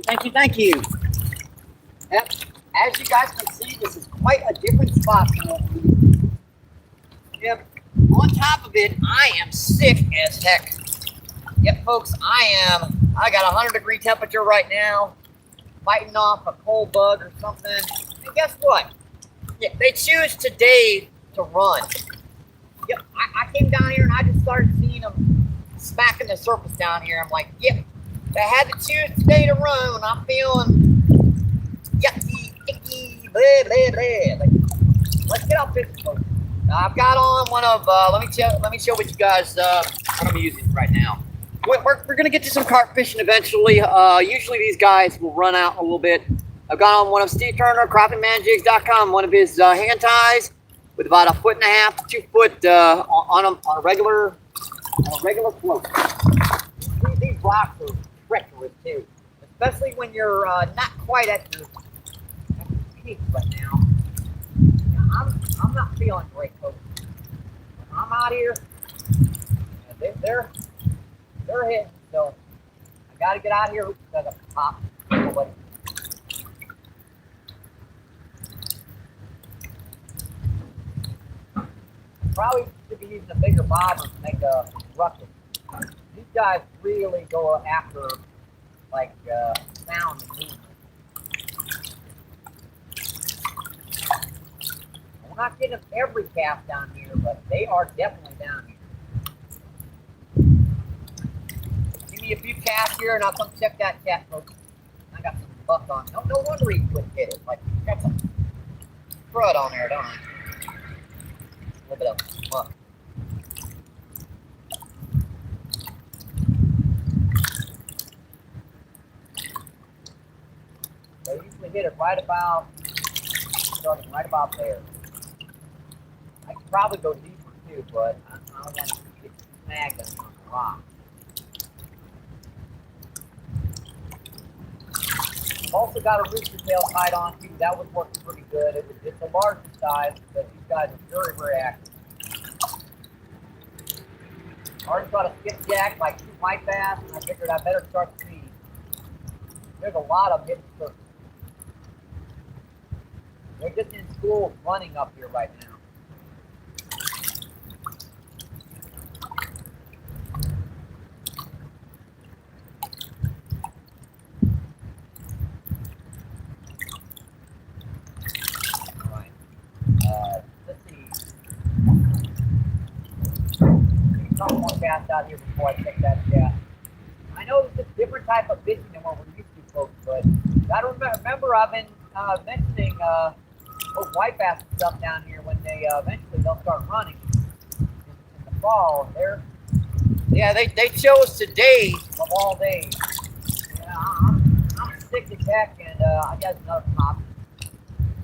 Thank you, thank you. Yep. As you guys can see, this is quite a different spot from what we. Yep. On top of it, I am sick as heck. Yep, folks, I got a 100-degree temperature right now, fighting off a cold bug or something. And guess what? Yeah, they choose today to run. Yep, I came down here and I just started seeing them smacking the surface down here. I'm like, yep, they had to choose today to run when I'm feeling yucky, icky, blah, blah, blah. Like, let's get out fishing, folks. I've got on one of, let me show what you guys, what I'm using right now. We're going to get to some carp fishing eventually. Usually these guys will run out a little bit. I've got on one of Steve Turner, crappingmanjigs.com, one of his hand ties with about 1.5 to 2 foot on a regular float. These rocks are treacherous too, especially when you're not quite at your peak right now. I'm not feeling great, folks. When I'm out here, they're hitting, so I got to get out of here because I'm top. Probably should be using a bigger bobber to make a ruckus. These guys really go after like sound and movement. We're not getting every cast down here, but they are definitely down here. Give me a few casts here and I'll come check that cat, folks. I got some buff on. No wonder he couldn't get it. Like, got some crud on there, don't I? A little bit of muck. They usually hit it right about, starting right about there. I could probably go deeper too, but I don't want to get snagged on the rock. I've also got a rooster tail tied on too. That was working pretty good. It's a larger size, but these guys are very, very active. I already got a skipjack, like 2 white bass, and I figured I better start feeding. There's a lot of them hitting the surface. They're just in school running up here right now. Alright. Let's see. Couple more casts out here before I take that cast. I know it's a different type of fishing than what we're used to, folks, but gotta remember I've been mentioning those white bass and stuff down here when they eventually they'll start running in the fall. They chose today of all days. Yeah, I'm sick as heck, and I got another pop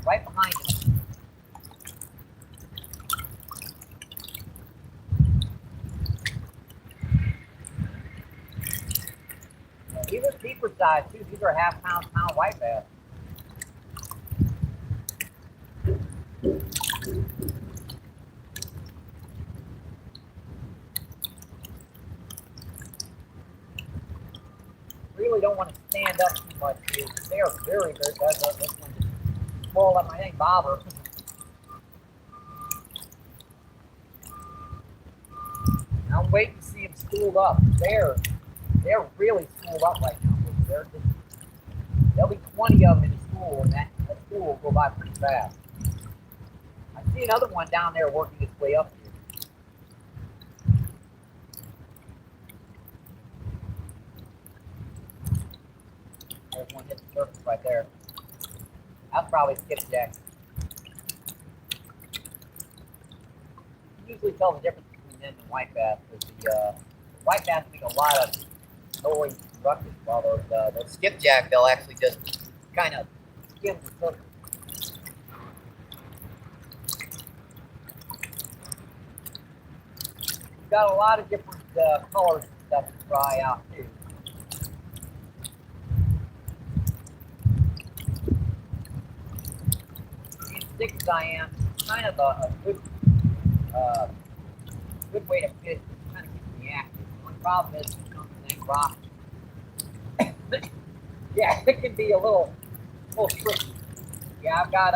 right behind it. These are deeper size too. These are half-pound white bass. Really don't want to stand up too much here. They are very, very good. This one just spoiled up my dang bobber. I'm waiting to see them schooled up. They're really schooled up right now. There'll be 20 of them in the school, and that school will go by pretty fast. I see another one down there working its way up here. There's one hitting the surface right there. That's probably skipjack. You usually tell the difference between them and white bass, because the white bass make a lot of noise and ruckus, while those skipjack, they'll actually just kind of skim the surface. We've got a lot of different colors and stuff to try out too. Being sick as I am, it's kind of a good way to fish. It kind of keeps me active. The only problem is something ain't rock. Yeah, it can be a little tricky. Yeah, I've got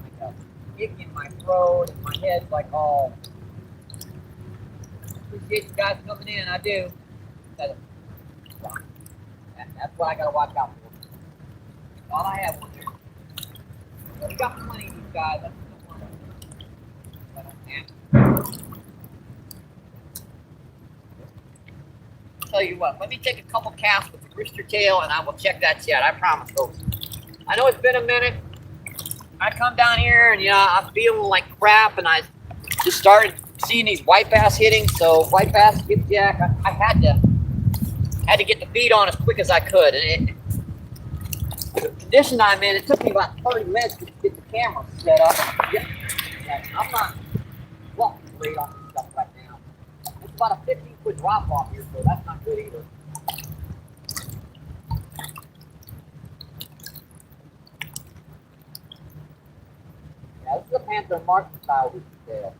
like a ick in my throat and my head's like all. Appreciate you guys coming in. I do. That's what I gotta watch out for. All I have one there. We got plenty of these guys. That's the one. I don't have. Tell you what, let me take a couple casts with the rooster tail and I will check that chat. I promise, folks. I know it's been a minute. I come down here and I'm feeling like crap, and I just started seeing these white bass hitting. So white bass, skipjack, I had to get the feed on as quick as I could. And the condition I'm in, it took me about 30 minutes to get the camera set up. Yeah, I'm not walking great on this stuff right now. It's about a 15-foot drop off here, so that's not good either. Yeah, this is a Panther Martin style with the tail.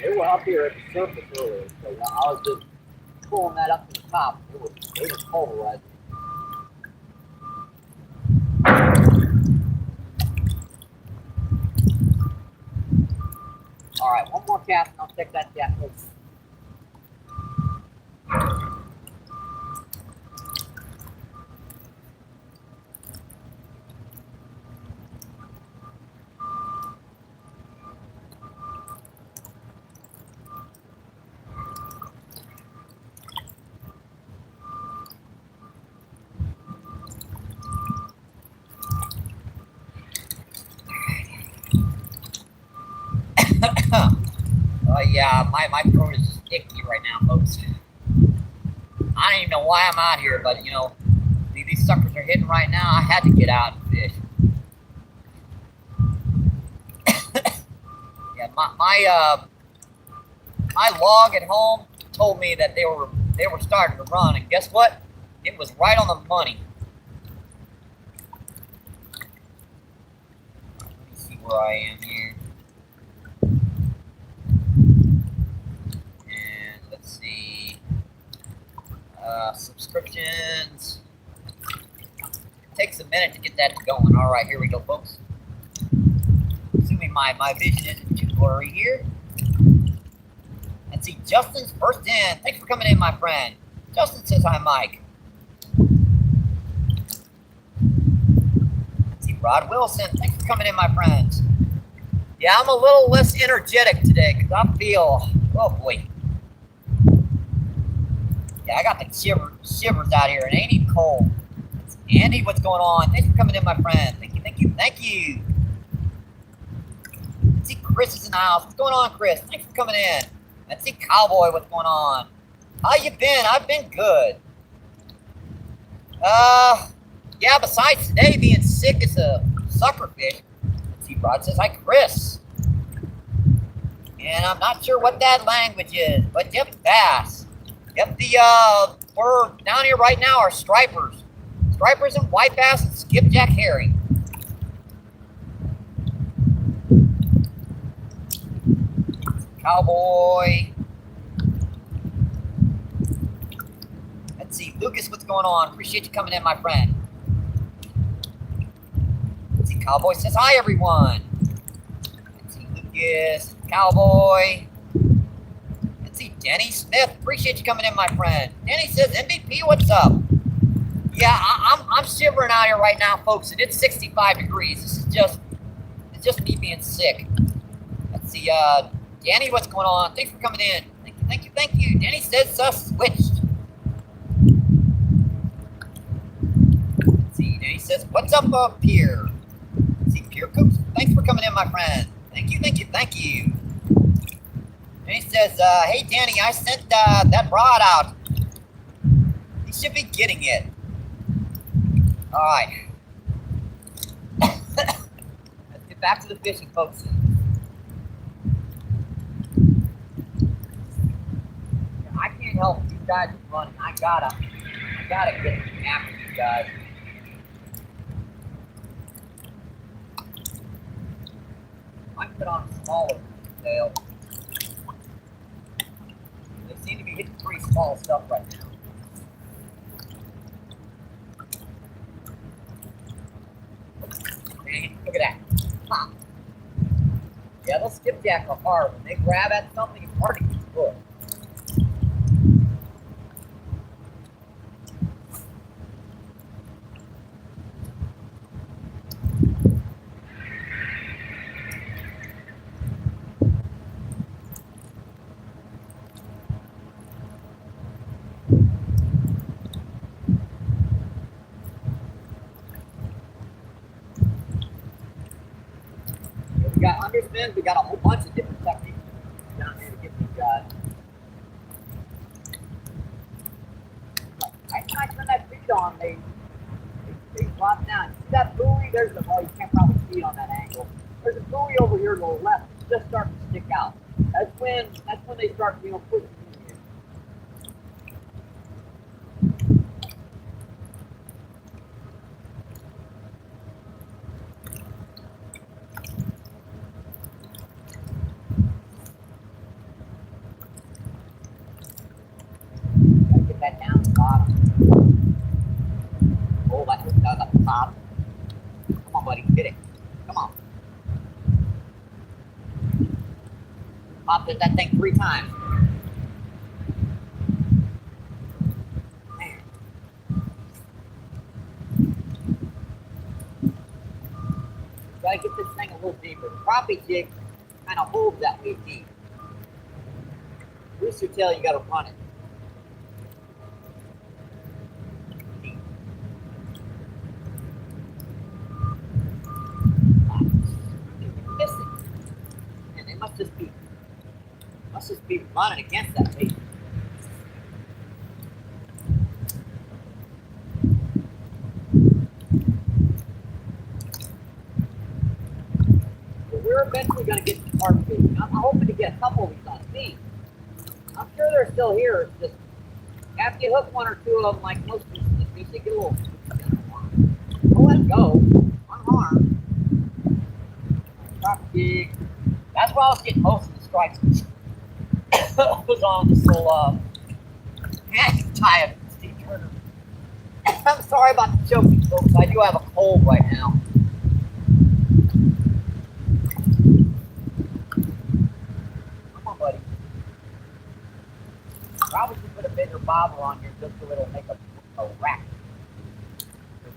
They were up here at the surface earlier, so I was just pulling that up to the top. It was pulverizing. All right, one more cast and I'll check that cat. Yeah, my throat is just icky right now, folks. I don't even know why I'm out here, but these suckers are hitting right now. I had to get out and fish. Yeah, my log at home told me that they were starting to run, and guess what? It was right on the money. Let me see where I am here. And let's see. Subscriptions. It takes a minute to get that going. All right, here we go, folks. Assuming my vision isn't too blurry here. Let's see, Justin's first in. Thanks for coming in, my friend. Justin says hi, Mike. Let's see, Rod Wilson. Thanks for coming in, my friends. Yeah, I'm a little less energetic today because I feel, oh boy. Yeah, I got the shivers out here. It ain't even cold. It's Andy, what's going on? Thanks for coming in, my friend. Thank you, thank you, thank you. Let's see, Chris is in the house. What's going on, Chris? Thanks for coming in. Let's see, Cowboy, what's going on? How you been? I've been good. Yeah, besides today being sick as a sucker fish. Let's see, Rod says hi, Chris. And I'm not sure what that language is, but yep, bass. Yep, we're down here right now are stripers. Stripers and white bass and skipjack herring. Cowboy. Let's see, Lucas, what's going on? Appreciate you coming in, my friend. Let's see, Cowboy says hi, everyone. Let's see, Lucas, Cowboy. Let's see, Denny Smith. Appreciate you coming in, my friend. Denny says, MVP, what's up? Yeah, I'm shivering out here right now, folks, and it's 65 degrees. This is just me being sick. Let's see, Danny, what's going on? Thanks for coming in. Thank you, thank you, thank you. Danny says switched. Let's see, Danny says, what's up here? Let's see, Pure Coops, thanks for coming in, my friend. Thank you, thank you, thank you. Danny says, hey, Danny, I sent that rod out. You should be getting it. All right. Let's get back to the fishing, folks. I can't help it. You guys are running. I gotta get after you guys. put on a smaller tail. They seem to be hitting pretty small stuff right now. Look at that. Pop. Yeah, they'll skipjack hard. When they grab at something, it's hard to keep the hook. We got underspins. We got a whole bunch of different techniques down here to get these guys. Every time I turn that feed on, they drop down. See that buoy? There's the ball. You can't probably see it on that angle. There's a buoy over here to the left. It's just starting to stick out. That's when they start, pushing in here. Gotta get that down to the bottom. Oh, that's what does at the top. Come on, buddy, get it. Come on. Pop that thing 3 times. Man. Gotta get this thing a little deeper. The crappie jig kind of holds that way deep. Rooster tail, you gotta run it. Deep. Missing. And they must just be running against that bait. But we're eventually going to get some carp fishing. I'm hoping to get a couple of these on feed. I'm sure they're still here. It's just after you hook 1 or 2 of them, like most of these fish, they get a little. I'll let it go. Unharmed. Carp jig. That's why I was getting most of the strikes. Was on this little tie of Steve Turner. I'm sorry about the choking, folks. I do have a cold right now. Come on, buddy. Probably should put a bigger bobber on here just so it'll make a rack.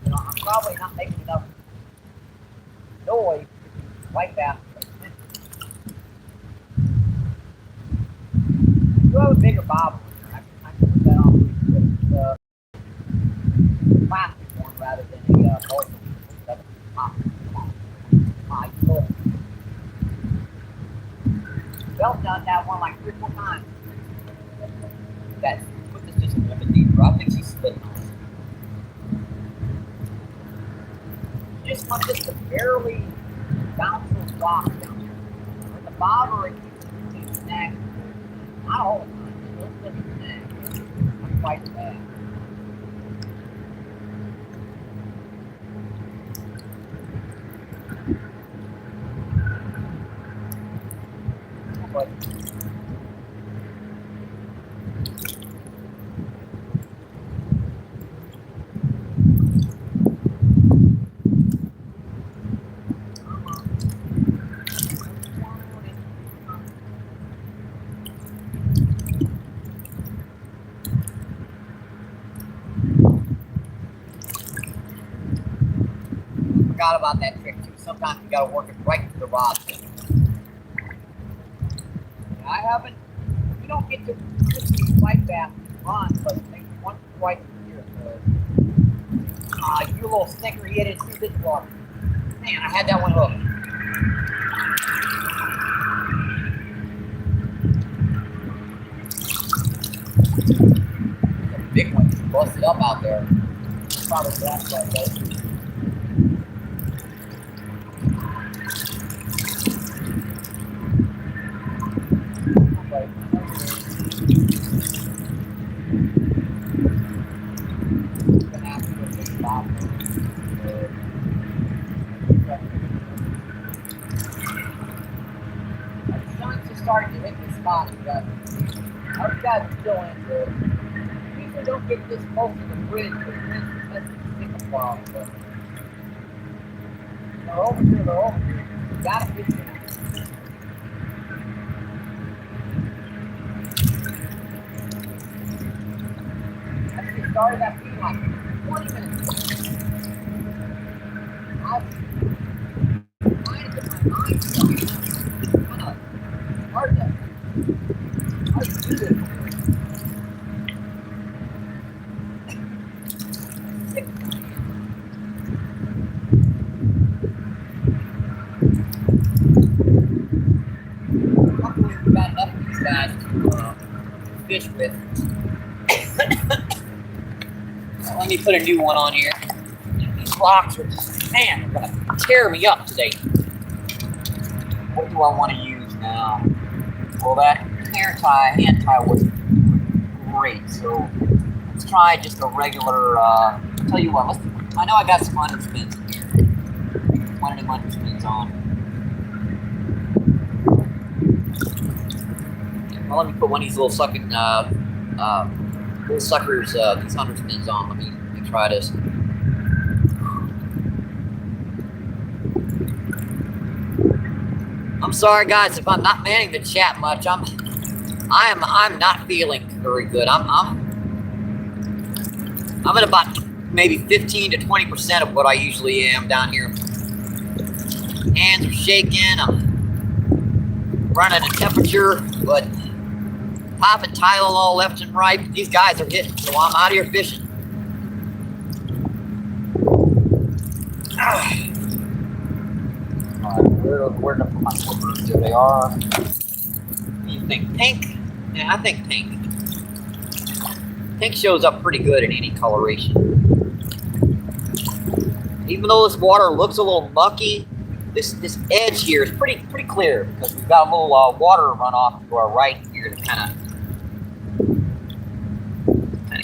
I'm probably not making enough noise to wipe out. You have a bigger bobber. I can put that on with plastic one rather than a bolt. Come on, you pull. Belt done that one like 3 or 4 times. Put this just a little bit deeper. I think she's splitting on us. You just want this to barely bounce those rocks down there. With the bobber, it keeps snagged. Not all the time. Those still be snagged. Not quite bad. But forgot about that trick too. Sometimes you gotta work it right to the rod. I haven't. You don't get to quite fast run, but maybe once or twice a year. You little stinker, he hit it through this water. Man, I had that one hooked. The big one just busted up out there. Probably that's right there. starting to hit this spot. I hope you guys are still into it. Usually don't get this close to the bridge, but the bridge tends to stick a while. So. They're over here, they're over here. You gotta get to them. Actually started that feed like 20 minutes ago. I'm trying to get my mind started. Kind of hard to do this. Luckily, we got enough of these guys to fish with. So let me put a new one on here. These rocks are just, man, they're gonna tear me up today. What do I want to use now? Well, that hand tie was great. So let's try just a regular. I'll tell you what. I know I got some underspins in here. One of them underspins on. Well, let me put one of these little sucking little suckers, these underspins on. Let me try this. I'm sorry, guys, if I'm not manning the chat much. I'm not feeling very good. I'm at about maybe 15 to 20% of what I usually am down here. Hands are shaking. I'm running a temperature, but popping Tylenol left and right. These guys are hitting, so I'm out here fishing. Where to put my slippers? There they are. What do you think? Pink? Yeah, I think pink. Pink shows up pretty good in any coloration. Even though this water looks a little mucky, this edge here is pretty clear because we've got a little water runoff to our right here to kind of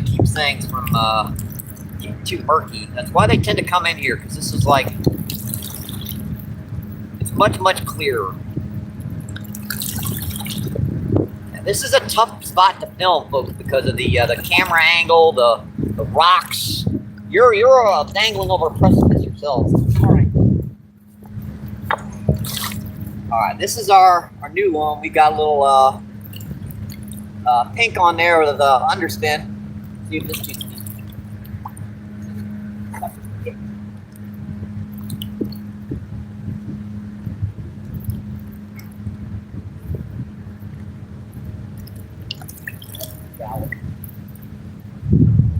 keeps things from getting too murky. That's why they tend to come in here, because this is like, it's much clearer. And this is a tough spot to film, folks, because of the camera angle, the rocks. You're dangling over a precipice yourselves. All right, this is our new one. We got a little pink on there with the underspin. See if this keeps me.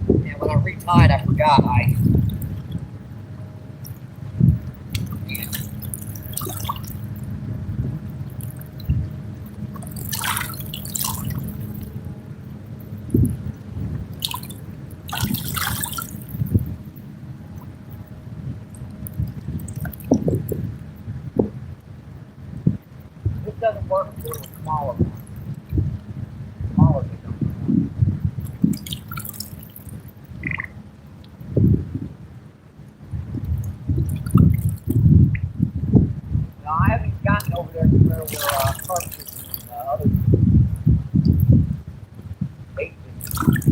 And when I retied, I forgot this doesn't work with a little smaller one. Smaller they don't. Now, I haven't gotten over there to where we're carpenters and other bait fishing.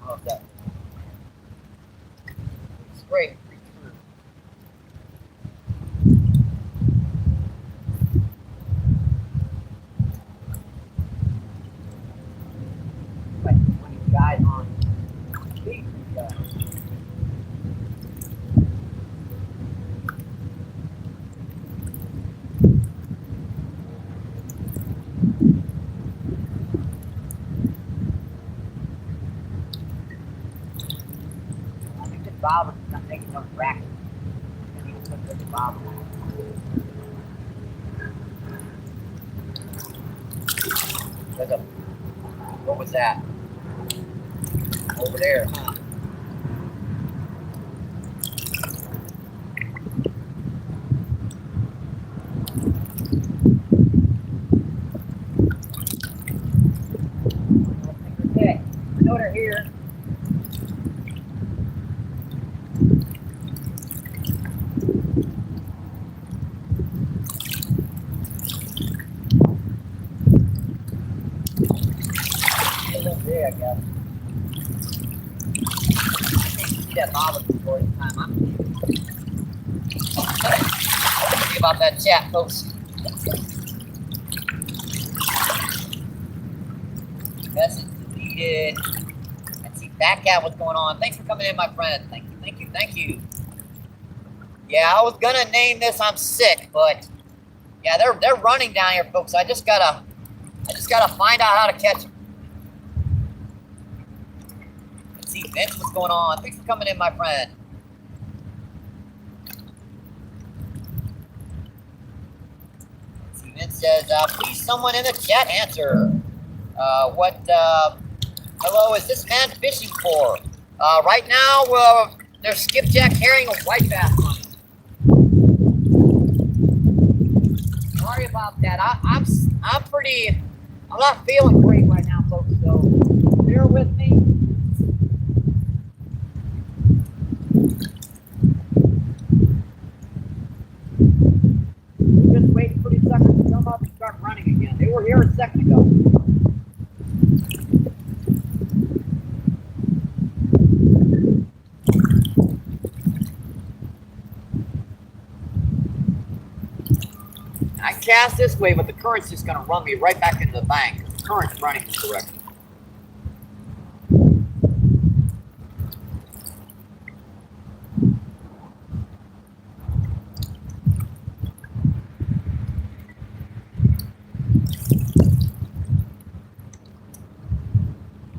How's that? It's great. Guys on beach, I think this bobber is not making no racket. I need to put this bobber on. What was that? Over there, huh? A little bit, I guess. I can't see that bottom before the time. I'm see about that chat, folks. Message deleted. Let's see, back out what's going on. Thanks for coming in, my friend. Thank you, thank you, thank you. Yeah, I was gonna name this "I'm Sick," but yeah, they're running down here, folks. I just gotta find out how to catch them. Let's see, Vince, what's going on? Thanks for coming in, my friend. Let's see, Vince says, please someone in the chat answer. Hello, is this man fishing for? Right now, there's skipjack, herring, and white bass running. Sorry about that. I'm not feeling great right now, folks, so bear with me. Just waiting for these suckers to come up and start running again. They were here a second ago. I can cast this way, but the current's just going to run me right back into the bank because the current's running this direction.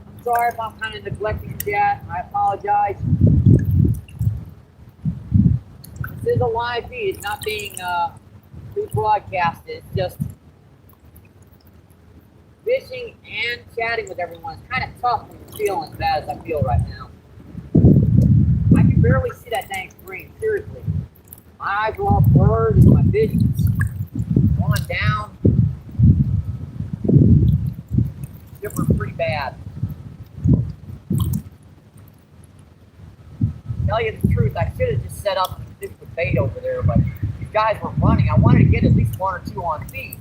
I'm sorry if I'm kind of neglecting chat. I apologize. This is a live feed. It's not being broadcasted. It's just fishing and chatting with everyone is kind of tough when you're feeling as bad as I feel right now. I can barely see that dang screen, seriously. My eyes are all blurred and my vision's going down. Different pretty bad. Tell you the truth, I should have just set up this with bait over there, but these guys were running. I wanted to get at least one or two on feed.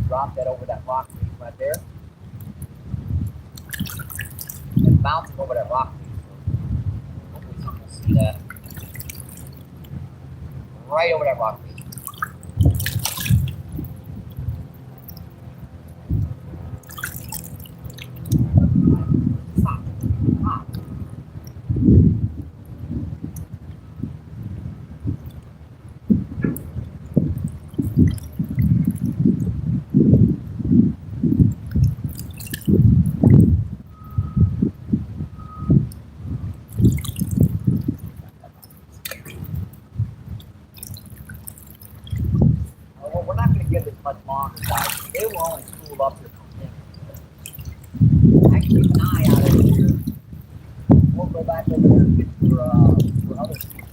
Drop that over that rock piece right there. And bounce over that rock piece. Hopefully someone will see that. Right over that rock piece. Much longer, guys. They will only spool up here for I can keep an eye out over here. We'll go back over there and get for other people.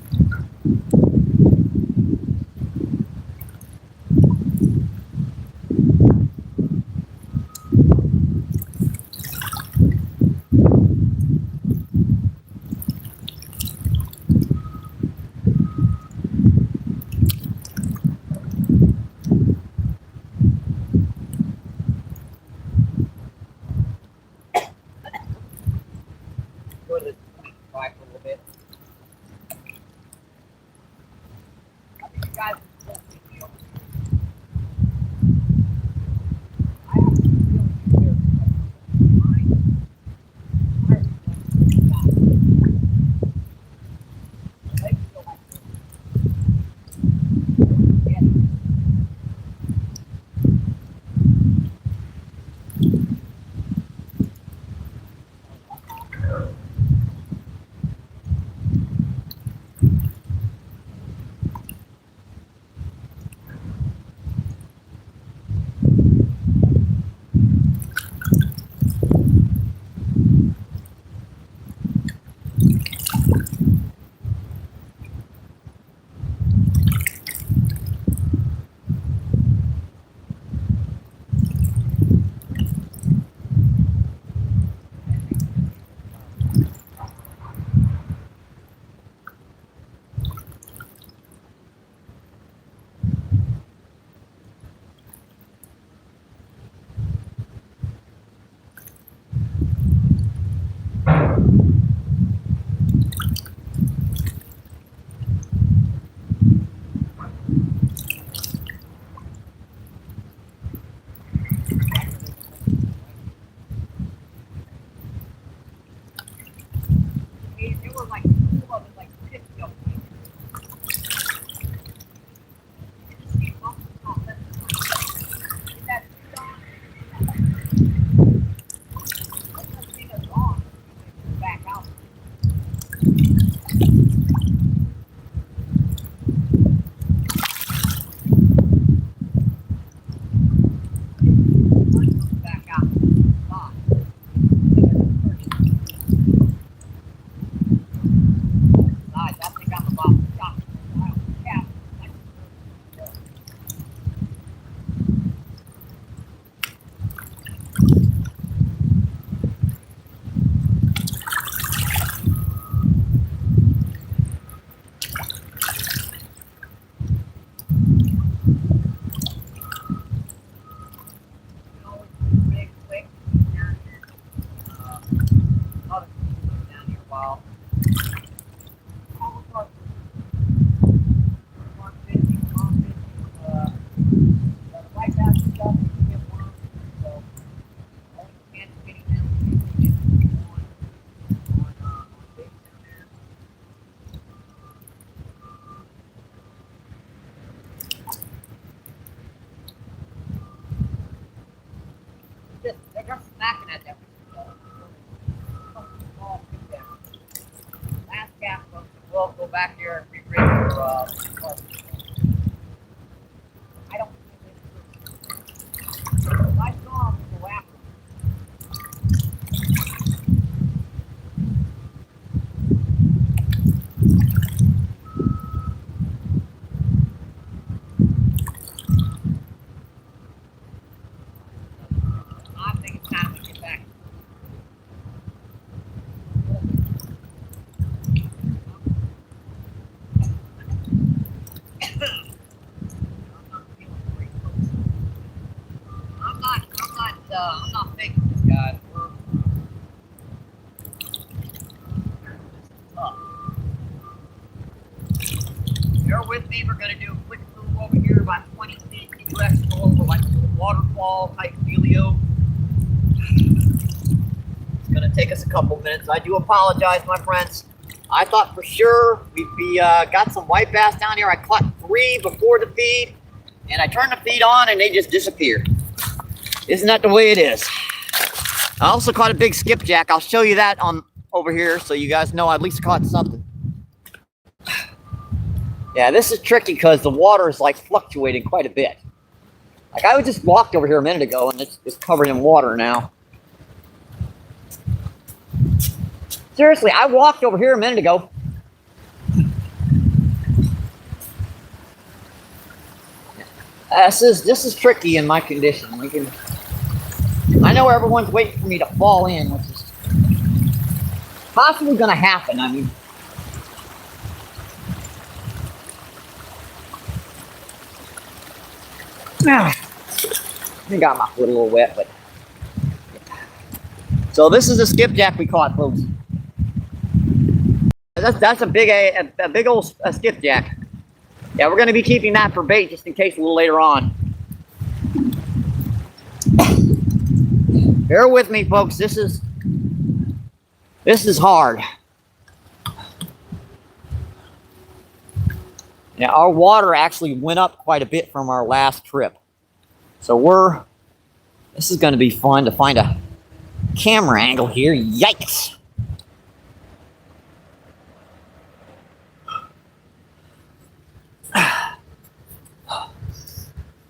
white bass and stuff, you get one. So, only chance of getting them is on bait down there. They're just smacking at them. Last cast, folks. We'll go back here and re-rig your I don't think it's if I saw him, we'll go after him. I think it's time to get back. I'm not faking this, guys. Bear with me. We're gonna do a quick move over here about 20 feet. You have to go over like a little waterfall type dealio. It's gonna take us a couple minutes. I do apologize, my friends. I thought for sure we got some white bass down here. I caught 3 before the feed, and I turned the feed on, and they just disappeared. Isn't that the way it is? I also caught a big skipjack. I'll show you that on over here so you guys know I at least caught something. Yeah, this is tricky because the water is like fluctuating quite a bit. Like I just walked over here a minute ago and it's covered in water now. Seriously, I walked over here a minute ago. This is tricky in my condition. I know everyone's waiting for me to fall in, which is possibly going to happen. I mean, I got my foot a little wet, but so this is a skipjack we caught, folks. That's a big old skipjack. Yeah, we're going to be keeping that for bait just in case a little later on. Bear with me, folks. This is hard. Now, our water actually went up quite a bit from our last trip. So this is going to be fun to find a camera angle here. Yikes.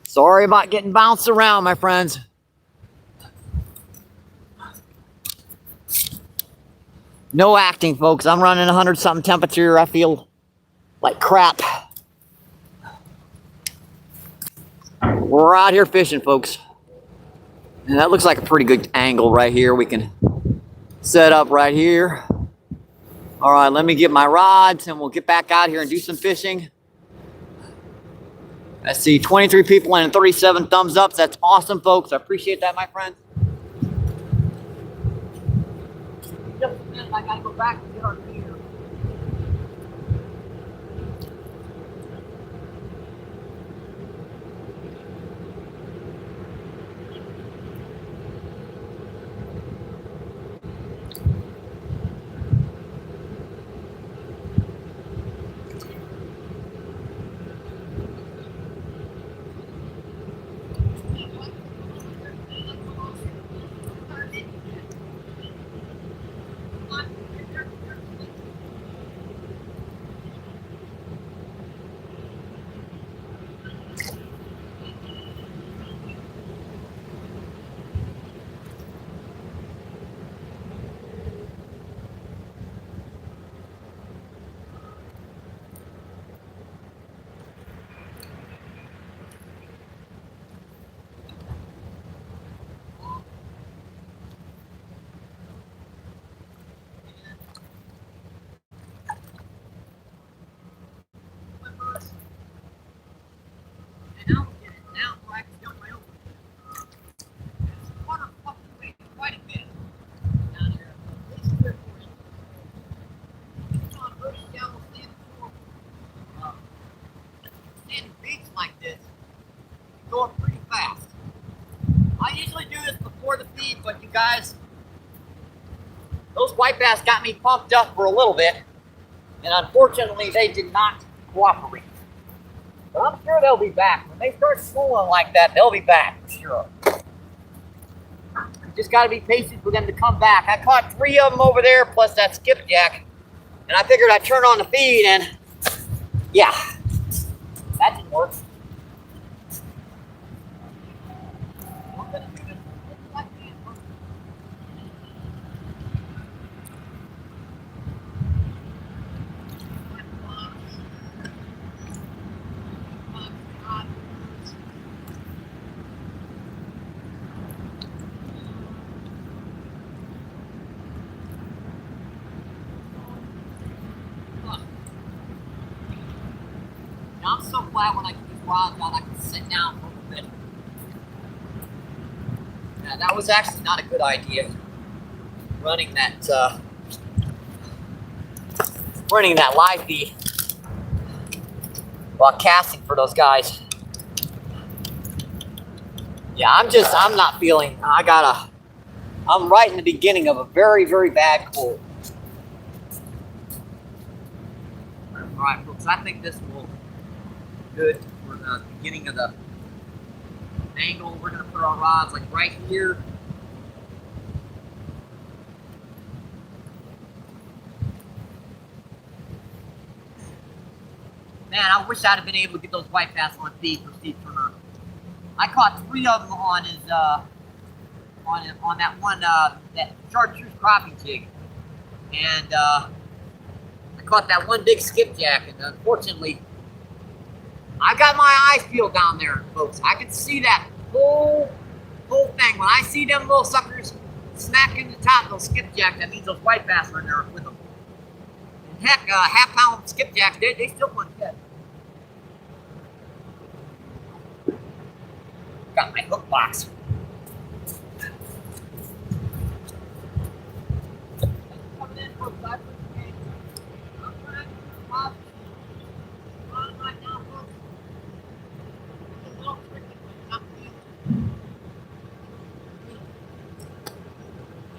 Sorry about getting bounced around, my friends. No acting, folks. I'm running 100-something temperature. I feel like crap. We're out here fishing, folks. And that looks like a pretty good angle right here. We can set up right here. All right, let me get my rods and we'll get back out here and do some fishing. I see 23 people and 37 thumbs up. That's awesome, folks. I appreciate that, my friends. Just a minute, I gotta go back and get our gear. white bass got me pumped up for a little bit, and unfortunately they did not cooperate. But I'm sure they'll be back. When they start schooling like that, they'll be back for sure. You just got to be patient for them to come back. I caught 3 of them over there, plus that skipjack, and I figured I'd turn on the feed, and yeah, that didn't work. I'm so glad when I get these rods out, I can sit down for a little bit. Yeah, that was actually not a good idea. Running that live feed while casting for those guys. Yeah, I'm not feeling. I'm right in the beginning of a very, very bad cold. All right, folks, I think this will be good for the beginning of the angle. We're gonna put our rods like right here. Man, I wish I'd have been able to get those white bass on feed for Steve Turner. I caught 3 of them on his on that one that chartreuse crappie jig, and I caught that one big skipjack, and unfortunately, I got my eyes peeled down there, folks. I could see that whole thing. When I see them little suckers smacking the top of those skipjacks, that means those white bass are in there with them. And heck, half-pound skipjacks, they still want to catch. Got my hook box. Coming in for a game. I'm trying to do a on right now, folks. A little tricky, but something.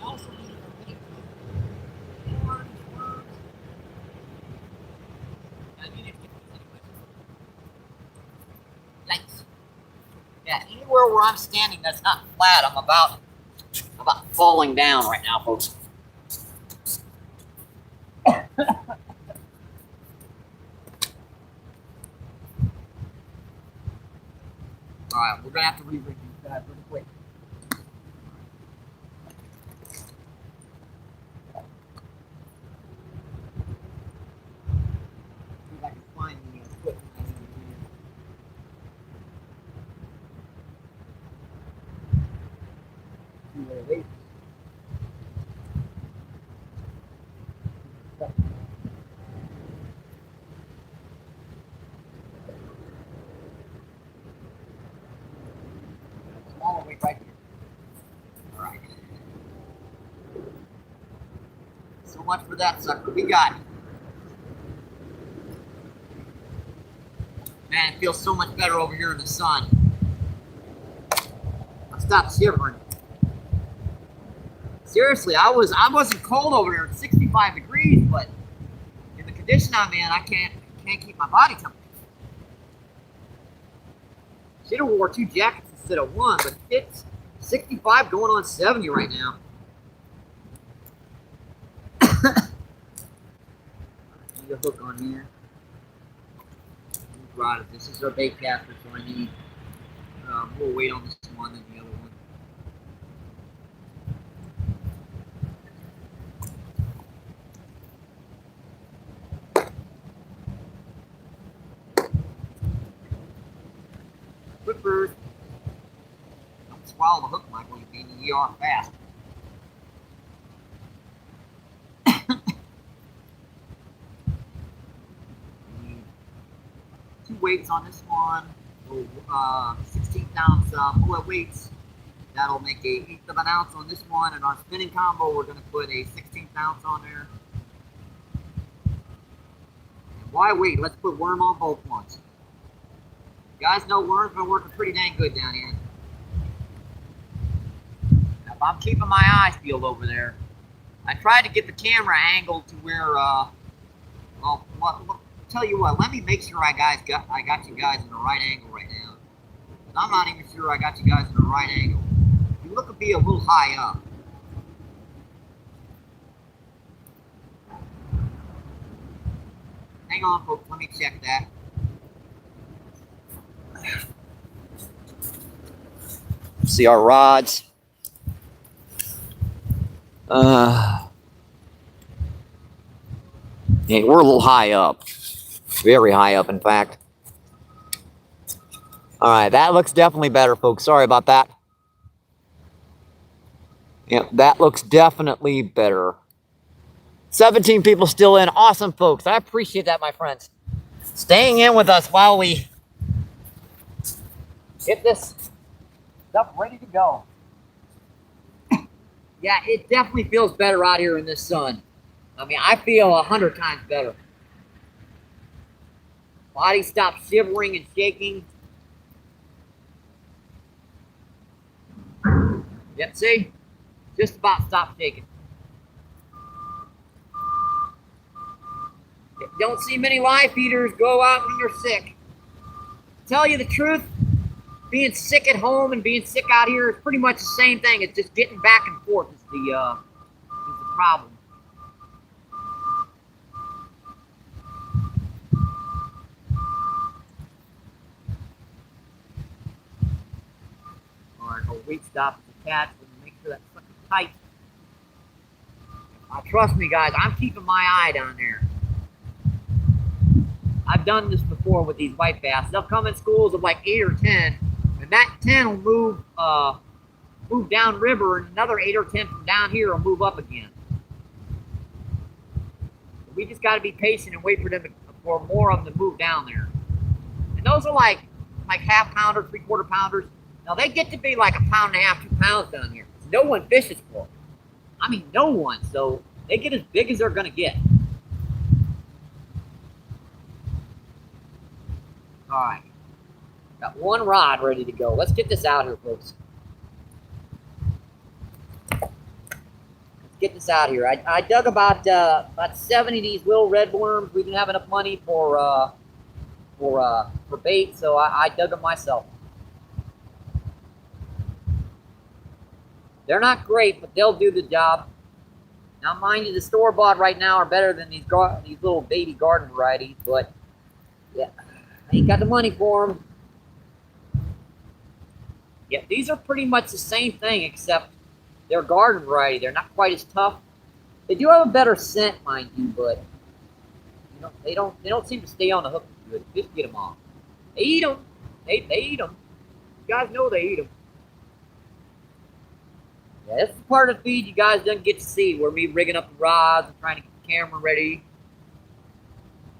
I also need a big worms. I need to get this anyway. Yikes. Yeah, anywhere where I'm standing that's not flat, I'm about falling down right now, folks. Alright, we're gonna have to re-rig these guys really quick. See if I can find the equipment I need here. Wait. Smaller weight right here. Alright. So much for that sucker. We got it. Man, it feels so much better over here in the sun. I stopped shivering. Seriously, I wasn't cold over here at 65 degrees, but in the condition I'm in, I can't keep my body temperature. Should have wore 2 jackets instead of 1, but it's 65 going on 70 right now. Need a hook on here. Right, this is our bait caster, so I need more weight on this one than the other one. Whippers. Don't swallow the hook, Michael. You mean you are fast. Two weights on this one. 16-ounce bullet weights. That'll make a 1/8 of an ounce on this one. And our spinning combo, we're going to put a 16th ounce on there. And why wait? Let's put worm on both ones. You guys know worm's been working pretty dang good down here. Now, if I'm keeping my eyes peeled over there, I tried to get the camera angled to where, well, tell you what, let me make sure I got you guys in the right angle right now. I'm not even sure I got you guys in the right angle. You look to be a little high up. Hang on, folks, let me check that. See our rods. Yeah, we're a little high up. Very high up, in fact. All right, that looks definitely better, folks. Sorry about that. Yep, that looks definitely better. 17 people still in. Awesome, folks. I appreciate that, my friends. Staying in with us while we get this stuff ready to go. Yeah, it definitely feels better out here in this sun. I mean, I feel 100 times better. Body stops shivering and shaking. Yep, see? Just about stopped shaking. Don't see many live feeders go out when you're sick. Tell you the truth, being sick at home and being sick out here is pretty much the same thing. It's just getting back and forth is the problem. All right, our weight stop is attached. Make sure that's fucking tight. Trust me, guys, I'm keeping my eye down there. I've done this before with these white bass. They'll come in schools of like 8 or 10, and that 10 will move down river, and another 8 or 10 from down here will move up again. We just got to be patient and wait for them for more of them to move down there. And those are like half pounders, 3/4 pounders. Now they get to be like 1.5 pounds, 2 pounds down here. No one fishes for them. I mean, no one. So they get as big as they're gonna get. All right, got one rod ready to go. Let's get this out here, folks. Let's get this out here. I dug about 70 of these little red worms. We didn't have enough money for bait, so I dug them myself. They're not great, but they'll do the job. Now, mind you, the store-bought right now are better than these little baby garden varieties, but yeah, I ain't got the money for them. Yeah, these are pretty much the same thing, except they're garden variety. They're not quite as tough. They do have a better scent, mind you, but you know, they don't seem to stay on the hook good. Just get them off. They eat them. They eat them. You guys know they eat them. Yeah, this is part of the feed you guys didn't get to see, where me rigging up the rods and trying to get the camera ready.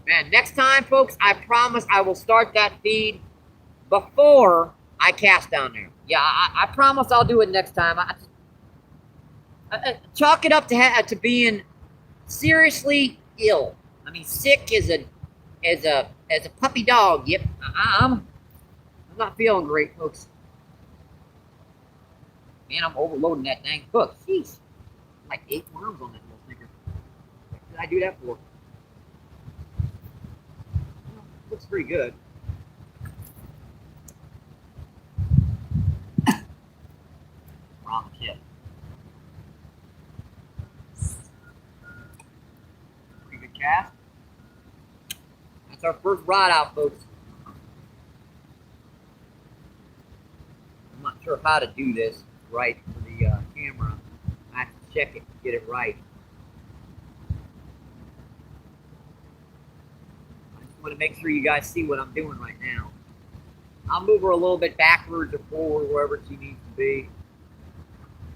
Man, next time, folks, I promise I will start that feed before I cast down there. Yeah, I promise I'll do it next time. I chalk it up to being seriously ill. I mean, sick as a puppy dog. Yep, I'm not feeling great, folks. Man, I'm overloading that dang hook. Jeez, like 8 worms on that little stinker. What did I do that for? Looks pretty good. Wrong shit. Pretty good cast. That's our first rod out, folks. I'm not sure how to do this right for the camera. I have to check it to get it right. I just want to make sure you guys see what I'm doing right now. I'll move her a little bit backwards or forward, wherever she needs to be.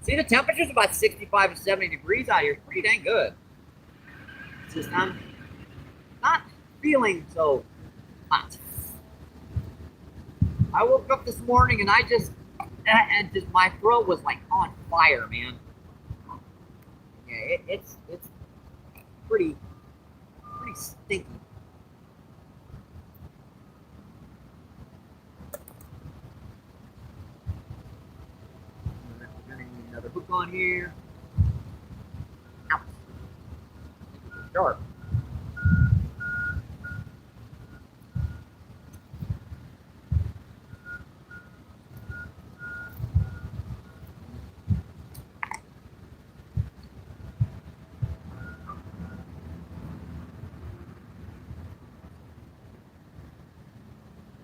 See, the temperature's about 65 to 70 degrees out here. It's pretty dang good. It's just I'm not feeling so hot. I woke up this morning and my throat was like on fire, man. Yeah, it's pretty stinky. We're gonna need another hook on here. Ouch. Sharp.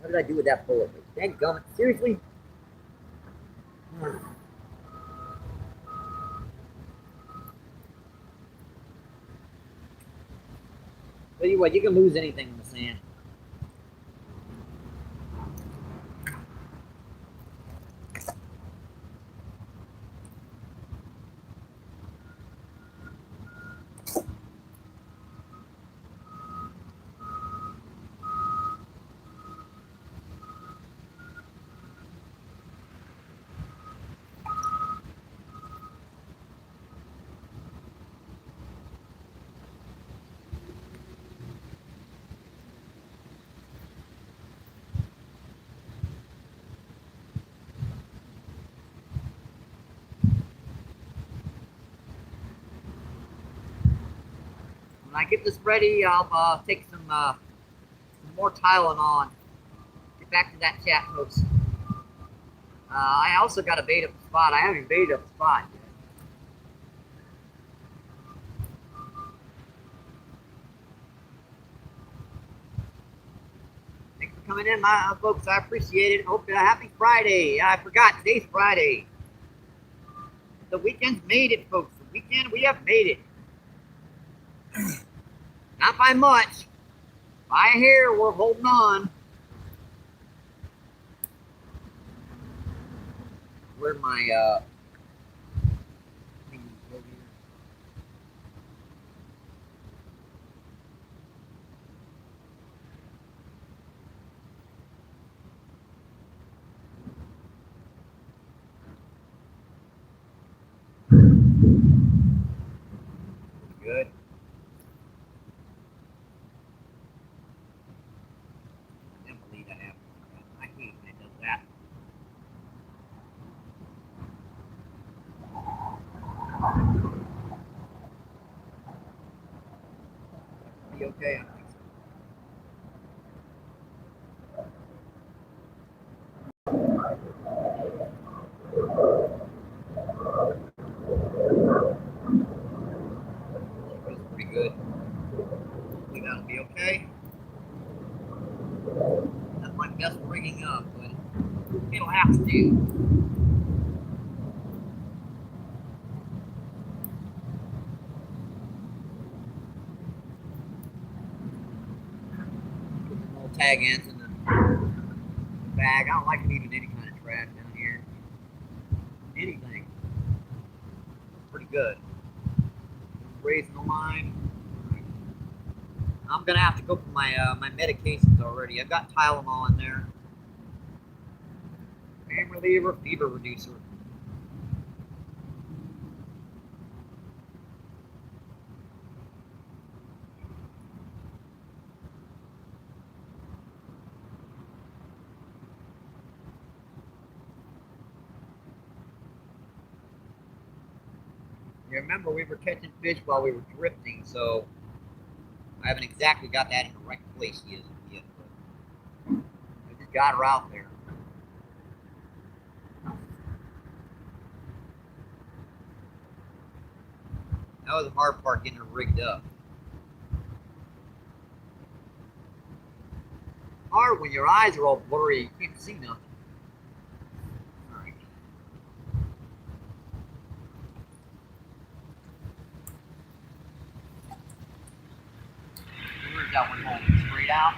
What did I do with that bullet? Thank God. Seriously? Tell you what, you can lose anything in the sand. When I get this ready, I'll take some more Tylenol and get back to that chat, folks. I also got a bait up the spot. I haven't baited up the spot yet. Thanks for coming in, my folks. I appreciate it. Hope happy Friday. I forgot today's Friday. The weekend's made it, folks. The weekend, we have made it. Not by much. By a hair, we're holding on. Where's my good. I can't believe that happened. I hate when it does that. Be okay. I think so. It was pretty good. Hopefully that'll be okay. That's my best rigging up, but it'll have to do. Put some little tag ends in the bag. I don't like leaving any kind of trash down here. Anything. Pretty good. Raising the line. I'm gonna have to go for my my medications already. I've got Tylenol in there. Pain reliever, fever reducer. You remember we were catching fish while we were drifting, so I haven't exactly got that in the right place yet, but I just got her out there. That was the hard part, getting her rigged up. Hard when your eyes are all blurry, you can't see nothing. All right. Where's that one holding straight out?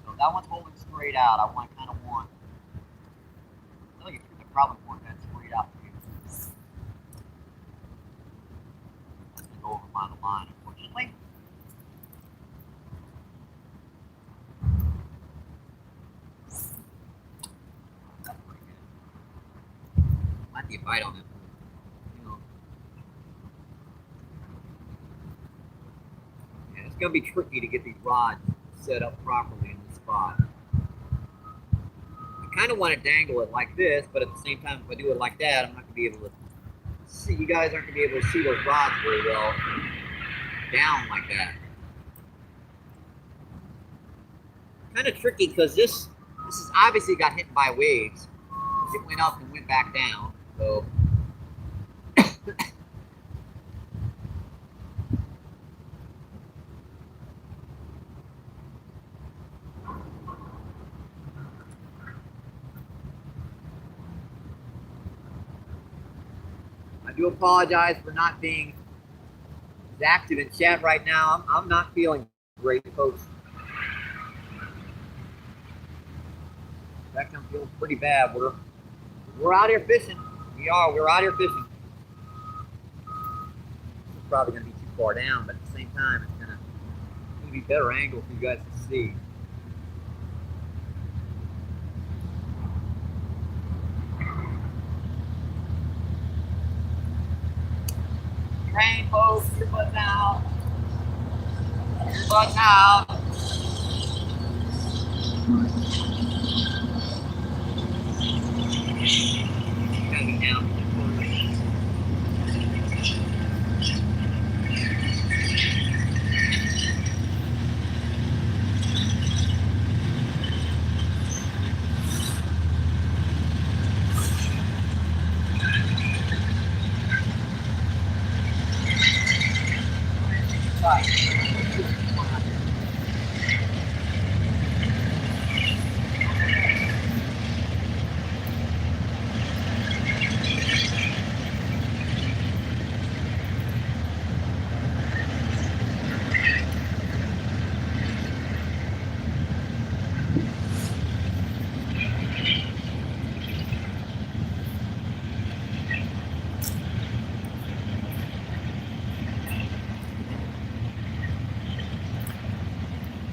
So that one's holding straight out. I kind of want. I tell you the truth, I probably want that straight out too. That's gonna go over my line, unfortunately. That's pretty good. Might be a bite on it. Yeah, it's gonna be tricky to get these rods set up properly in this spot. I kind of want to dangle it like this, but at the same time, if I do it like that, I'm not gonna be able to see. You guys aren't gonna be able to see those rods very well. down like that. Kind of tricky because this is obviously got hit by waves. It went up and went back down. So I do apologize for not being as active in chat right now. I'm not feeling great, folks. In fact, I'm feeling pretty bad. We're out here fishing. We're out here fishing. It's probably gonna be too far down, but at the same time, it's gonna be a better angle for you guys to see. Rain, folks, your butt's out. Your butt's out. Gotta be down.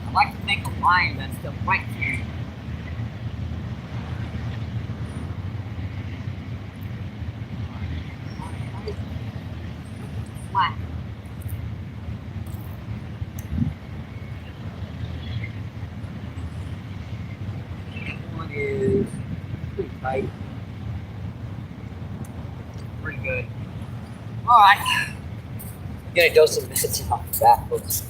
I like to make a line that's the right to you. Flat. That one is pretty tight. Pretty good. All right. I'm gonna dose some minutes off the back, folks.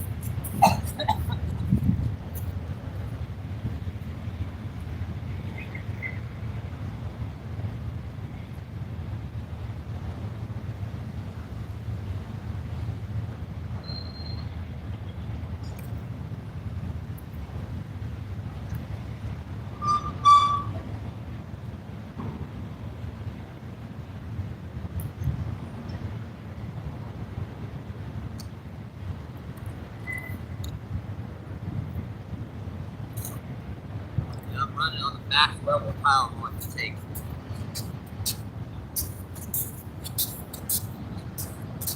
I'm running on the max level pile I want to take.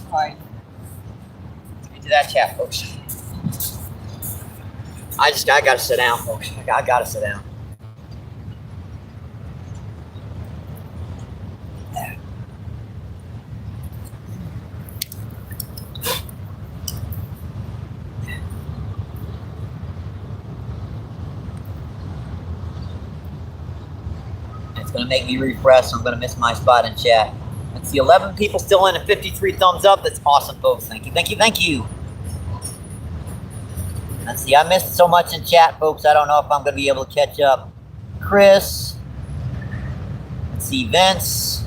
Alright. Into that chat, folks. I gotta sit down, folks. I gotta sit down. It's gonna make me refresh, so I'm gonna miss my spot in chat. Let's see, 11 people still in and 53 thumbs up. That's awesome, folks. Thank you, thank you, thank you. Let's see, I missed so much in chat, folks. I don't know if I'm gonna be able to catch up. Chris. Let's see, Vince.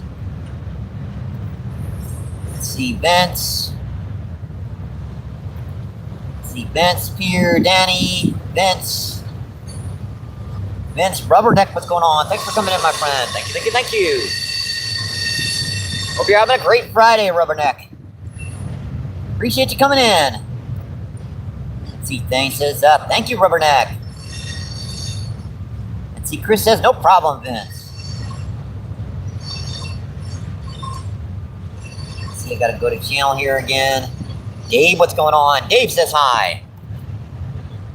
Let's see, Vince. Let's see, Vince, Pierre, Danny, Vince. Vince, Rubberneck, what's going on? Thanks for coming in, my friend. Thank you, thank you, thank you. Hope you're having a great Friday, Rubberneck. Appreciate you coming in. Let's see, Thane says, thank you, Rubberneck. Let's see, Chris says, no problem, Vince. Let's see, I gotta go to channel here again. Dave, what's going on? Dave says hi.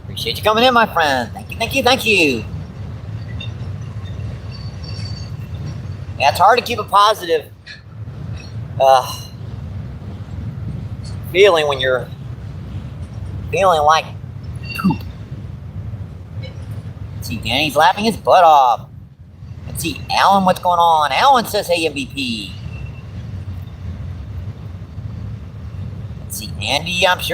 Appreciate you coming in, my friend. Thank you, thank you, thank you. Yeah, it's hard to keep a positive feeling when you're feeling like poop. Let's see, Danny's laughing his butt off. Let's see, Alan, what's going on? Alan says, hey, MVP. Let's see, Andy, I'm not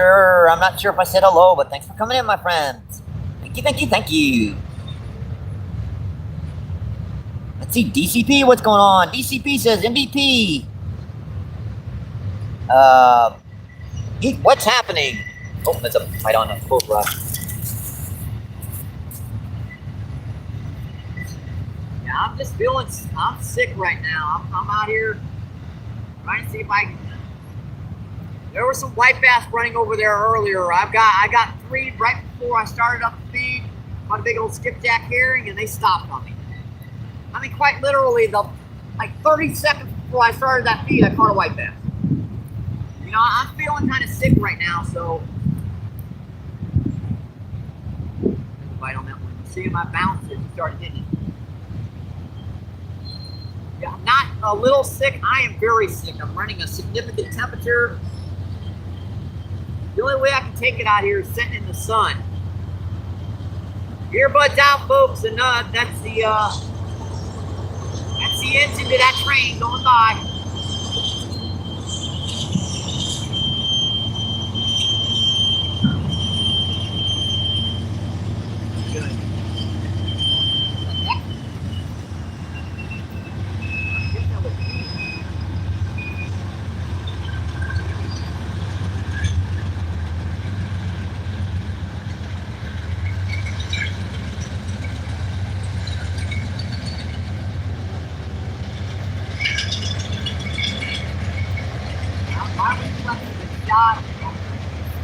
sure if I said hello, but thanks for coming in, my friends. Thank you, thank you, thank you. Let's see, DCP, what's going on? DCP says MBP. What's happening? Oh, there's a fight on a boat rush. Yeah, I'm sick right now. I'm out here trying to see if I can. There were some white bass running over there earlier. I got 3 right before I started up the feed. Caught a big old skipjack herring, and they stopped on me. I mean, quite literally, like 30 seconds before I started that feed, I caught a white bass. You know, I'm feeling kind of sick right now, so bite on that one. See my bounces started hitting. Yeah, I'm not a little sick. I am very sick. I'm running a significant temperature. The only way I can take it out here is sitting in the sun. Earbuds out, folks, and that's the engine to that train going by. Good.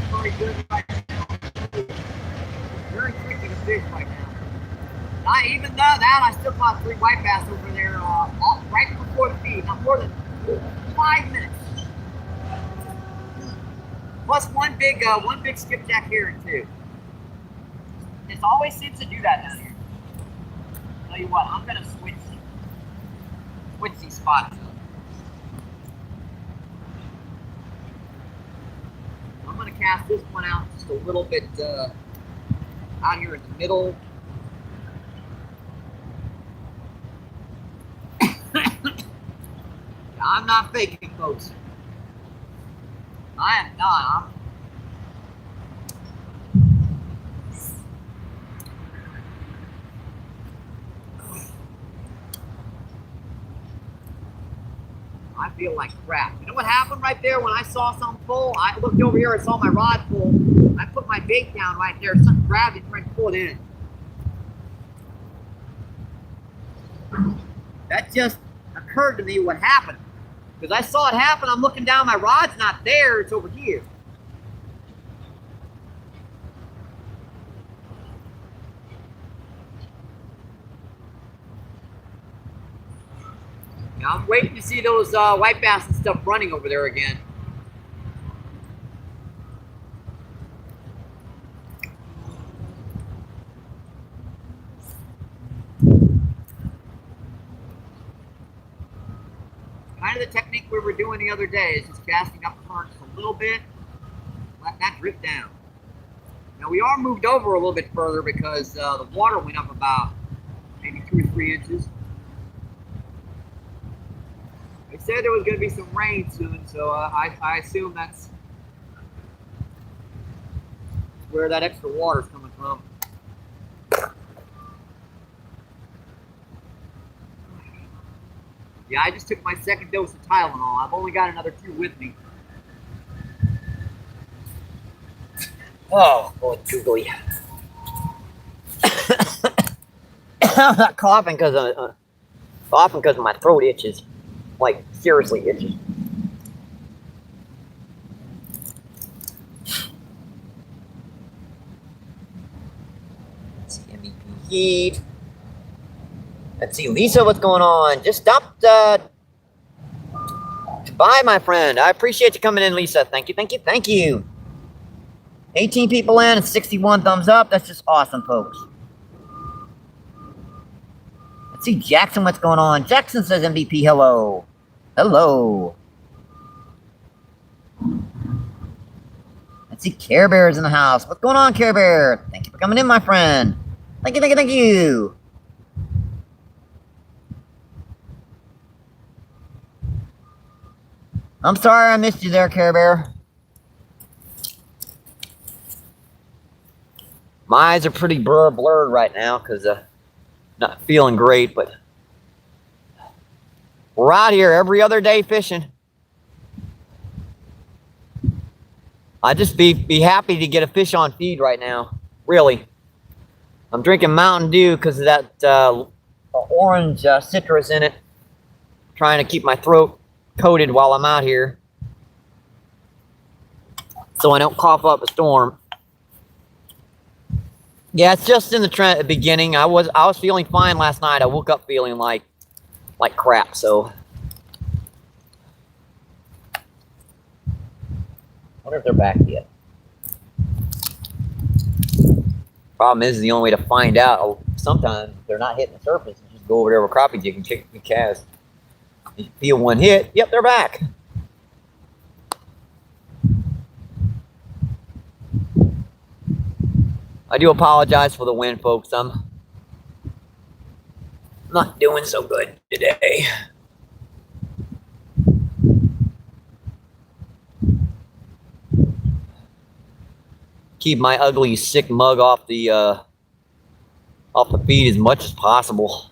Very good right now. Very tricky to fish right now. Even though that, I still caught 3 white bass over there right before the feed. Not more than 5 minutes. Plus one big skipjack herring too. It always seems to do that down here. Tell you what, I'm gonna switch these spots up. I'm going to cast this one out just a little bit out here in the middle. I'm not faking, folks. I am not. I feel like crap. You know what happened right there when I saw something pull? I looked over here, I saw my rod pull. I put my bait down right there. Something grabbed it and tried to pull it in. That just occurred to me what happened. Because I saw it happen, I'm looking down, my rod's not there, it's over here. Now I'm waiting to see those white bass and stuff running over there again. Kind of the technique we were doing the other day is just casting up current just a little bit, let that drift down. Now we are moved over a little bit further because the water went up about maybe 2 or 3 inches. They said there was going to be some rain soon, so I assume that's where that extra water is coming from. Yeah, I just took my second dose of Tylenol. I've only got another 2 with me. Oh, boy, googly. I'm not coughing because of my throat itches. Like, seriously itches. Let's see, MVP heat. Let's see, Lisa, what's going on? Just stopped to buy, my friend. I appreciate you coming in, Lisa. Thank you, thank you, thank you. 18 people in and 61 thumbs up. That's just awesome, folks. Let's see, Jackson, what's going on? Jackson says MVP, hello. Hello. Let's see, Care Bear's in the house. What's going on, Care Bear? Thank you for coming in, my friend. Thank you, thank you, thank you. I'm sorry I missed you there, Care Bear. My eyes are pretty blurred right now because not feeling great, but we're out here every other day fishing. I'd just be happy to get a fish on feed right now. Really. I'm drinking Mountain Dew because of that orange citrus in it. Trying to keep my throat coated while I'm out here, so I don't cough up a storm. Yeah, it's just in the beginning. I was feeling fine last night. I woke up feeling like crap. So, wonder if they're back yet. Problem is the only way to find out. Sometimes if they're not hitting the surface, you just go over there with crappie jig and check the cast. You feel one hit. Yep, they're back. I do apologize for the wind, folks. I'm not doing so good today. Keep my ugly, sick mug off the feed as much as possible.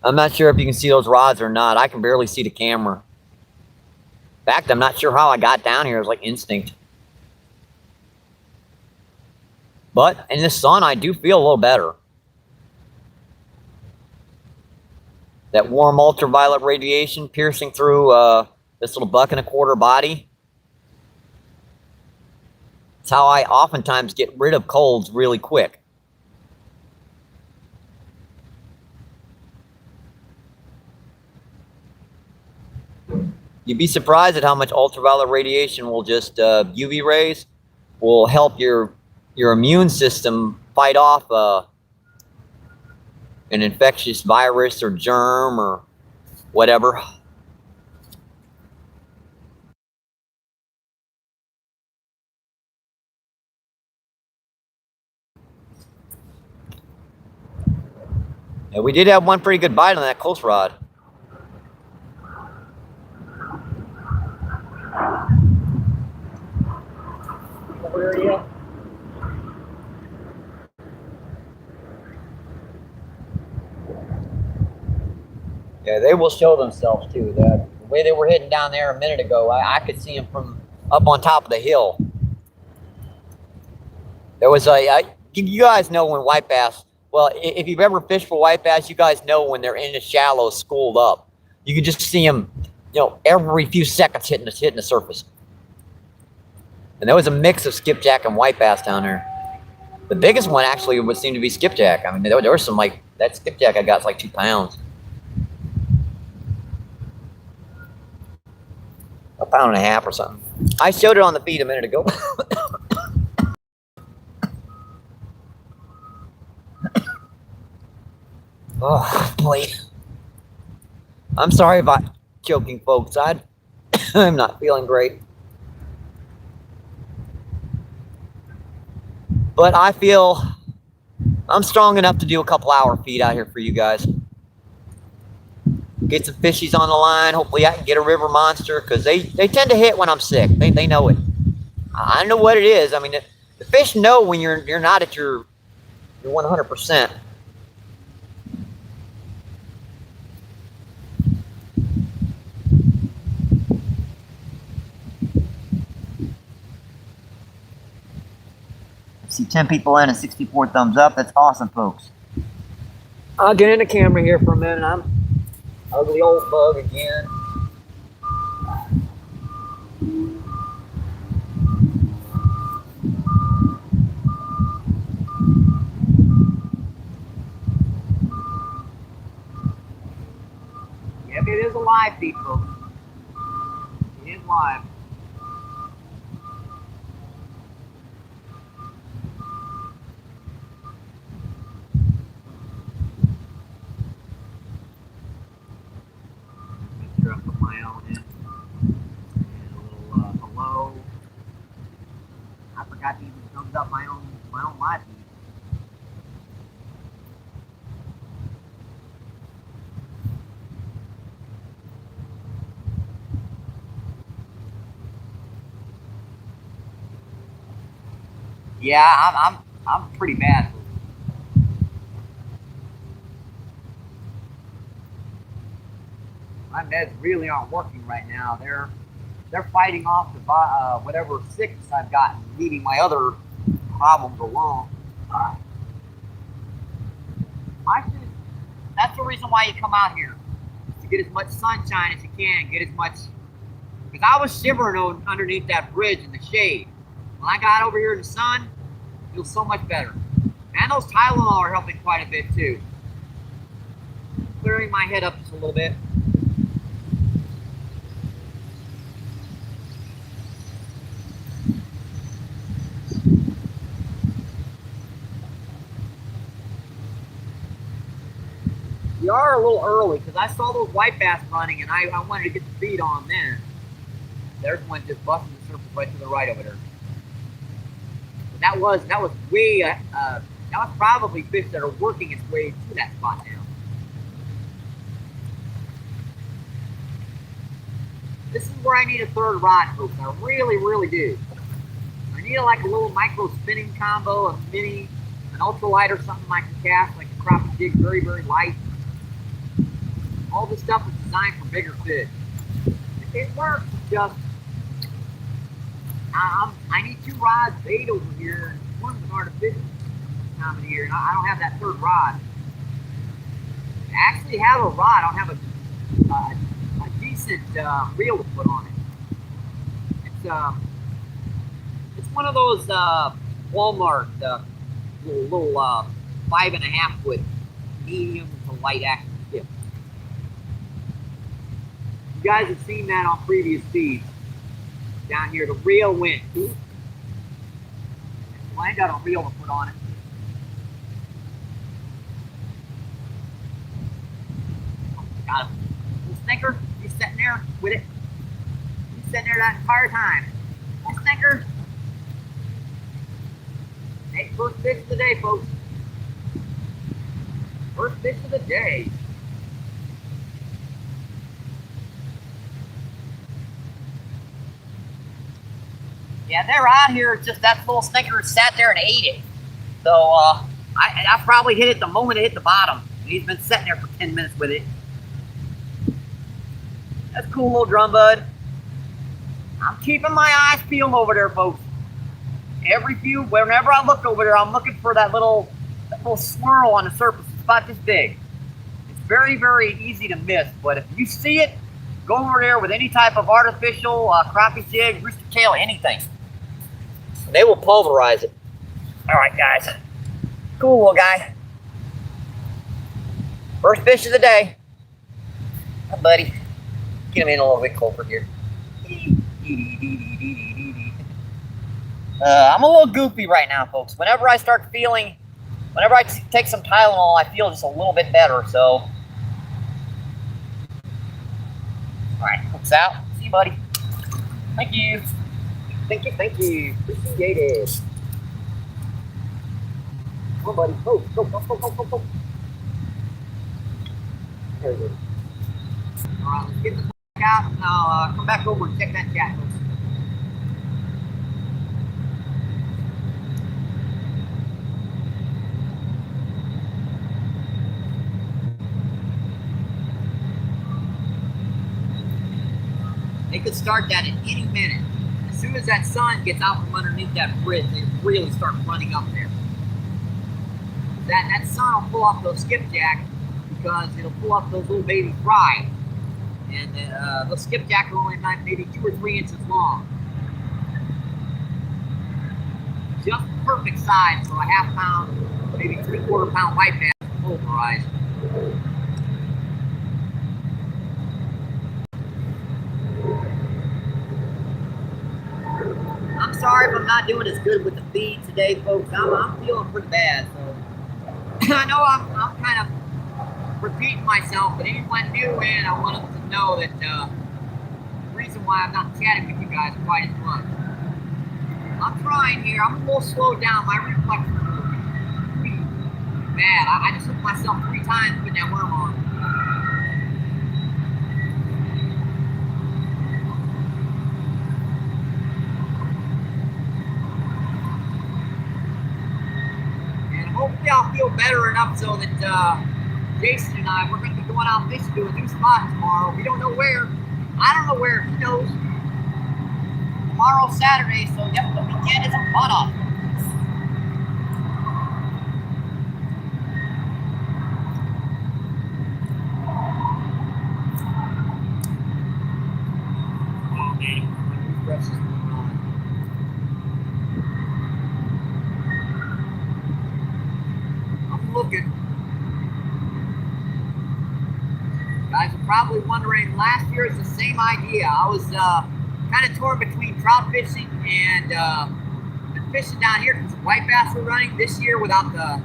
I'm not sure if you can see those rods or not. I can barely see the camera. In fact, I'm not sure how I got down here. It was like instinct. But in the sun, I do feel a little better. That warm ultraviolet radiation piercing through this little $1.25 body. It's how I oftentimes get rid of colds really quick. You'd be surprised at how much ultraviolet radiation will just UV rays will help your immune system fight off an infectious virus or germ or whatever. Yeah, we did have one pretty good bite on that close rod. Where are you? Yeah, they will show themselves too. The way they were hitting down there a minute ago, I could see them from up on top of the hill. There was you guys know when white bass, well, if you've ever fished for white bass, you guys know when they're in the shallows, schooled up. You can just see them, every few seconds hitting the surface. And there was a mix of skipjack and white bass down there. The biggest one actually would seem to be skipjack. I mean, there was some that skipjack I got is like 2 pounds. 1.5 pounds or something. I showed it on the feed a minute ago. Oh boy. I'm sorry about choking, folks. I'm not feeling great. But I feel I'm strong enough to do a couple hour feed out here for you guys. Get some fishies on the line. Hopefully I can get a river monster because they tend to hit when I'm sick. They know it. I know what it is. I mean, the fish know when you're not at your 100%. See 10 people in and 64 thumbs up. That's awesome, folks. I'll get in the camera here for a minute. I'm ugly old bug again. Yep, it is a live feed, folks. It is live. Put my own in. And a little hello. I forgot to even thumbs up my own live feed. Yeah, I'm pretty bad. My meds really aren't working right now. They're fighting off the whatever sickness I've gotten, leaving my other problems alone. I should. That's the reason why you come out here, to get as much sunshine as you can, get as much. Because I was shivering underneath that bridge in the shade. When I got over here in the sun, it feels so much better. And those Tylenol are helping quite a bit too. Clearing my head up just a little bit. We are a little early because I saw those white bass running and I wanted to get the feed on then. There's one just busting the surface right to the right over there. But that was way that was probably fish that are working its way to that spot now. This is where I need a third rod, folks. I really, really do. I need like a little micro spinning combo, a mini, an ultralight or something I can cast, like a crappie jig, very, very light. All this stuff is designed for bigger fish. It works, just I need 2 rods, bait over here, and one's an artificial this time of the year, and I don't have that third rod. I actually have a rod. I don't have a decent reel to put on it. It's one of those Walmart little 5.5 foot medium to light action skips. You guys have seen that on previous feeds. Down here, the reel went. Well, I ain't got a reel to put on it. Oh, got it. Little stinker, he's sitting there with it. He's sitting there that entire time. Little stinker. Hey, first fish of the day, folks. First fish of the day. Yeah, they're out here. It's just that little stinker sat there and ate it. So I probably hit it the moment it hit the bottom. He's been sitting there for 10 minutes with it. That's a cool little drum bud. I'm keeping my eyes peeled over there, folks. Whenever I look over there, I'm looking for that little swirl on the surface. It's about this big. It's very, very easy to miss. But if you see it, go over there with any type of artificial crappie jig, rooster tail, anything. They will pulverize it. All right, guys. Cool little guy. First fish of the day. Hi, buddy. Get him in a little bit closer here. I'm a little goofy right now, folks. Whenever I take some Tylenol, I feel just a little bit better, so. All right, hooks out. See you, buddy. Thank you. Thank you. Appreciate it. Come on, buddy. Go. There we go. All right, let's get the fuck out, and I'll come back over and check that chat, folks. They could start that at any minute. As soon as that sun gets out from underneath that bridge, they really start running up there. That sun will pull off those skipjack because it'll pull off those little baby fry. And those skipjack are only maybe 2 or 3 inches long. Just perfect size for a ½ pound, maybe 3/4 pound white bass pulverized. I'm sorry if I'm not doing as good with the feed today, folks. I'm feeling pretty bad, so I know I'm kind of repeating myself, but anyone new in, I want them to know that the reason why I'm not chatting with you guys quite as much. I'm trying here. I'm a little slowed down. My reflexes are pretty bad. I just hooked myself 3 times putting that worm on. better enough so that Jason and I, we're going to be going out fishing to a new spot tomorrow. We don't know where. I don't know where. He knows. Tomorrow's Saturday, so yep, the weekend is a fun off. Oh man, refresh is going on. I'm looking. Guys are probably wondering, last year is the same idea. I was kind of torn between trout fishing and fishing down here because white bass were running. This year without the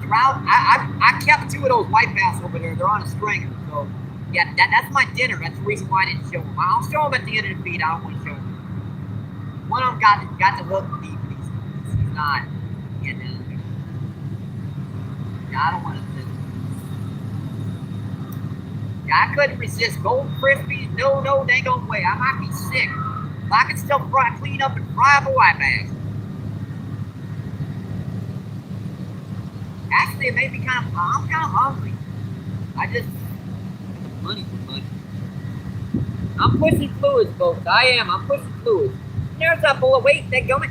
trout, I kept two of those white bass over there. They're on a stringer. So yeah, that's my dinner. That's the reason why I didn't show them. I'll show them at the end of the feed. I don't want to show them. One of them got the hook deep. He's not getting in there. Yeah, I don't want to. Yeah, I couldn't resist golden frisbees. No, dang old way. I might be sick. But I can still clean up and fry up a white bass. Actually, it made me I'm kind of hungry. I just money for money. I'm pushing fluids, folks. I am. I'm pushing fluids. And there's that bullet. Wait, that gummit.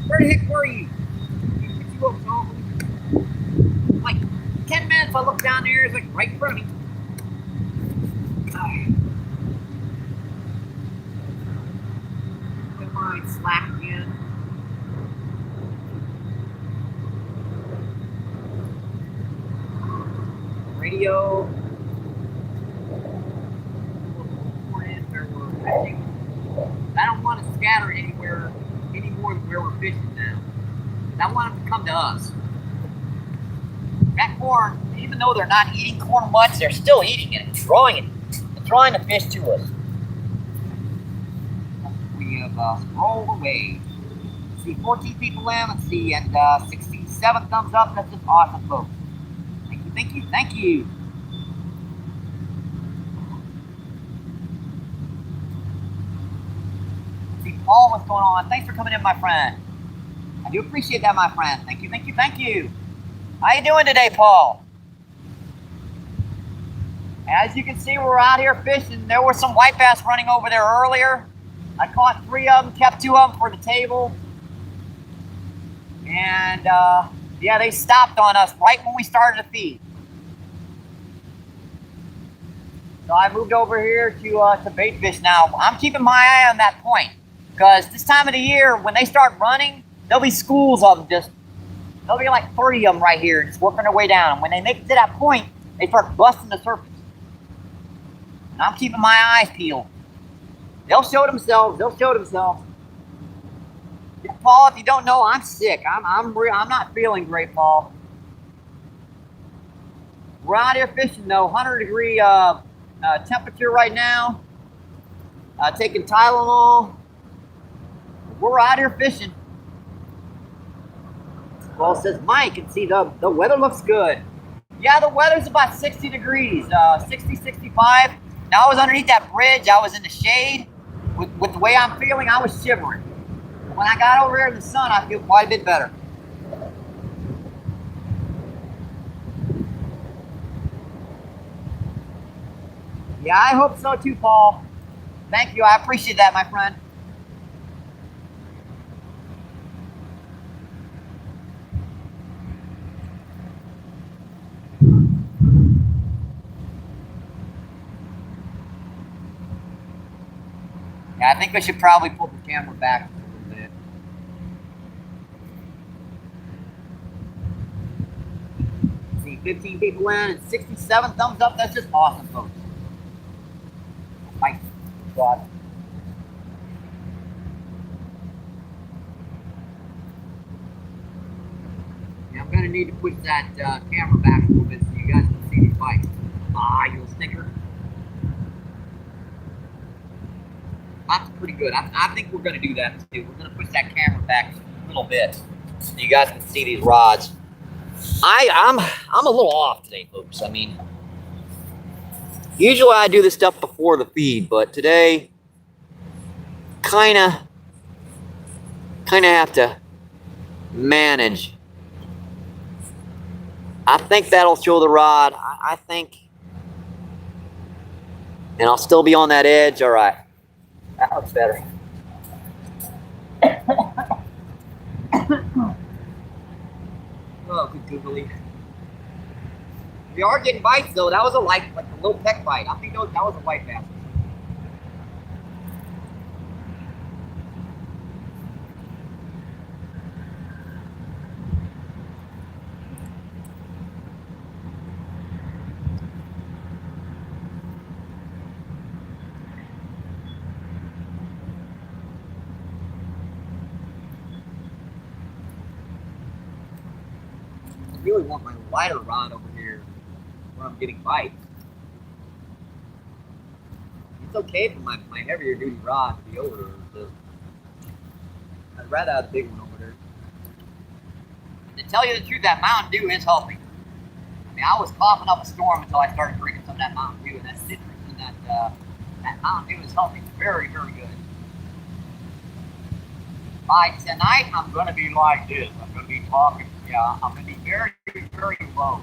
Where the heck were you? You up, Tom? Like 10 minutes. I look down there. It's like right in front of me. Slack again. Radio. Where we're fishing. I don't want to scatter anywhere any more than where we're fishing now. I want them to come to us. That corn, even though they're not eating corn much, they're still eating it and throwing it. They're throwing the fish to us. We have scrolled away. Let's see, 14 people in. Let's see, and 67 thumbs up. That's just awesome, folks. Thank you, thank you, thank you. Let's see, Paul, what's going on? Thanks for coming in, my friend. I do appreciate that, my friend. Thank you, thank you, thank you. How you doing today, Paul? As you can see, we're out here fishing. There were some white bass running over there earlier. I caught 3 of them, kept 2 of them for the table. And yeah, they stopped on us right when we started to feed. So I moved over here to bait fish now. I'm keeping my eye on that point because this time of the year, when they start running, there'll be schools of them. There'll be like 30 of them right here, just working their way down. And when they make it to that point, they start busting the surface. And I'm keeping my eyes peeled. They'll show themselves. They'll show themselves. Paul, if you don't know, I'm sick. I'm not feeling great, Paul. We're out here fishing though, 100-degree temperature right now. Taking Tylenol. We're out here fishing. Well, it says Mike, and see the weather looks good. Yeah, the weather's about 60 degrees, 60, 65. Now I was underneath that bridge. I was in the shade. With the way I'm feeling, I was shivering. When I got over here in the sun, I feel quite a bit better. Yeah, I hope so too, Paul. Thank you. I appreciate that, my friend. Yeah, I think I should probably pull the camera back a little bit. Let's see, 15 people in and 67 thumbs up. That's just awesome, folks. Mike, God. Yeah, I'm gonna need to push that camera back a little bit so you guys can see these bites. Ah, you little stinker. That's pretty good. I think we're going to do that too. We're going to push that camera back a little bit so you guys can see these rods. I'm a little off today, folks. I mean, usually I do this stuff before the feed, but today, kind of have to manage I think that'll show the rod. I think. And I'll still be on that edge. All right. That looks better. Oh, good googly. We are getting bites though. That was a like a little peck bite. I think that was a white bass. I really want my lighter rod over here where I'm getting bites. It's okay for my heavier duty rod to be over there. So I'd rather have the big one over there. And to tell you the truth, that Mountain Dew is helping. I mean, I was coughing up a storm until I started drinking some of that Mountain Dew, and that citrus and that Mountain Dew is helping very, very good. By tonight, I'm going to be like this. I'm going to be talking. Yeah, I'm going to be very, very low.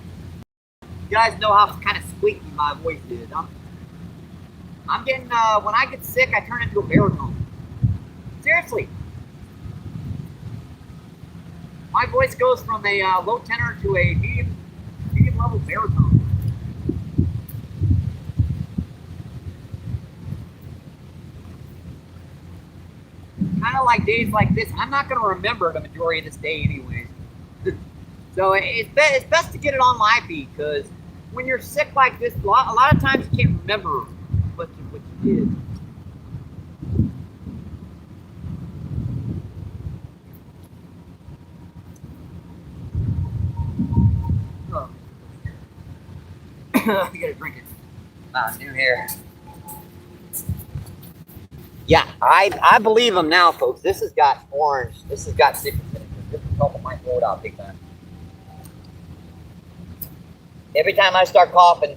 You guys know how kind of squeaky my voice is. I'm getting, when I get sick, I turn into a baritone. Seriously. My voice goes from a low tenor to a medium level baritone. Kind of like days like this, I'm not going to remember the majority of this day anyways. So it's best to get it on live feed, because when you're sick like this, a lot of times you can't remember what you did. Oh. You gotta drink it. Mountain Dew here. Yeah, I believe them now, folks. This has got orange. This has got citrus in it. This is helping my throat out big time. Every time I start coughing,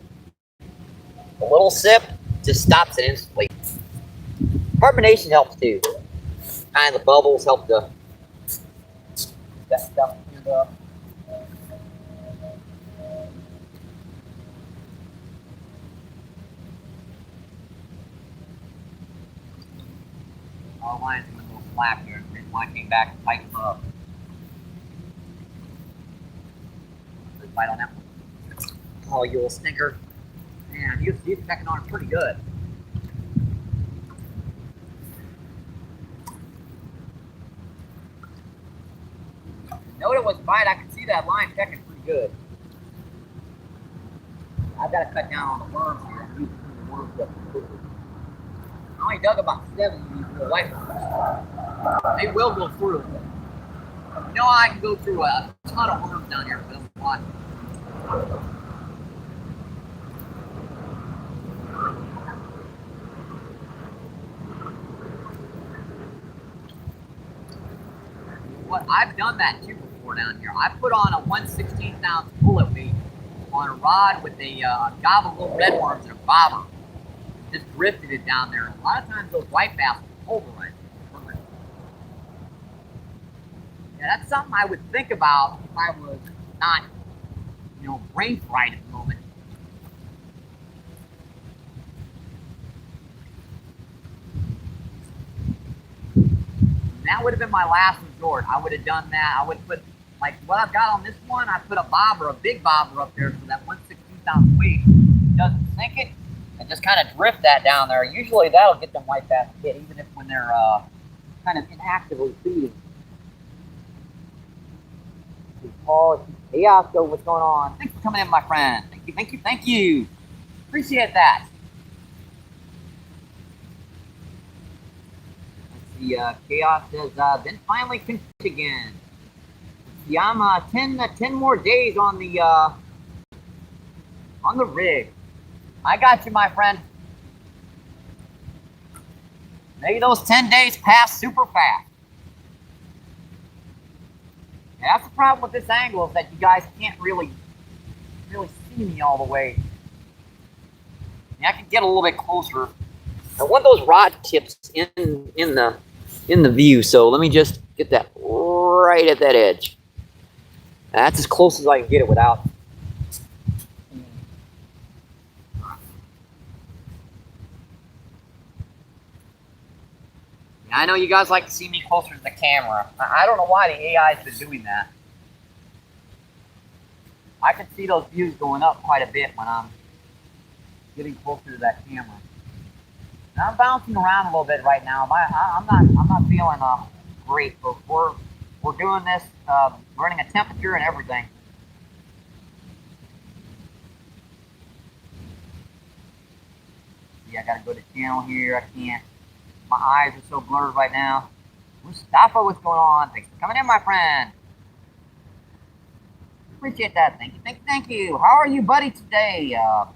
a little sip just stops it instantly. Carbonation helps too. Kind of the bubbles help to that stuff cleared up. Oh, mine's a little slack there. The reason why I came back to tighten them up. Let's bite on that one. Oh, you little stinker. Man, he's pecking on it pretty good. Note it was bite. I could see that line pecking pretty good. I've got to cut down on the worms here. I'm using the worms up quickly. I only dug about 7 of these little white ones. They will go through. You know, I can go through a ton of worms down here, but I'm watching. What I've done that too before down here. I put on a 1/16 ounce bullet weight on a rod with a gobble of little red worms and a bobber. Just drifted it down there. A lot of times those white bass will pulverize it. Yeah, that's something I would think about if I was not, brain fried at the moment. That would have been my last resort. I would have done that. I would put, like what I've got on this one, I put a bobber, a big bobber up there so that 1/16 ounce weight doesn't sink it, and just kind of drift that down there. Usually that'll get them white bass hit, even if when they're kind of inactively feeding. Paul, hey Oscar, what's going on? Thanks for coming in, my friend. Thank you, thank you, thank you. Appreciate that. The Chaos says, then finally pinch again. Yeah, I'm 10 more days on the rig. I got you, my friend. Maybe those 10 days pass super fast. And that's the problem with this angle, is that you guys can't really see me all the way. Yeah, I can get a little bit closer. I want those rod tips in the view, so let me just get that right at that edge. That's as close as I can get it without Yeah, I know you guys like to see me closer to the camera. I don't know why the AI has been doing that. I can see those views going up quite a bit when I'm getting closer to that camera. And I'm bouncing around a little bit right now. I'm not feeling great, but we're doing this, running a temperature and everything. See, I gotta go to channel here. I can't. My eyes are so blurred right now. Mustafa, what's going on? Thanks for coming in, my friend. Appreciate that. Thank you. How are you, buddy, today? How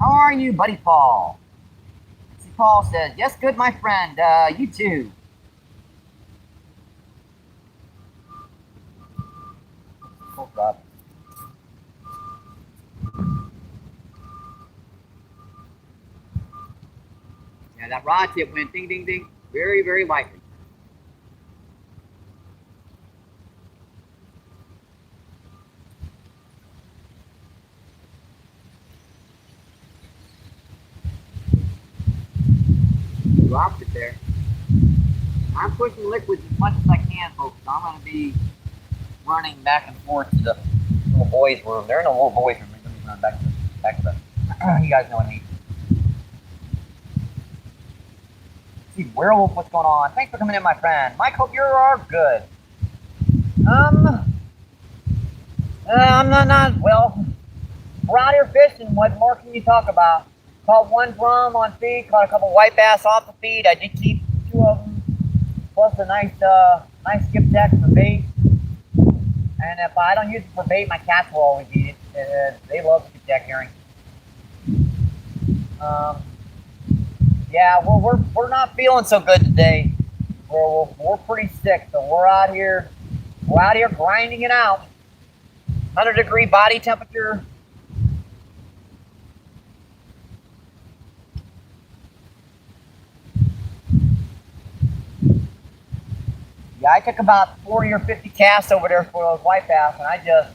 are you, buddy Paul? See, Paul says, yes, good, my friend. You too. Oh, God. Yeah, that rod tip went ding, ding, ding. Very, very likely. Dropped it there. I'm pushing liquids as much as I can, folks. I'm going to be running back and forth to the little boys' room. They're in the little boys' room. Let me run back to the. You guys know what I mean. See, Werewolf, what's going on? Thanks for coming in, my friend. Mike, hope you're good. I'm not well. We're out here fishing. What more can you talk about? Caught one drum on feed, caught a couple white bass off the feed. I did keep 2 of them, plus a nice skipjack for bait. And if I don't use it for bait, my cats will always eat it. They love skipjack herring. Yeah, well, we're not feeling so good today. We're pretty sick, so we're out here grinding it out. 100-degree body temperature. Yeah, I took about 40 or 50 casts over there for those white bass, and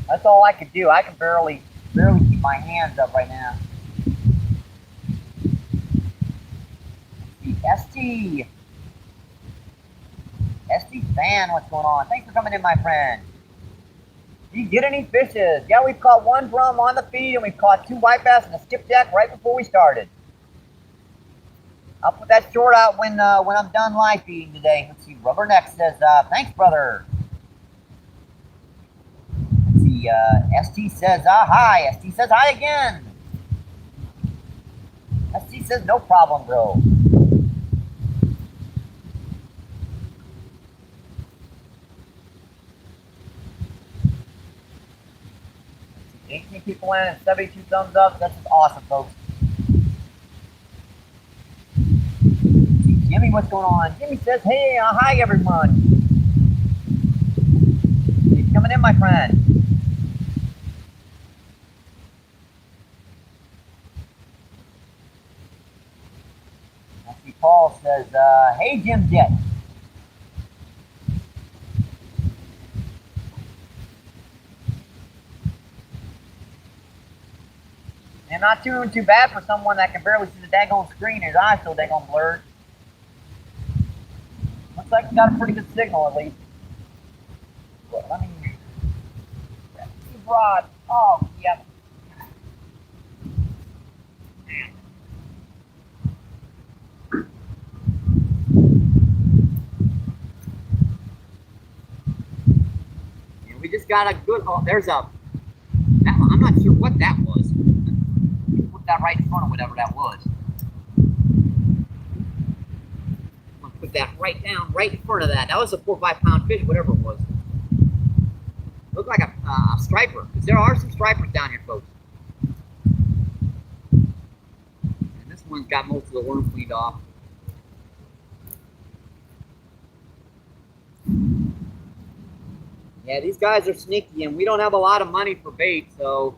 that's all I could do. I can barely keep my hands up right now. Let's see, ST fan, what's going on? Thanks for coming in, my friend. Did you get any fishes? Yeah, we've caught 1 drum on the feed, and we've caught 2 white bass and a skipjack right before we started. I'll put that short out when I'm done live feeding today. Let's see. Rubberneck says, thanks, brother. Let's see. ST says, hi. ST says, hi again. ST says, no problem, bro. 18 people in and 72 thumbs up. That's just awesome, folks. Jimmy, what's going on? Jimmy says, hey, hi, everyone. He's coming in, my friend. I see Paul says, hey, Jim Jet. And not too bad for someone that can barely see the daggone screen. His eyes so daggone blurred. Looks like we got a pretty good signal at least. Well, let me. Too broad. Oh, yep. And we just got a good. Oh, there's a. I'm not sure what that was. Put that right in front of whatever that was. Put that right down, right in front of that. That was a 4 or 5 pound fish, whatever it was. Looked like a striper, because there are some stripers down here, folks. And this one's got most of the worm cleaned off. Yeah, these guys are sneaky, and we don't have a lot of money for bait, so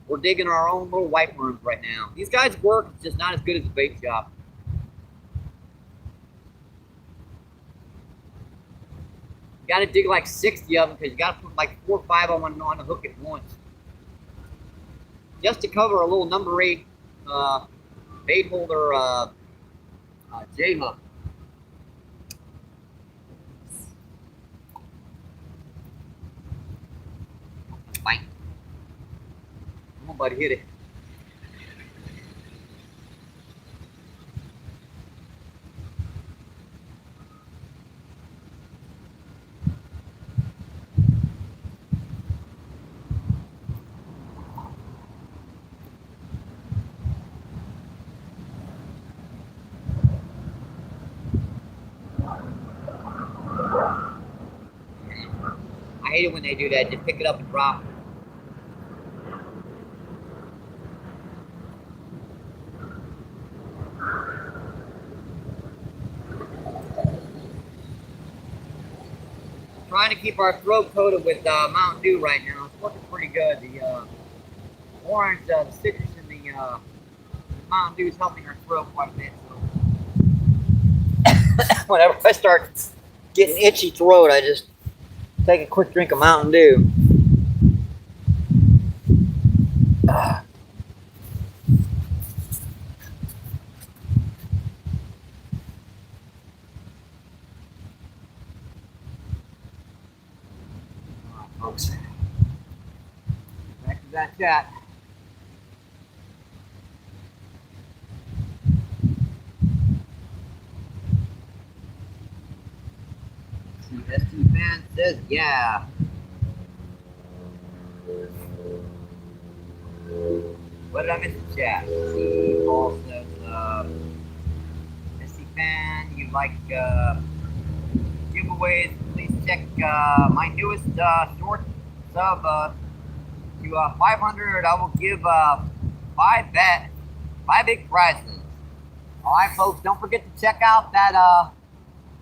we're digging our own little white worms right now. These guys work, it's just not as good as the bait shop. You got to dig like 60 of them because you got to put like 4 or 5 of them on the hook at once. Just to cover a little number 8 bait holder J-hook. Bite. Come on, buddy, hit it. I hate it when they do that. Just pick it up and drop it. Trying to keep our throat coated with Mountain Dew right now. It's looking pretty good. The orange, the citrus in the Mountain Dew is helping our throat quite a bit. So whenever I start getting itchy throat, I just take a quick drink of Mountain Dew. Folks, back to that chat. ST fan says yeah. What did I miss in chat? See, Paul says ST fan, you like giveaways? Please check my newest short sub to 500. I will give 5 big prizes. All right, folks, don't forget to check out that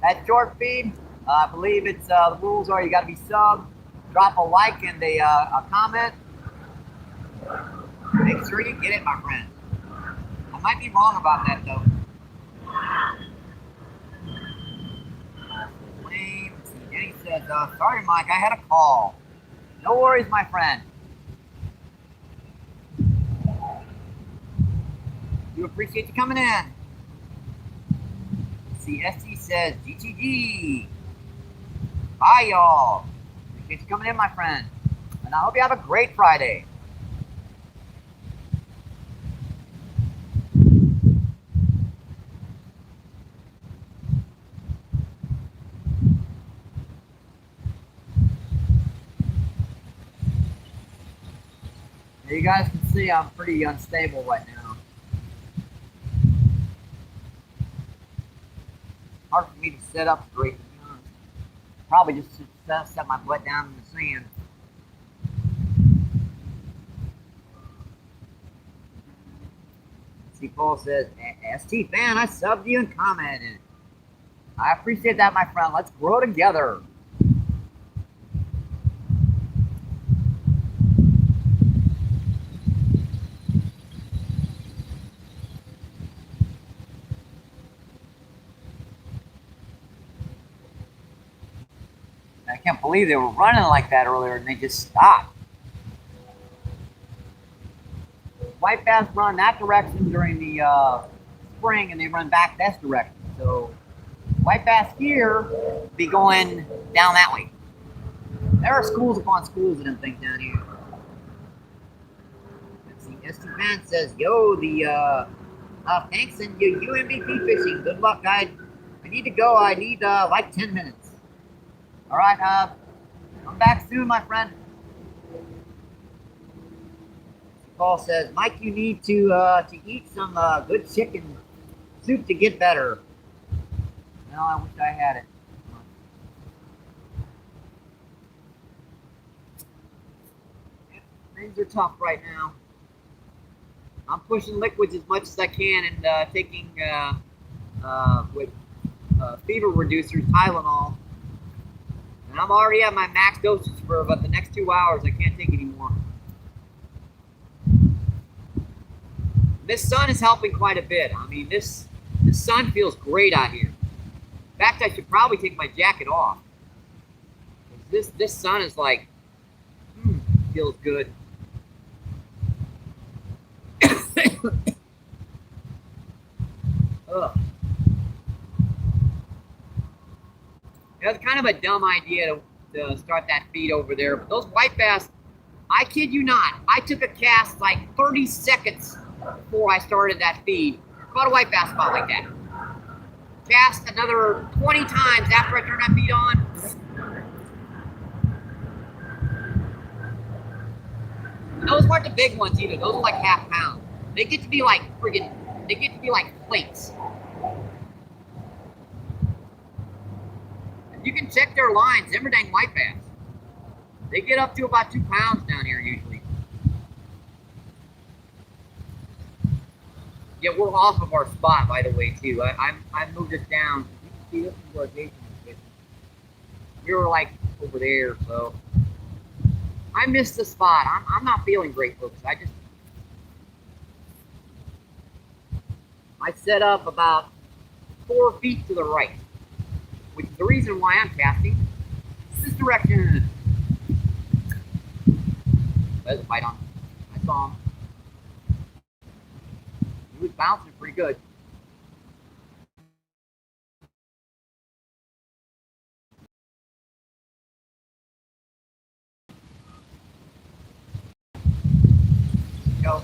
that short feed. I believe it's the rules are you got to be sub, drop a like and a comment. Make sure you get it, my friend. I might be wrong about that though. Jenny says, sorry, Mike, I had a call. No worries, my friend. You appreciate you coming in. CST says, GTG. Bye, y'all. Appreciate you coming in, my friend. And I hope you have a great Friday. You guys can see I'm pretty unstable right now. Hard for me to set up straight. Probably just set my butt down in the sand. See, Paul says, ST fan, I subbed you and commented. I appreciate that, my friend. Let's grow together. I can't believe they were running like that earlier and they just stopped. White bass run that direction during the spring and they run back this direction. So white bass here be going down that way. There are schools upon schools of them things down here. Let's see, ST Fan says, yo, the thanks and you MBP fishing. Good luck, guys. I need to go. I need like 10 minutes. All right, come back soon, my friend. Paul says, Mike, you need to eat some good chicken soup to get better. No, I wish I had it. Things are tough right now. I'm pushing liquids as much as I can and taking with fever reducers, Tylenol. And I'm already at my max dosage for about the next 2 hours. I can't take anymore. This sun is helping quite a bit. I mean, this sun feels great out here. In fact, I should probably take my jacket off. This sun is like, feels good. Ugh. It was kind of a dumb idea to start that feed over there. But those white bass, I kid you not, I took a cast like 30 seconds before I started that feed. Caught a white bass spot like that. Cast another 20 times after I turned that feed on. Those weren't the big ones either. Those are like half pounds. They get to be like friggin', they get to be like plates. You can check their lines. Them are dang white bass. They get up to about 2 pounds down here usually. Yeah, we're off of our spot, by the way, too. I moved us down. You can see this is where Jason was fishing. We were like over there, so I missed the spot. I'm not feeling great, folks. I set up about 4 feet to the right, which is the reason why I'm casting this direction. There's a bite on. I saw him. He was bouncing pretty good. Go.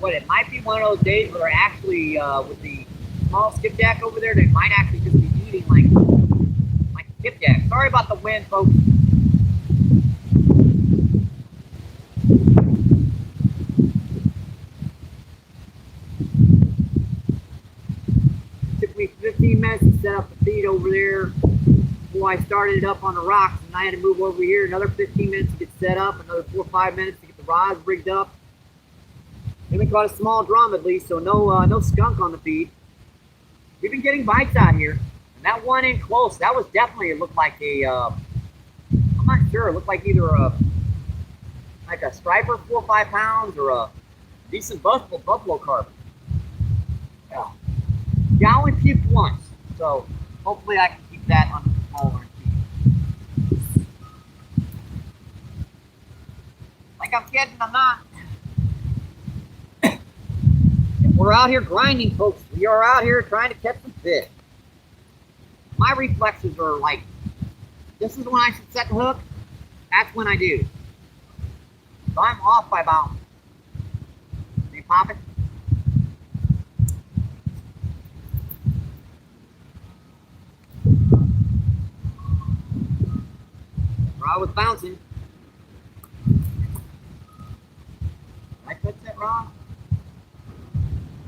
What, it might be one of those days where they're actually, with the small skipjack over there, they might actually just be eating like skipjack. Sorry about the wind, folks. It took me 15 minutes to set up the feed over there before I started it up on the rocks, and I had to move over here another 15 minutes to get set up, another 4 or 5 minutes to get the rods rigged up. Then we caught a small drum at least, so no skunk on the feed. We've been getting bites out here, and that one in close, that was definitely, it looked like a, I'm not sure, it looked like either like a striper 4 or 5 pounds or a decent buffalo carp. Yeah. Yeah, I only peeped once, so hopefully I can keep that under control. Like I'm kidding, I'm not. We're out here grinding, folks. We are out here trying to catch some fish. My reflexes are like, this is when I should set the hook. That's when I do. So I'm off by about, let me pop it. Rod was bouncing. Did I touch that rod?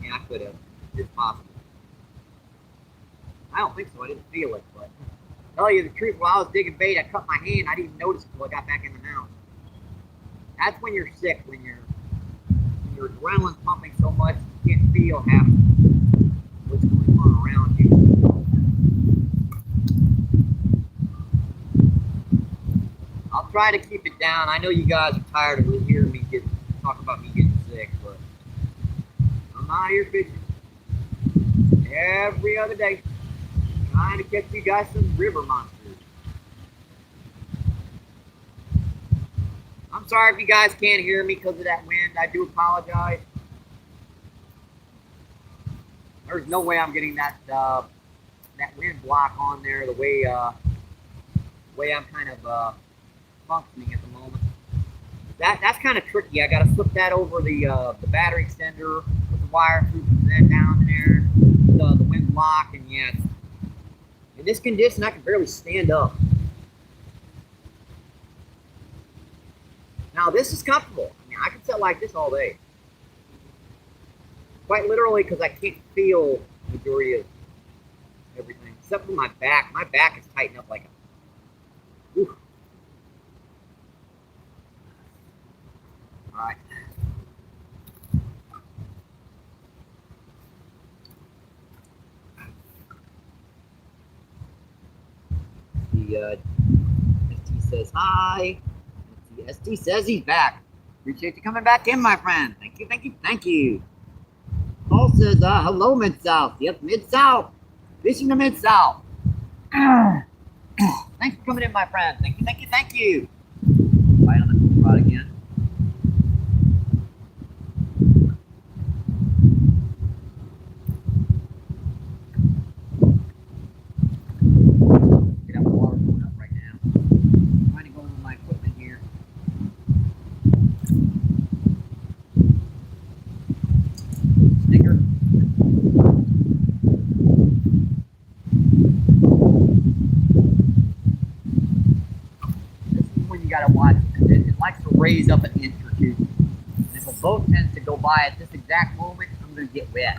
Yeah, I could have. It's possible. I don't think so. I didn't feel it, but to tell you the truth, while I was digging bait, I cut my hand. I didn't even notice it until I got back in the mouth. That's when you're sick, when your adrenaline's pumping so much you can't feel half what's going on around you. I'll try to keep it down. I know you guys are tired of hearing me talk about me getting sick, but I'm out here fishing every other day, trying to catch you guys some river monsters. I'm sorry if you guys can't hear me because of that wind. I do apologize. There's no way I'm getting that wind block on there the way I'm kind of functioning at the moment. That's kind of tricky. I got to flip that over the battery extender, put the wire through that down there, the wind block, and yeah, in this condition I can barely stand up. Now this is comfortable. I mean, I can sit like this all day. Quite literally, because I can't feel the majority of everything, except for my back. My back is tightened up like a... Oof. All right. The ST says hi. The ST says he's back. Appreciate you coming back in, my friend. Thank you, thank you, thank you. Paul says, hello, Mid-South. Yep, Mid-South. Fishing the Mid-South. Thanks for coming in, my friend. Thank you, thank you, thank you. Bite on the cool rod again. Get that water going up right now. I'm trying to go over my equipment here. Sticker. This is when you gotta watch it, because it likes to raise up an inch or two. And if a boat tends to go by at this exact moment, I'm gonna get wet.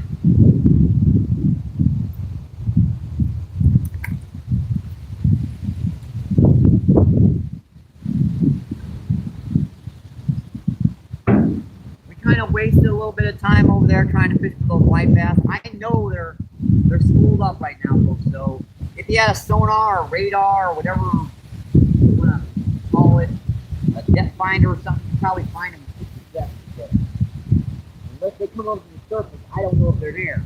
Kind of wasted a little bit of time over there trying to fish for those white bass. I know they're spooled up right now, folks. So if you had a sonar or radar or whatever you want to call it, a depth finder or something, you can probably find them in 60 seconds. Unless they come over to the surface, I don't know if they're there.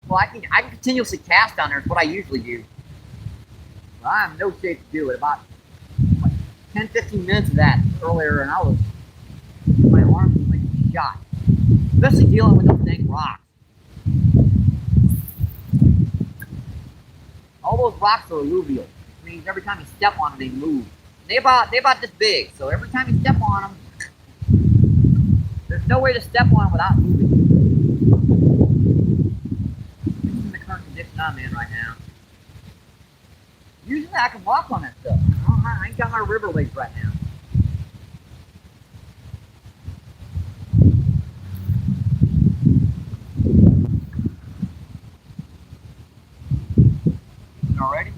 Well, I can continuously cast down there. It's what I usually do. Well, I'm in no shape to do it. About 10-15 minutes of that earlier, and I was my arms were like shot. Especially dealing with those dang rocks. All those rocks are alluvial, which means every time you step on them, they move. They about this big, so every time you step on them, there's no way to step on them without moving. This is the current condition I'm in right now. Usually I can walk on that stuff. I ain't got my river legs right now. Already?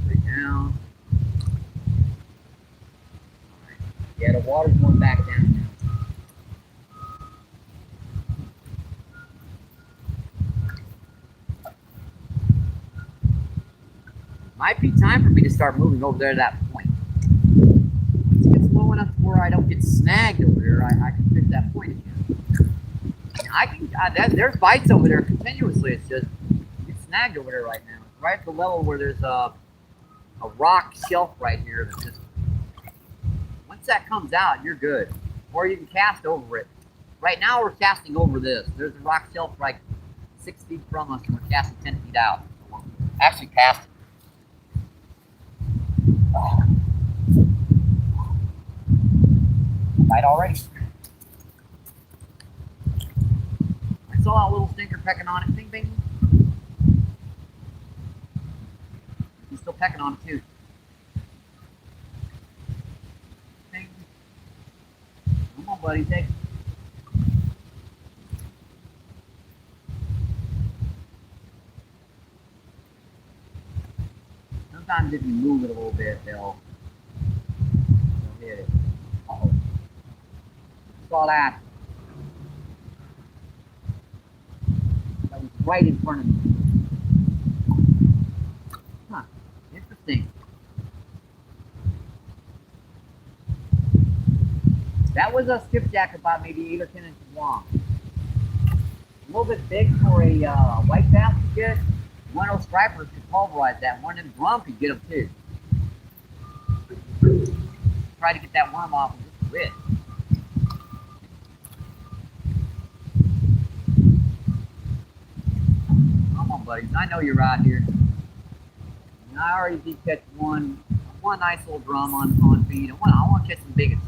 Straight down. Right. Yeah, the water's going back down now. Might be time for me to start moving over there to that point. Once it gets low enough to where I don't get snagged over there, I can fish that point again. I can. There's bites over there continuously. It's just you get snagged over there right now. It's right at the level where there's a rock shelf right here. That's just once that comes out, you're good. Or you can cast over it. Right now we're casting over this. There's a rock shelf like 6 feet from us, and we're casting 10 feet out. So we're actually casting. Oh. Bite already. I saw a little stinker pecking on it. Bing, bing. He's still pecking on it too. Bing. Come on, buddy, take it. Sometimes if you move it a little bit, they'll hit it. Uh-oh. Saw that. That was right in front of me. Huh. Interesting. That was a skipjack about maybe 8 or 10 inches long. A little bit big for a white bass to get. One of those stripers could pulverize that. One of them drum could get them too. Try to get that worm off with just a bit. Come on, buddies. I know you're out here. And I already did catch one nice little drum on feed. I want to catch some biggest.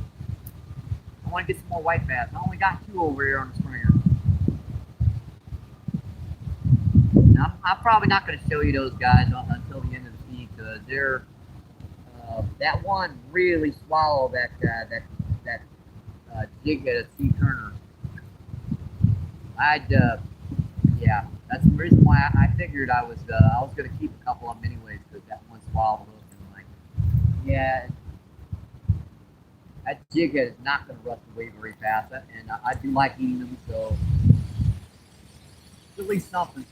I want to get some more white bass. I only got 2 over here on the springer. Now, I'm probably not going to show you those guys until the end of the feed because they're that one really swallowed that jig head at Sea Turner. Yeah, that's the reason why I figured I was going to keep a couple of them anyways because that one swallowed those and like, yeah, that jig head is not going to rust away very fast, and I do like eating them, so it's at least something.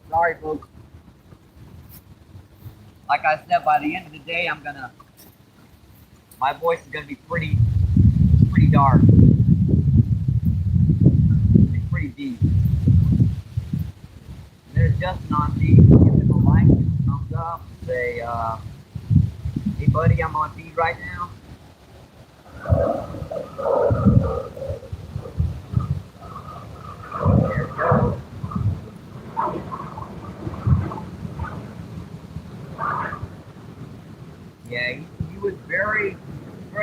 Sorry, folks. Like I said, by the end of the day, I'm gonna my voice is going to be pretty dark. It's pretty deep. And there's Justin on feed. Give him a like, thumbs up, and say, hey buddy, I'm on feed right now. There we go. Yeah, he was very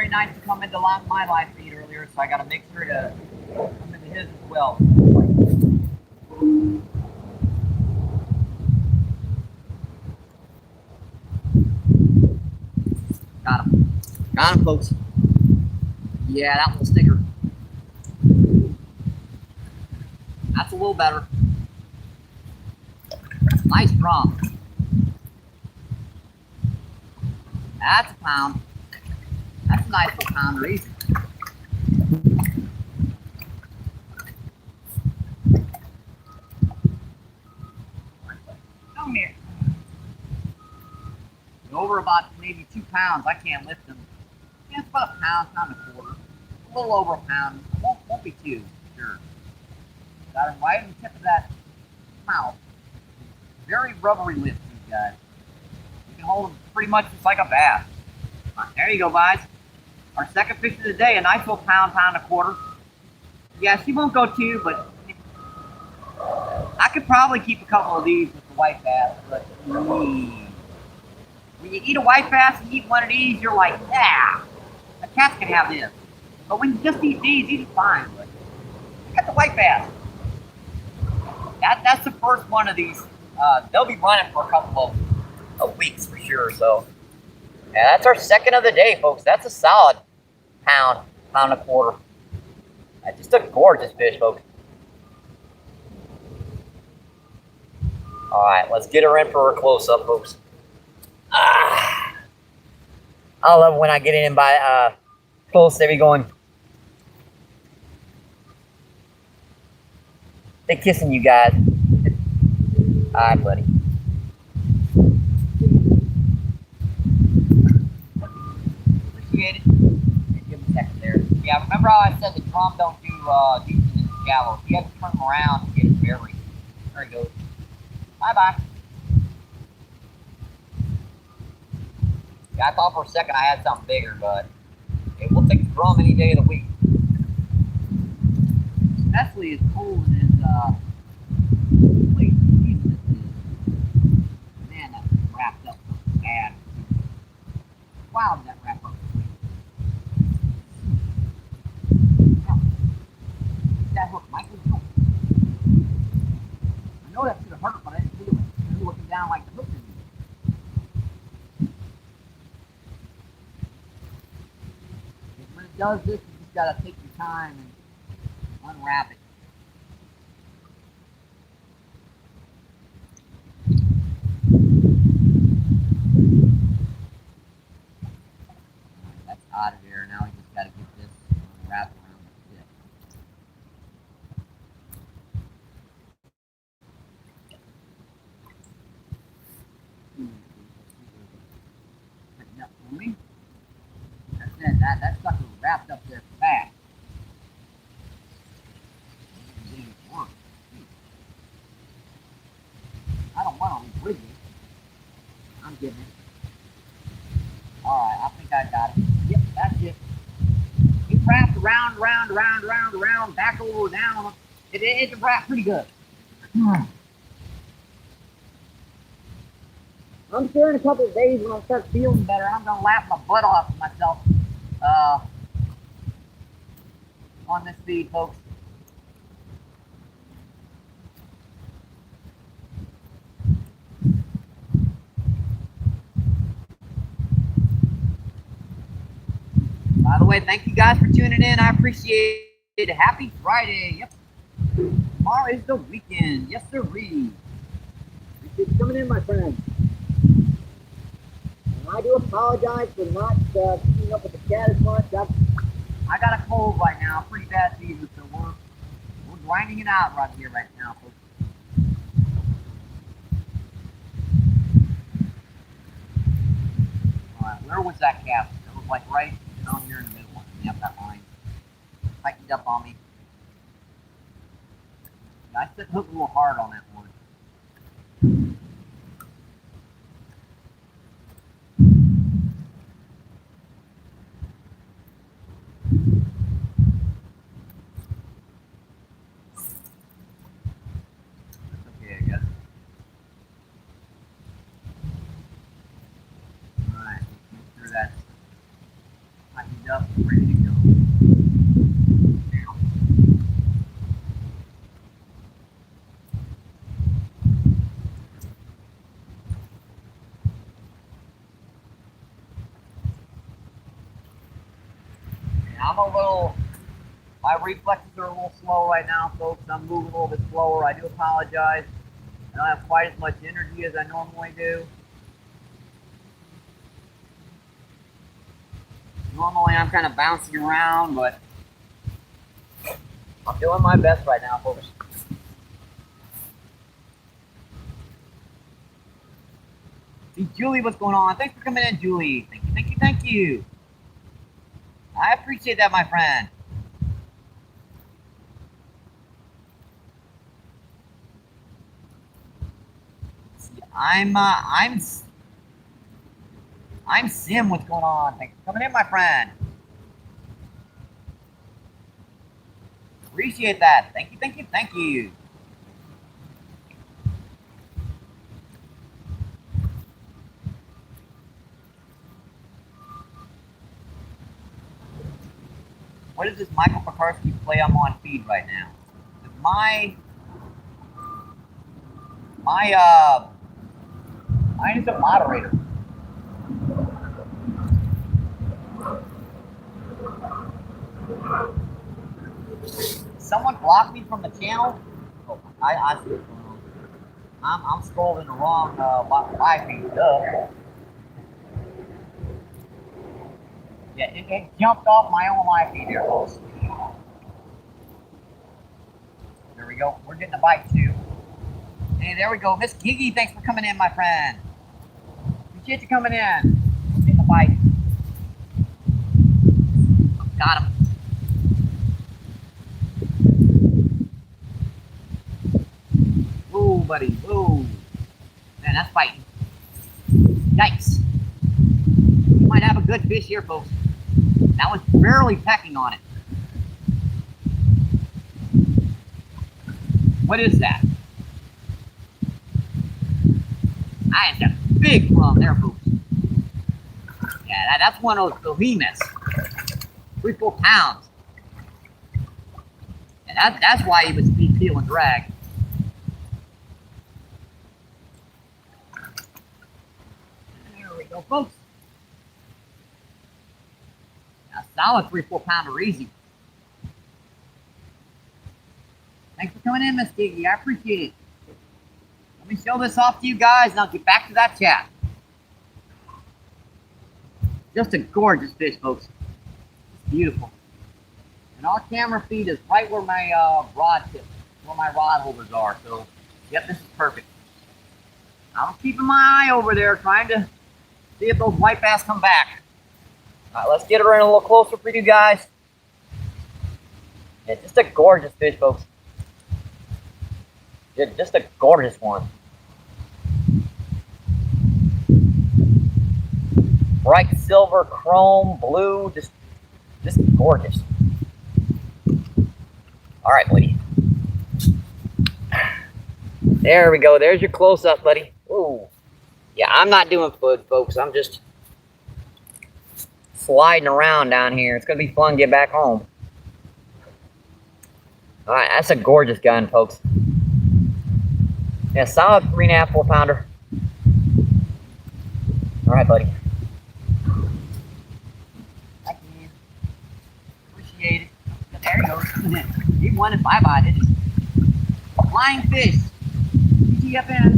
nice to come into my live feed earlier, so I got to make sure to come into his as well. Got him, folks. Yeah, that one's sticker. That's a little better. Nice drop. That's a pound. That's a nice little pounder, easy. Come here. Over about maybe 2 pounds. I can't lift them. Yeah, it's about a pound, pound and a quarter. A little over a pound. It won't be 2, sure. Got him right in the tip of that mouth. Very rubbery lips, these guys. You can hold them pretty much just like a bass. Right, there you go, guys. Our second fish of the day, a nice little pound, pound and a quarter. Yeah, she won't go 2, but I could probably keep a couple of these with the white bass, but when you eat a white bass and eat one of these, you're like, yeah, a cat can have this. But when you just eat these are fine. But you got the white bass. That's the first one of these. They'll be running for a couple of weeks for sure. So, yeah, that's our second of the day, folks. That's a solid pound, pound and a quarter. That's just a gorgeous fish, folks. All right, let's get her in for a close-up, folks. I love when I get in by close. They be going. They're kissing you guys. All right, buddy. Appreciate it. Give him a second there. Yeah, remember how I said the drum don't do decent in the shallow? You have to turn him around to get it buried. There he goes. Bye-bye. Yeah, I thought for a second I had something bigger, but hey, we'll take the drum any day of the week. Especially as cold as late season is. Man, that wrapped up so bad. Wow, did that wrap up quick. That hook might be hooked. I know that should have hurt, but I didn't feel it. I was looking down like the hook didn't. When it does this, you just gotta take your time and unwrap it. That's out of here. Now we just gotta get this wrapped around the tip. Picking up for me. That's it. That sucker was wrapped up there fast. I don't want to rig it. I'm getting it. Alright, I think I got it. Yep, that's it. It's wrapped around, back over, down. It's wrapped pretty good. I'm sure in a couple of days when I start feeling better, I'm going to laugh my butt off to myself on this feed, folks. By the way, thank you guys for tuning in. I appreciate it. Happy Friday. Yep. Tomorrow is the weekend. Yes, sir. It's coming in, my friend. And I do apologize for not keeping up with the chat as much. I got a cold right now, pretty bad fever, so we're grinding it out right here, right now, folks. All right, where was that cast? It was like right Yep, that line tightened up on me. I set the hook a little hard on that one. That's okay, I guess. Alright, make sure that's tightened up and ready to go. My reflexes are a little slow right now, folks. I'm moving a little bit slower. I do apologize. I don't have quite as much energy as I normally do. Normally I'm kind of bouncing around, but I'm doing my best right now, folks. See, Julie, what's going on? Thanks for coming in, Julie. Thank you, thank you, thank you. I appreciate that, my friend. See, I'm Sim. What's going on? Thanks for coming in, my friend. Appreciate that. Thank you, thank you, thank you. What is this Michael Pekarsky play I'm on feed right now? I need a moderator. Someone blocked me from the channel. Oh, I see what's going on. I'm scrolling the wrong live feed. Yeah, it jumped off my own live feed there, folks. There we go. We're getting a bite too. Hey, there we go. Miss Gigi, thanks for coming in, my friend. Appreciate you coming in. We're getting a bite. Got him. Whoa, buddy. Whoa. Man, that's biting. Yikes. You might have a good fish here, folks. That was barely pecking on it. What is that? That is a big plum there, folks. Yeah, that's one of those behemoths. 3-4 pounds. And that's why he was speed, peel, and drag. There we go, folks. A solid 3-4 pounder easy. Thanks for coming in, Miss Gigi. I appreciate it. Let me show this off to you guys, and I'll get back to that chat. Just a gorgeous fish, folks. It's beautiful. And our camera feed is right where my rod tip, where my rod holders are. So, yep, this is perfect. I'm keeping my eye over there, trying to see if those white bass come back. All right, let's get her in a little closer for you guys. Yeah, just a gorgeous fish, folks. Yeah, just a gorgeous one. Bright silver, chrome, blue, just gorgeous. All right, buddy. There we go. There's your close-up, buddy. Ooh. Yeah, I'm not doing food, folks. I'm just sliding around down here. It's going to be fun to get back home. All right, that's a gorgeous gun, folks. Yeah, solid 3.5, 4 pounder. All right, buddy. Thank you. Appreciate it. There he goes. He won it. Bye-bye, didn't he? Flying fish. TTFN.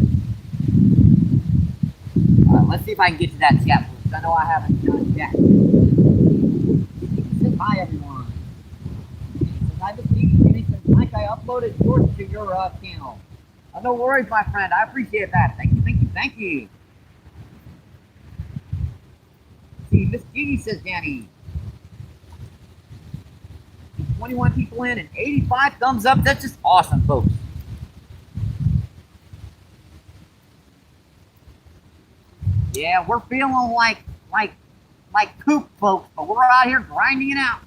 All right, let's see if I can get to that chat, folks. I know I haven't done yet. Say hi, everyone. Hi, Miss Gigi. Like I uploaded yours to your channel. Oh, no worries, my friend. I appreciate that. Thank you, thank you, thank you. See, Miss Gigi says, Danny. 21 people in and 85 thumbs up. That's just awesome, folks. Yeah, we're feeling like poop, folks, but we're out here grinding it out.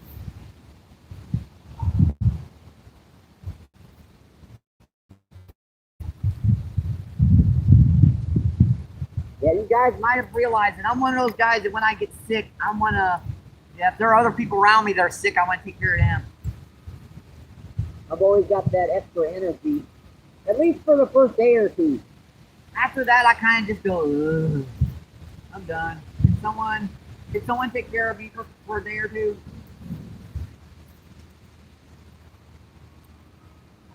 Yeah, you guys might have realized that I'm one of those guys that when I get sick, I want to, yeah, if there are other people around me that are sick, I want to take care of them. I've always got that extra energy, at least for the first day or two. After that, I kind of just go, ugh, I'm done. Can someone take care of me for a day or two?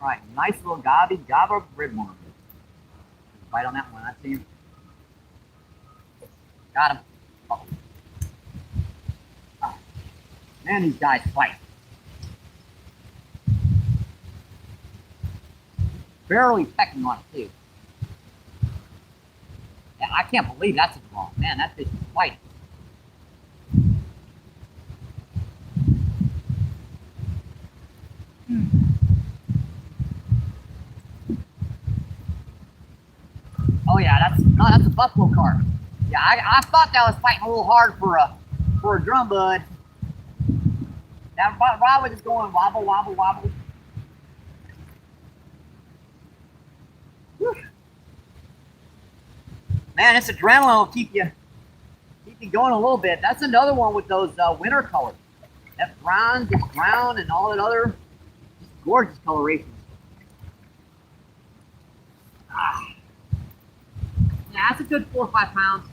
All right, nice little gobba redworm. Bite on that one, I see him. Got him. Oh. Oh. Man, these guys fight. Barely pecking on it, too. Yeah, I can't believe that's a draw. Man, that fish is fighting. Oh yeah, that's a buffalo carp. Yeah, I thought that was fighting a little hard for a drum bud. That rod was just going wobble, wobble, wobble. Whew. Man, this adrenaline will keep you going a little bit. That's another one with those winter colors. That bronze, this brown, and all that other just gorgeous colorations. Ah. Yeah, that's a good 4 or 5 pounds.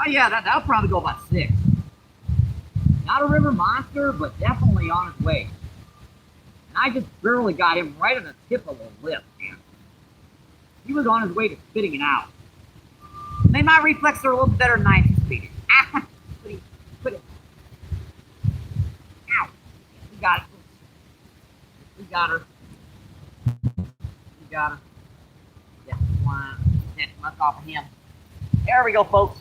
Oh yeah, that'll probably go about 6. Not a river monster, but definitely on his way. And I just barely got him right on the tip of the lip, man. He was on his way to spitting it out. Maybe my reflexes are a little bit better than I anticipated. Put it. Ow. We got it. We got her. We got her. Yeah, one. Let's off of him. There we go, folks.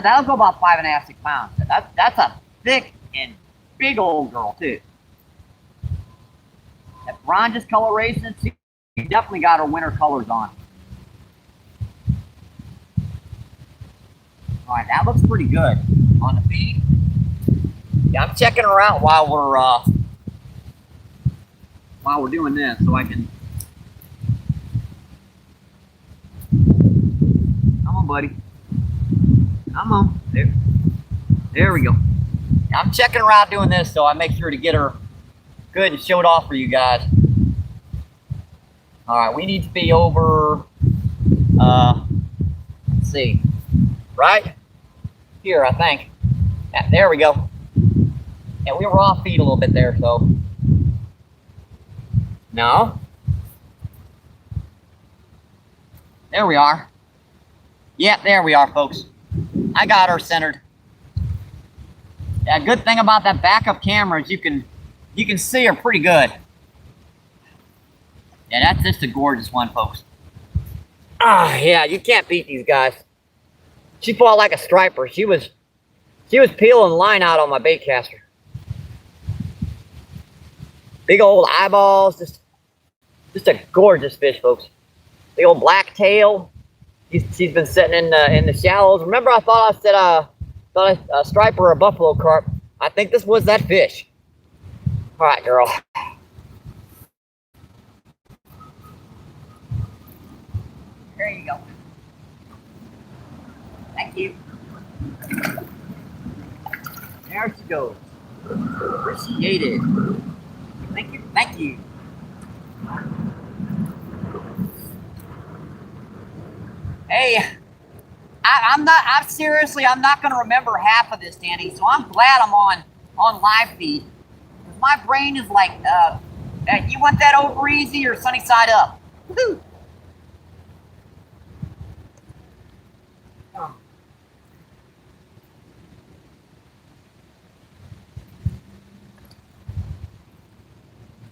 That'll go about 5.5, 6 pounds. That's a thick and big old girl, too. That bronze coloration, she definitely got her winter colors on. All right, that looks pretty good on the feed. Yeah, I'm checking her out while we're doing this, so I can. Come on, buddy. Come on. There we go. Now, I'm checking her out doing this, so I make sure to get her good and show it off for you guys. All right, we need to be over. Let's see. Right here, I think. Yeah, there we go. Yeah, we were off feed a little bit there, so. No. There we are. Yeah, there we are, folks. I got her centered. Yeah, good thing about that backup camera is you can see her pretty good. Yeah, that's just a gorgeous one, folks. Ah, yeah, you can't beat these guys. She fought like a striper. She was peeling line out on my bait caster. Big old eyeballs, just a gorgeous fish, folks. Big old black tail. She's been sitting in the shallows. Remember, I thought I said a striper or a buffalo carp. I think this was that fish. All right, girl. There you go. Thank you. There she goes. Appreciate it. Thank you. Thank you. Hey, I'm not going to remember half of this, Danny, so I'm glad I'm on live feed. My brain is like, you want that over easy or sunny side up? Woo-hoo. Oh.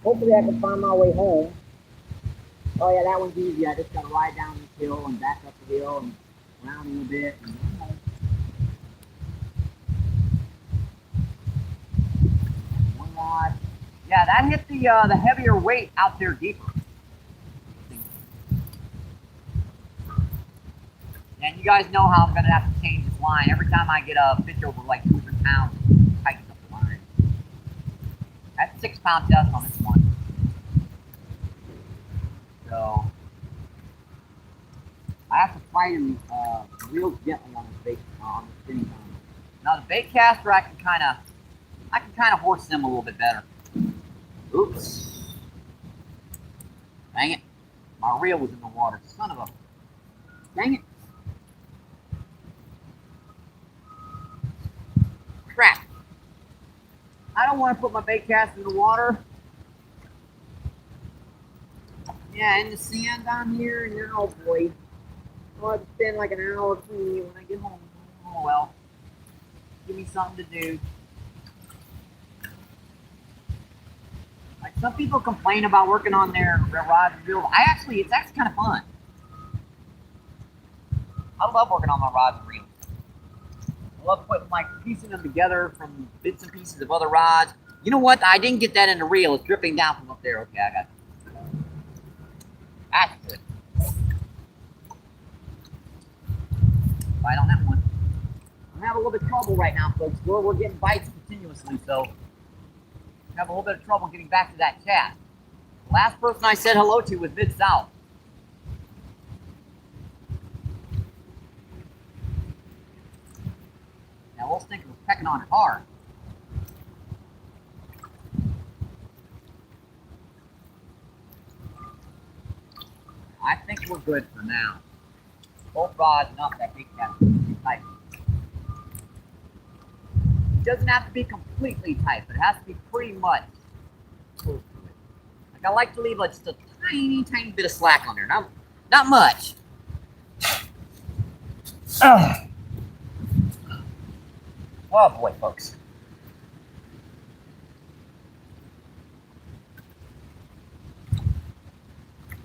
Hopefully I can find my way home. Oh yeah, that one's easy. I just gotta ride down this hill and back up the hill and around a little bit. Yeah, that hit the heavier weight out there deeper. And you guys know how I'm gonna have to change this line every time I get a fish over like 200 pounds. Tighten up the line. That's 6-pound dust on this one. So I have to fight him real gently on this bait on the spinning line. Now the bait caster, I can kind of horse them a little bit better. Oops! Dang it! My reel was in the water. Son of a! Dang it! Crap! I don't want to put my bait cast in the water. Yeah, in the sand down here, and then oh boy. I'll have to spend like an hour or two when I get home. Oh well. Give me something to do. Like some people complain about working on their rods and reels. It's actually kind of fun. I love working on my rods and reels. I love putting piecing them together from bits and pieces of other rods. You know what? I didn't get that in the reel. It's dripping down from up there. Okay, I got it. That's good. Bite on that one. I'm having a little bit of trouble right now, folks. We're getting bites continuously, so I have a little bit of trouble getting back to that chat. The last person I said hello to was Mid-South. Now, little stinker was pecking on it hard. I think we're good for now. Both rods and up that big cat. Tight. It doesn't have to be completely tight, but it has to be pretty much close to it. Like I like to leave just a tiny, tiny bit of slack on there. Not much. Oh boy, folks.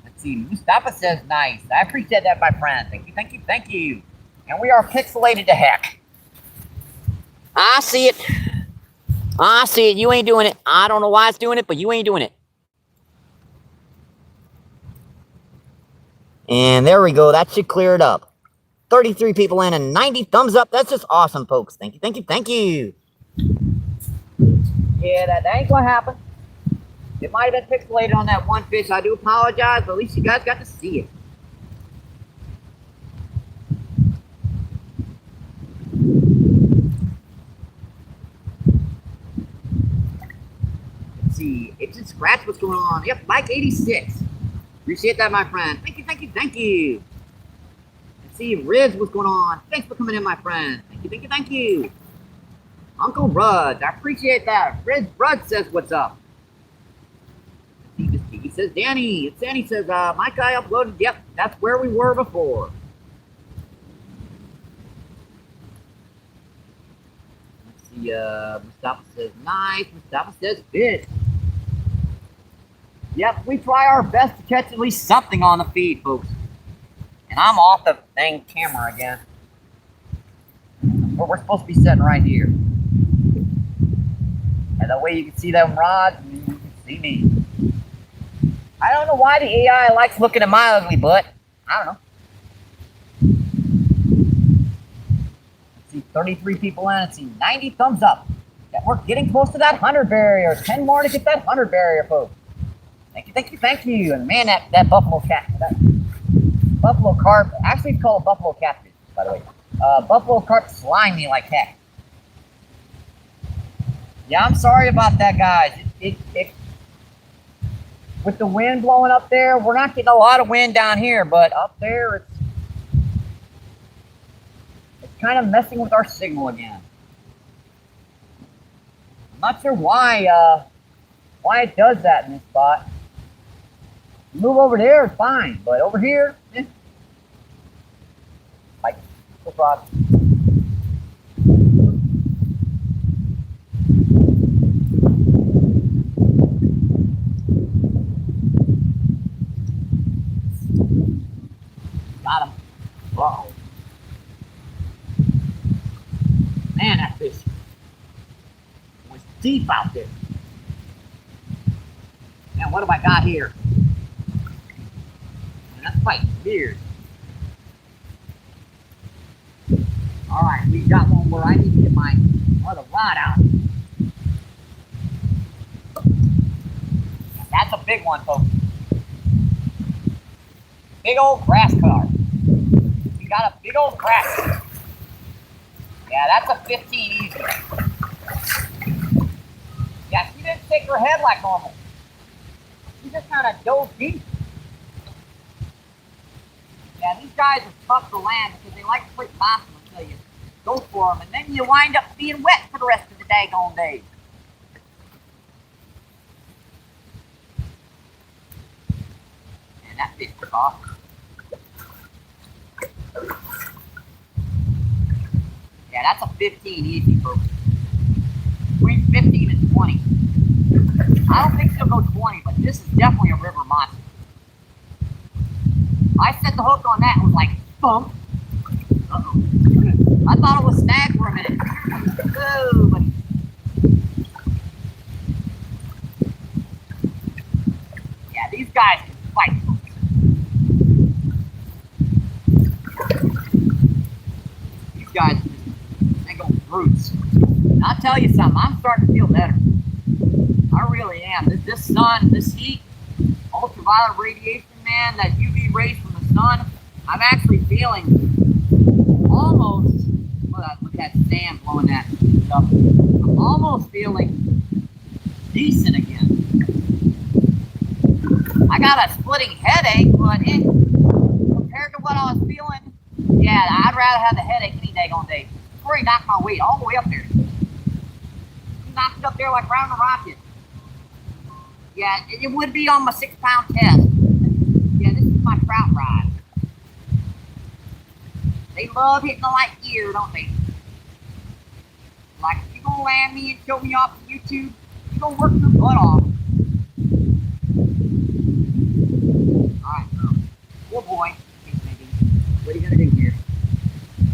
Let's see. Mustafa says nice. I appreciate that, my friend. Thank you, thank you, thank you. And we are pixelated to heck. I see it. I see it. You ain't doing it. I don't know why it's doing it, but you ain't doing it. And there we go. That should clear it up. 33 people in and 90 thumbs up. That's just awesome, folks. Thank you, thank you, thank you. Yeah, that ain't gonna happen. It might have been pixelated on that one fish. I do apologize, but at least you guys got to see it. Let's see. It's just scratch what's going on. Yep, like 86. Appreciate that, my friend. Thank you, thank you, thank you. Let's see, Riz, what's going on? Thanks for coming in, my friend. Thank you, thank you, thank you. Uncle Rudd, I appreciate that. Riz Rudd says what's up. He says, Danny says, my guy uploaded. Yep, that's where we were before. Let's see, Mustafa says, nice. Mustafa says, fish. Yep, we try our best to catch at least something on the feed, folks. And I'm off the dang camera again. But we're supposed to be sitting right here. And that way you can see them rods and you can see me. I don't know why the AI likes looking at my ugly butt. I don't know. Let's see, 33 people in. Let's see, 90 thumbs up. Yeah, we're getting close to that 100 barrier. 10 more to get that 100 barrier, folks. Thank you, thank you, thank you. And man, that buffalo cat, that buffalo carp, actually it's called a buffalo catfish, by the way. Buffalo carp slime me like heck. Yeah, I'm sorry about that, guys. With the wind blowing up there, we're not getting a lot of wind down here, but up there, it's kind of messing with our signal again. I'm not sure why it does that in this spot. Move over there, it's fine, but over here, like, no problem. Got him. Wow. Man, that fish was deep out there. what have I got here? Man, that's quite weird. All right, we got one where I need to get my other rod out. That's a big one, folks. Big old grass carp. We got a big old grass carp. Yeah, that's a 15 easy. Yeah, she didn't stick her head like normal. She just kind of dove deep. Yeah, these guys are tough to land because they like to quit bossing until you go for them, and then you wind up being wet for the rest of the daggone day. And that fish took off. Yeah, that's a 15 easy, folks. Between 15 and 20. I don't think she'll go 20, but this is definitely a river monster. I set the hook on that and was like, bump. Uh-oh. I thought it was snag for a minute. Oh, buddy. Yeah, these guys can fight, folks. These guys, they go brutes. And I'll tell you something, I'm starting to feel better. I really am. This sun, this heat, ultraviolet radiation, man, that UV rays from the sun, I'm actually feeling almost, look at that sand blowing that stuff. I'm almost feeling decent again. I got a splitting headache, but compared to what I was feeling, yeah, I'd rather have the headache any daggone day. Before he knocked my weight all the way up there. He knocked it up there like round a rocket. Yeah, it would be on my 6-pound test. Yeah, this is my trout rod. They love hitting the light gear, don't they? Like, if you're gonna land me and show me off on YouTube, you're gonna work your butt off. Alright, girl. Good boy. What are you gonna do here?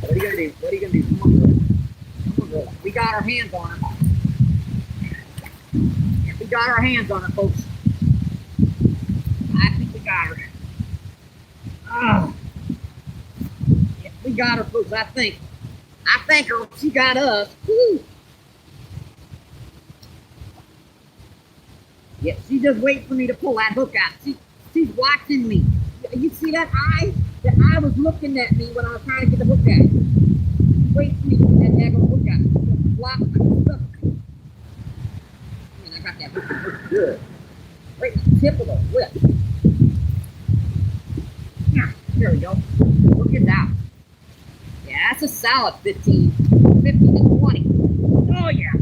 What are you gonna do? What are you gonna do? Come on, girl. Come on, girl. We got our hands on her. Yeah, we got our hands on her, folks. I think we got her. Yeah, we got her, folks. I think her. She got us. Woo. Yeah, she's just waiting for me to pull that hook out. She's watching me. You see that eye? The eye was looking at me when I was trying to get the hook out. She's waiting for me to get that daggone hook out. Just block my stuff. Man, I got that hook good. Right in the tip of the whip. Yeah, there we go. Look at that. Yeah, that's a solid 15 to 20. Oh, yeah.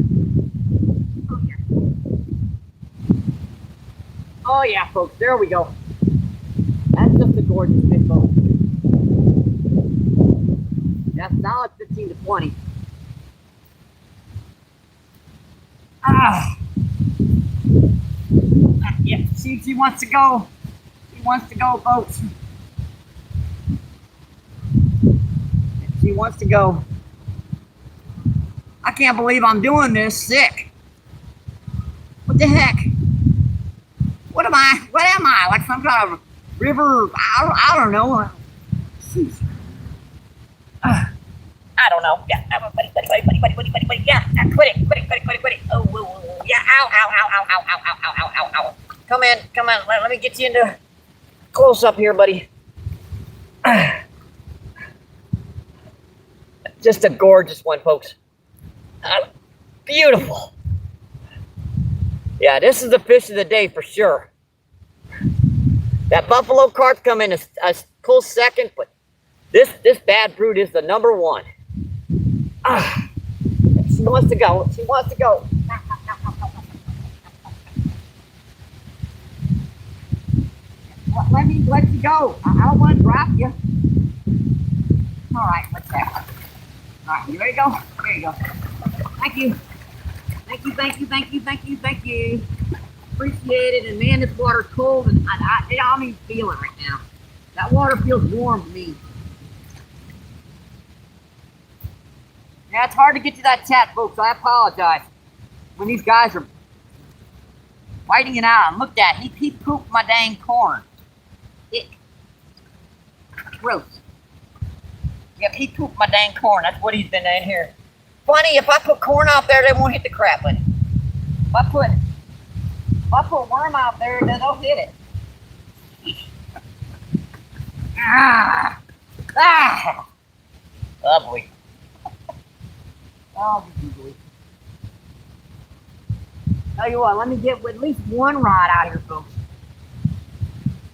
Oh, yeah. Oh, yeah, folks. There we go. That's just a gorgeous fish, folks. That's solid 15 to 20. Yeah, she wants to go. She wants to go, folks. She wants to go. I can't believe I'm doing this. Sick. What the heck? What am I? What am I? Like some kind of river? I don't know. I don't know. Yeah, buddy. Yeah, quit it. Oh, yeah. Ow. Come in. Let me get you into close up here, buddy. Just a gorgeous one, folks. Beautiful. Yeah, this is the fish of the day for sure. That buffalo carp come in a close second, but this bad brute is the number one. She wants to go. Let me let you go. I don't want to drop you. All right, what's that? All right, you ready to go? There you go. Thank you. Appreciate it. And man, this water's cold, and I don't even feel it right now. That water feels warm to me. Yeah, it's hard to get to that chat, folks. I apologize. When these guys are fighting it out. And look at that. He pooped my dang corn. Ick. Gross. Yep, he pooped my dang corn. That's what he's been in here. Funny, if I put corn out there, they won't hit the crap, but if I put worm out there, then they'll hit it. Ah! Ah! Oh boy. Oh boy. Tell you what, let me get at least one rod out here, folks.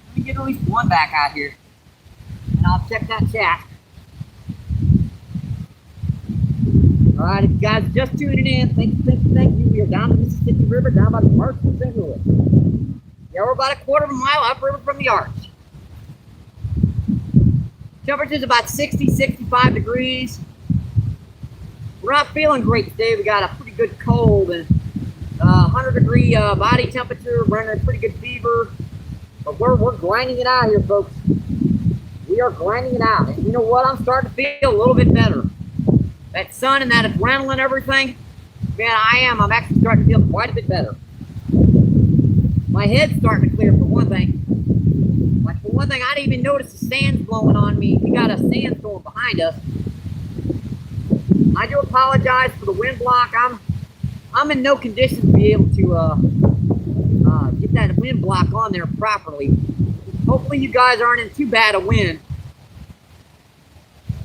Let me get at least one back out here. And I'll check that chat. Alright, if you guys are just tuning in, thank you. We are down the Mississippi River, down by the Arch of St. Louis. Yeah, we're about a quarter of a mile upriver from the Arch. Temperature's about 60, 65 degrees. We're not feeling great today. We got a pretty good cold and 100-degree body temperature. We're under a pretty good fever. But we're grinding it out here, folks. We are grinding it out. And you know what? I'm starting to feel a little bit better. That sun and that adrenaline and everything, man, I'm actually starting to feel quite a bit better. My head's starting to clear for one thing. Like for one thing, I didn't even notice the sand's blowing on me. We got a sandstorm behind us. I do apologize for the wind block. I'm in no condition to be able to get that wind block on there properly. Hopefully you guys aren't in too bad a wind.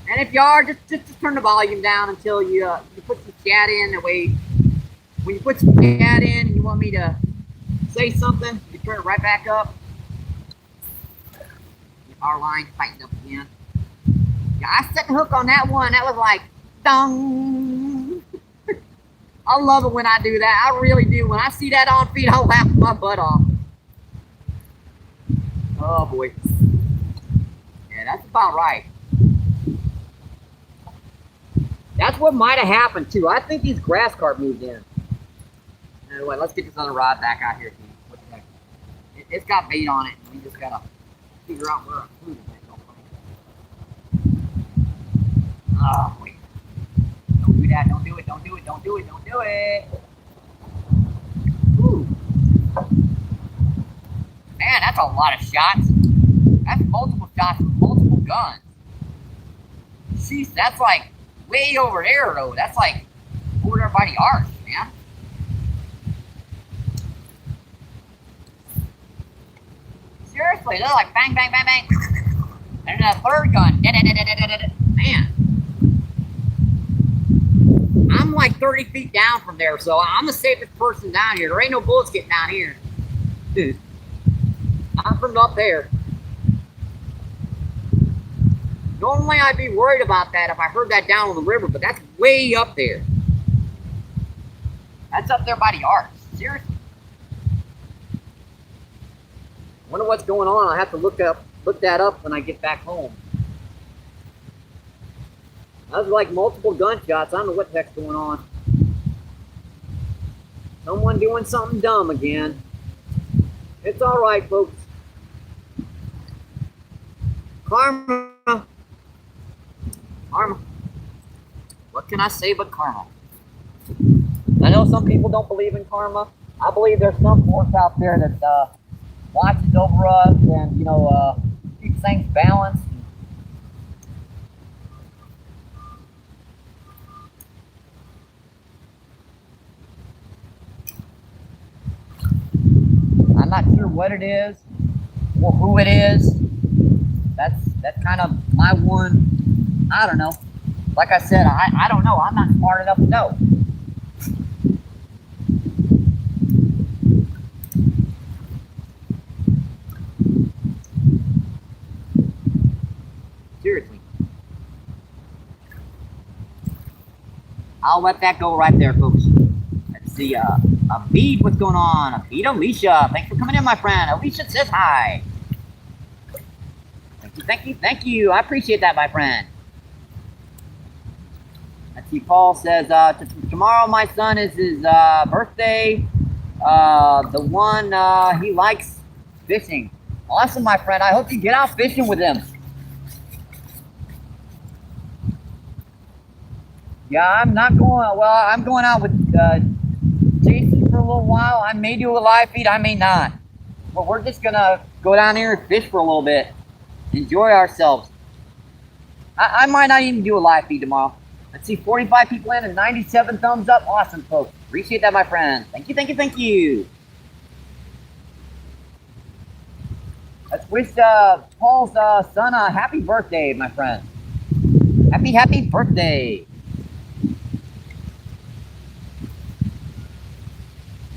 And if you are, just turn the volume down until you put some chat in. That way, when you put some chat in and you want me to say something, you turn it right back up. Our line tightened up again. Yeah, I set the hook on that one. That was like, dong. I love it when I do that. I really do. When I see that on feed, I'll laugh my butt off. Oh, boy. Yeah, that's about right. That's what might have happened, too. I think these grass carp moved in. Anyway, let's get this other rod back out here. What the heck? It's got bait on it. We just got to figure out where our food is. Oh, wait. Don't do that. Don't do it. Don't do it. Don't do it. Don't do it. Ooh. Man, that's a lot of shots. That's multiple shots with multiple guns. Jeez, that's like way over there, though. That's like over there by the arch, man. Seriously, they're like bang, bang, bang, bang. And then a third gun. Man. I'm like 30 feet down from there, so I'm the safest person down here. There ain't no bullets getting down here. Dude. I'm from up there. Normally I'd be worried about that if I heard that down on the river, but that's way up there. That's up there by the arch. Seriously. Wonder what's going on. I'll have to look that up when I get back home. That was like multiple gunshots. I don't know what the heck's going on. Someone doing something dumb again. It's all right, folks. Karma. Karma. What can I say but karma? I know some people don't believe in karma. I believe there's some force out there that watches over us and, you know, keeps things balanced. I'm not sure what it is or who it is. That's kind of my one, I don't know. Like I said, I don't know. I'm not smart enough to know. Seriously. I'll let that go right there, folks. Let's see, Abid, what's going on? Abid, Alicia, thanks for coming in, my friend. Alicia says hi. Thank you. I appreciate that, my friend. Let's see, Paul says, tomorrow my son is his birthday. The one he likes fishing. Awesome, my friend. I hope you get out fishing with him. Yeah, I'm not going, well, I'm going out with Jason for a little while. I may do a live feed, I may not. But we're just gonna go down here and fish for a little bit. Enjoy ourselves. I might not even do a live feed tomorrow. Let's see, 45 people in and 97 thumbs up. Awesome, folks. Appreciate that, my friend. Thank you, thank you, thank you. Let's wish Paul's son a happy birthday, my friend. Happy birthday.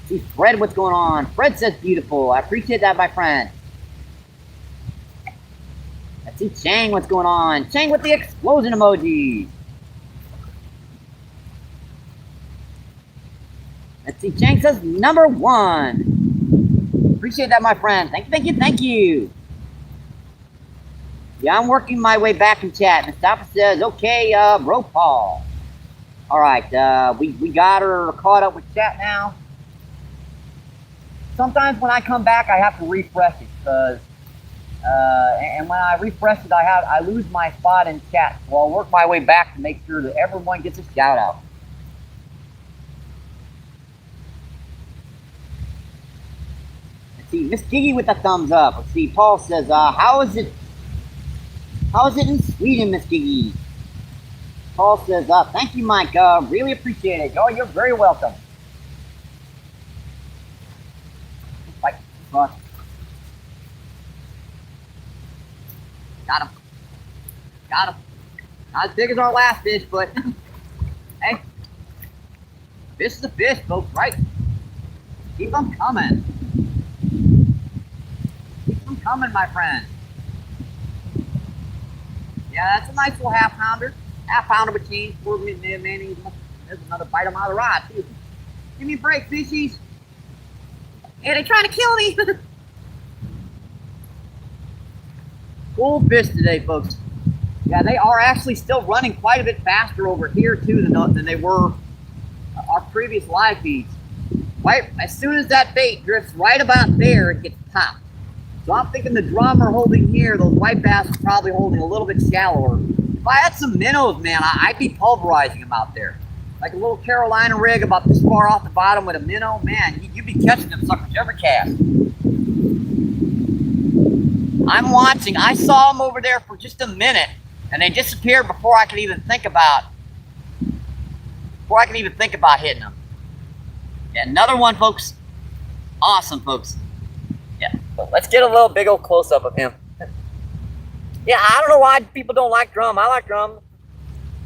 See, Fred, what's going on? Fred says beautiful. I appreciate that, my friend. Let's see, Chang, what's going on? Chang with the explosion emoji. Let's see, Chang says number 1. Appreciate that, my friend. Thank you, thank you, thank you. Yeah, I'm working my way back in chat. Mustafa says, okay, bro Paul. All right, we got her caught up with chat now. Sometimes when I come back, I have to refresh it because, and when I refresh it, I lose my spot in chat. So I'll work my way back to make sure that everyone gets a shout out. Let's see, Miss Giggy with the thumbs up. Let's see, Paul says, how is it in Sweden, Miss Giggy? Paul says, thank you, Mike. Really appreciate it. Oh, you're very welcome. Got him. Got him. Not as big as our last fish, but hey, fish is a fish, folks, right? Keep them coming. Keep them coming, my friend. Yeah, that's a nice little half pounder. Half pounder between 4 minutes. There's another bite on my rod, too. Give me a break, fishies. Hey, they're trying to kill me. Full fish today, folks. Yeah, they are actually still running quite a bit faster over here, too, than they were our previous live feeds. Right, as soon as that bait drifts right about there, it gets popped. So I'm thinking the drum are holding here. Those white bass are probably holding a little bit shallower. If I had some minnows, man, I'd be pulverizing them out there. Like a little Carolina rig about this far off the bottom with a minnow, man, you'd be catching them suckers every cast. I'm watching. I saw them over there for just a minute, and they disappeared before I could even think about hitting them. Yeah, another one, folks. Awesome, folks. Yeah, so let's get a little big old close-up of him. Yeah, I don't know why people don't like drum. I like drum.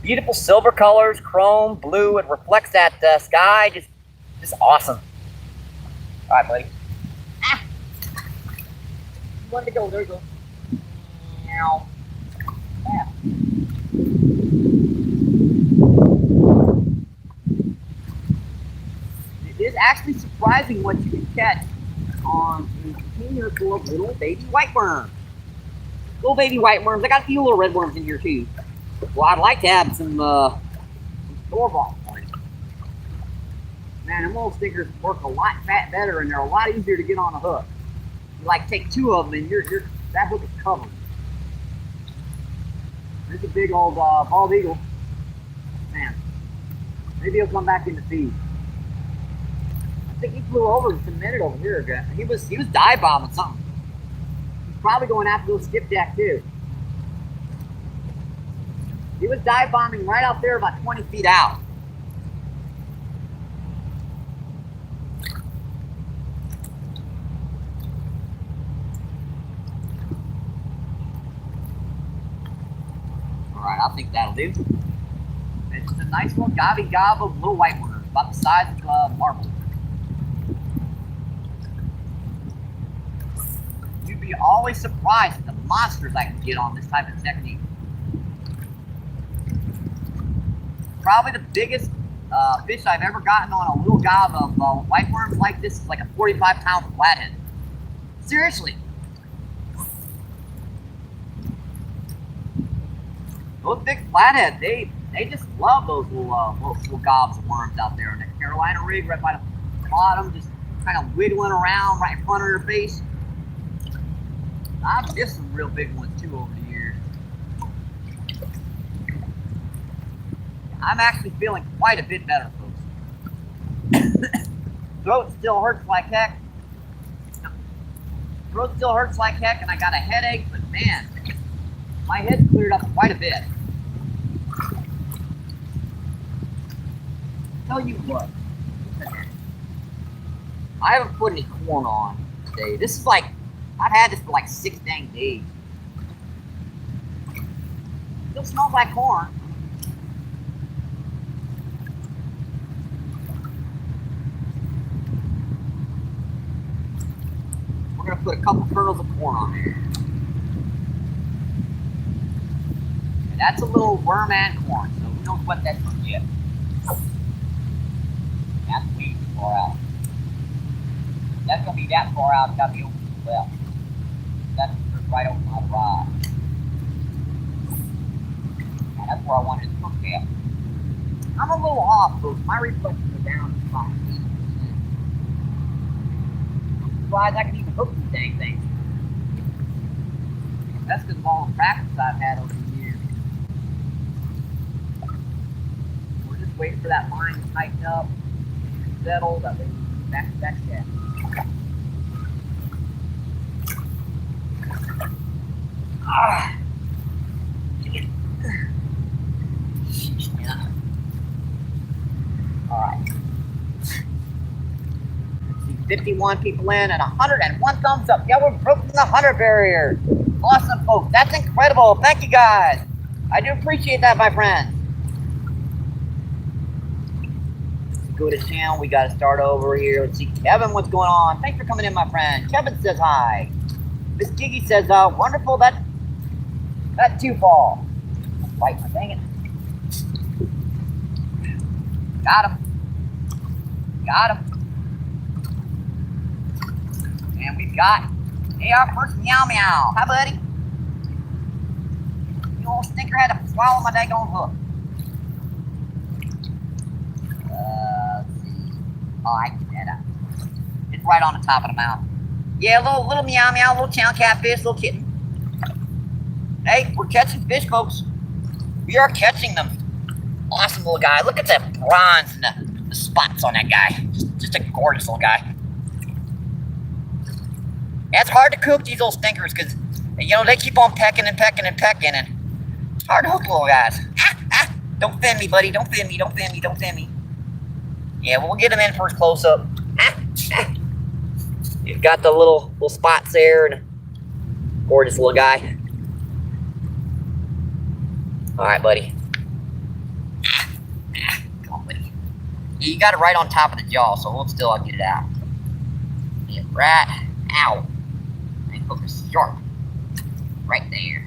Beautiful silver colors, chrome, blue. It reflects that sky. Just awesome. All right, buddy. Ah. One to go. There you go. Meow. Yeah. It is actually surprising what you can catch on a container full of little baby white worms. Little baby white worms. I got a few little red worms in here too. Well, I'd like to have some store-bought ones. Man, them little stickers work a lot better, and they're a lot easier to get on a hook. You like take 2 of them, and that hook is covered. There's a big old bald eagle. Man, maybe he'll come back in the feed. I think he flew over just a minute over here again. He was dive bombing something. He's probably going after those skipjack too. He was dive bombing right out there about 20 feet out. All right, I think that'll do. It's just a nice little gobby gob of little white worms, about the size of marbles. You'd be always surprised at the monsters I can get on this type of technique. Probably the biggest fish I've ever gotten on a little gob of white worms like this is like a 45-pound flathead. Seriously. Those big flatheads, they just love those little gobs of worms out there. And that Carolina rig right by the bottom, just kind of wiggling around right in front of your face. I've missed some real big ones too over the years. I'm actually feeling quite a bit better, folks. Throat still hurts like heck. Throat still hurts like heck, and I got a headache, but man, my head's cleared up quite a bit. Tell you what, I haven't put any corn on today. This is like, I've had this for like 6 dang days. Still smells like corn. We're gonna put a couple kernels of corn on there. And that's a little worm and corn, so who knows what that's gonna get. That's way too far out. That's gonna be that far out, it's gotta be over to the left. That's right over my rod. And that's where I wanted to look at. I'm a little off, folks. My reflexes are down to 5%. Otherwise, I can even hook these dang things. That's because of all the practice I've had over the years. We're just waiting for that line to tighten up, settle, that way we can back to that cast. Alright. 51 people in and 101 thumbs up. Yeah, we're broken the 100 barrier. Awesome, folks. That's incredible. Thank you, guys. I do appreciate that, my friends. Let's go to channel. We got to start over here. Let's see. Kevin, what's going on? Thanks for coming in, my friend. Kevin says hi. Miss Gigi says, wonderful. That two ball. Fight, dang it. Got him. Got him. And we've got our first meow meow. Hi, buddy. You old stinker had to swallow my daggone hook. Let's see. Oh, I can get that up. It's right on the top of the mouth. Yeah, little meow meow, little town catfish, little kitten. Hey, we're catching fish, folks. We are catching them. Awesome little guy. Look at that bronze and the spots on that guy. Just a gorgeous little guy. Yeah, it's hard to cook these little stinkers because, you know, they keep on pecking and pecking and pecking, and it's hard to hook little guys. Don't fin me, buddy. Don't fin me. Don't fin me. Don't fin me. Yeah, we'll get him in first close-up. You've got the little spots there, and gorgeous little guy. All right, buddy. Come on, buddy. Yeah, you got it right on top of the jaw, so hold still. I'll get it out. Yeah, right. Ow. And hook is sharp. Right there.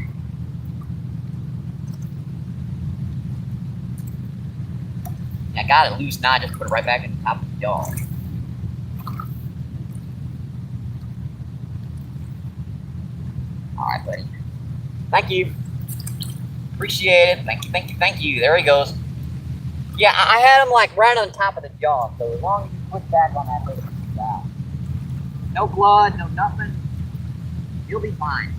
I got it loose now. I just put it right back in the top of the jaw. All right, buddy. Thank you. Appreciate it. Thank you, thank you, thank you. There he goes. Yeah, I had him like right on top of the jaw, so as long as you push back on that hook, he's out. No blood, no nothing. You'll be fine.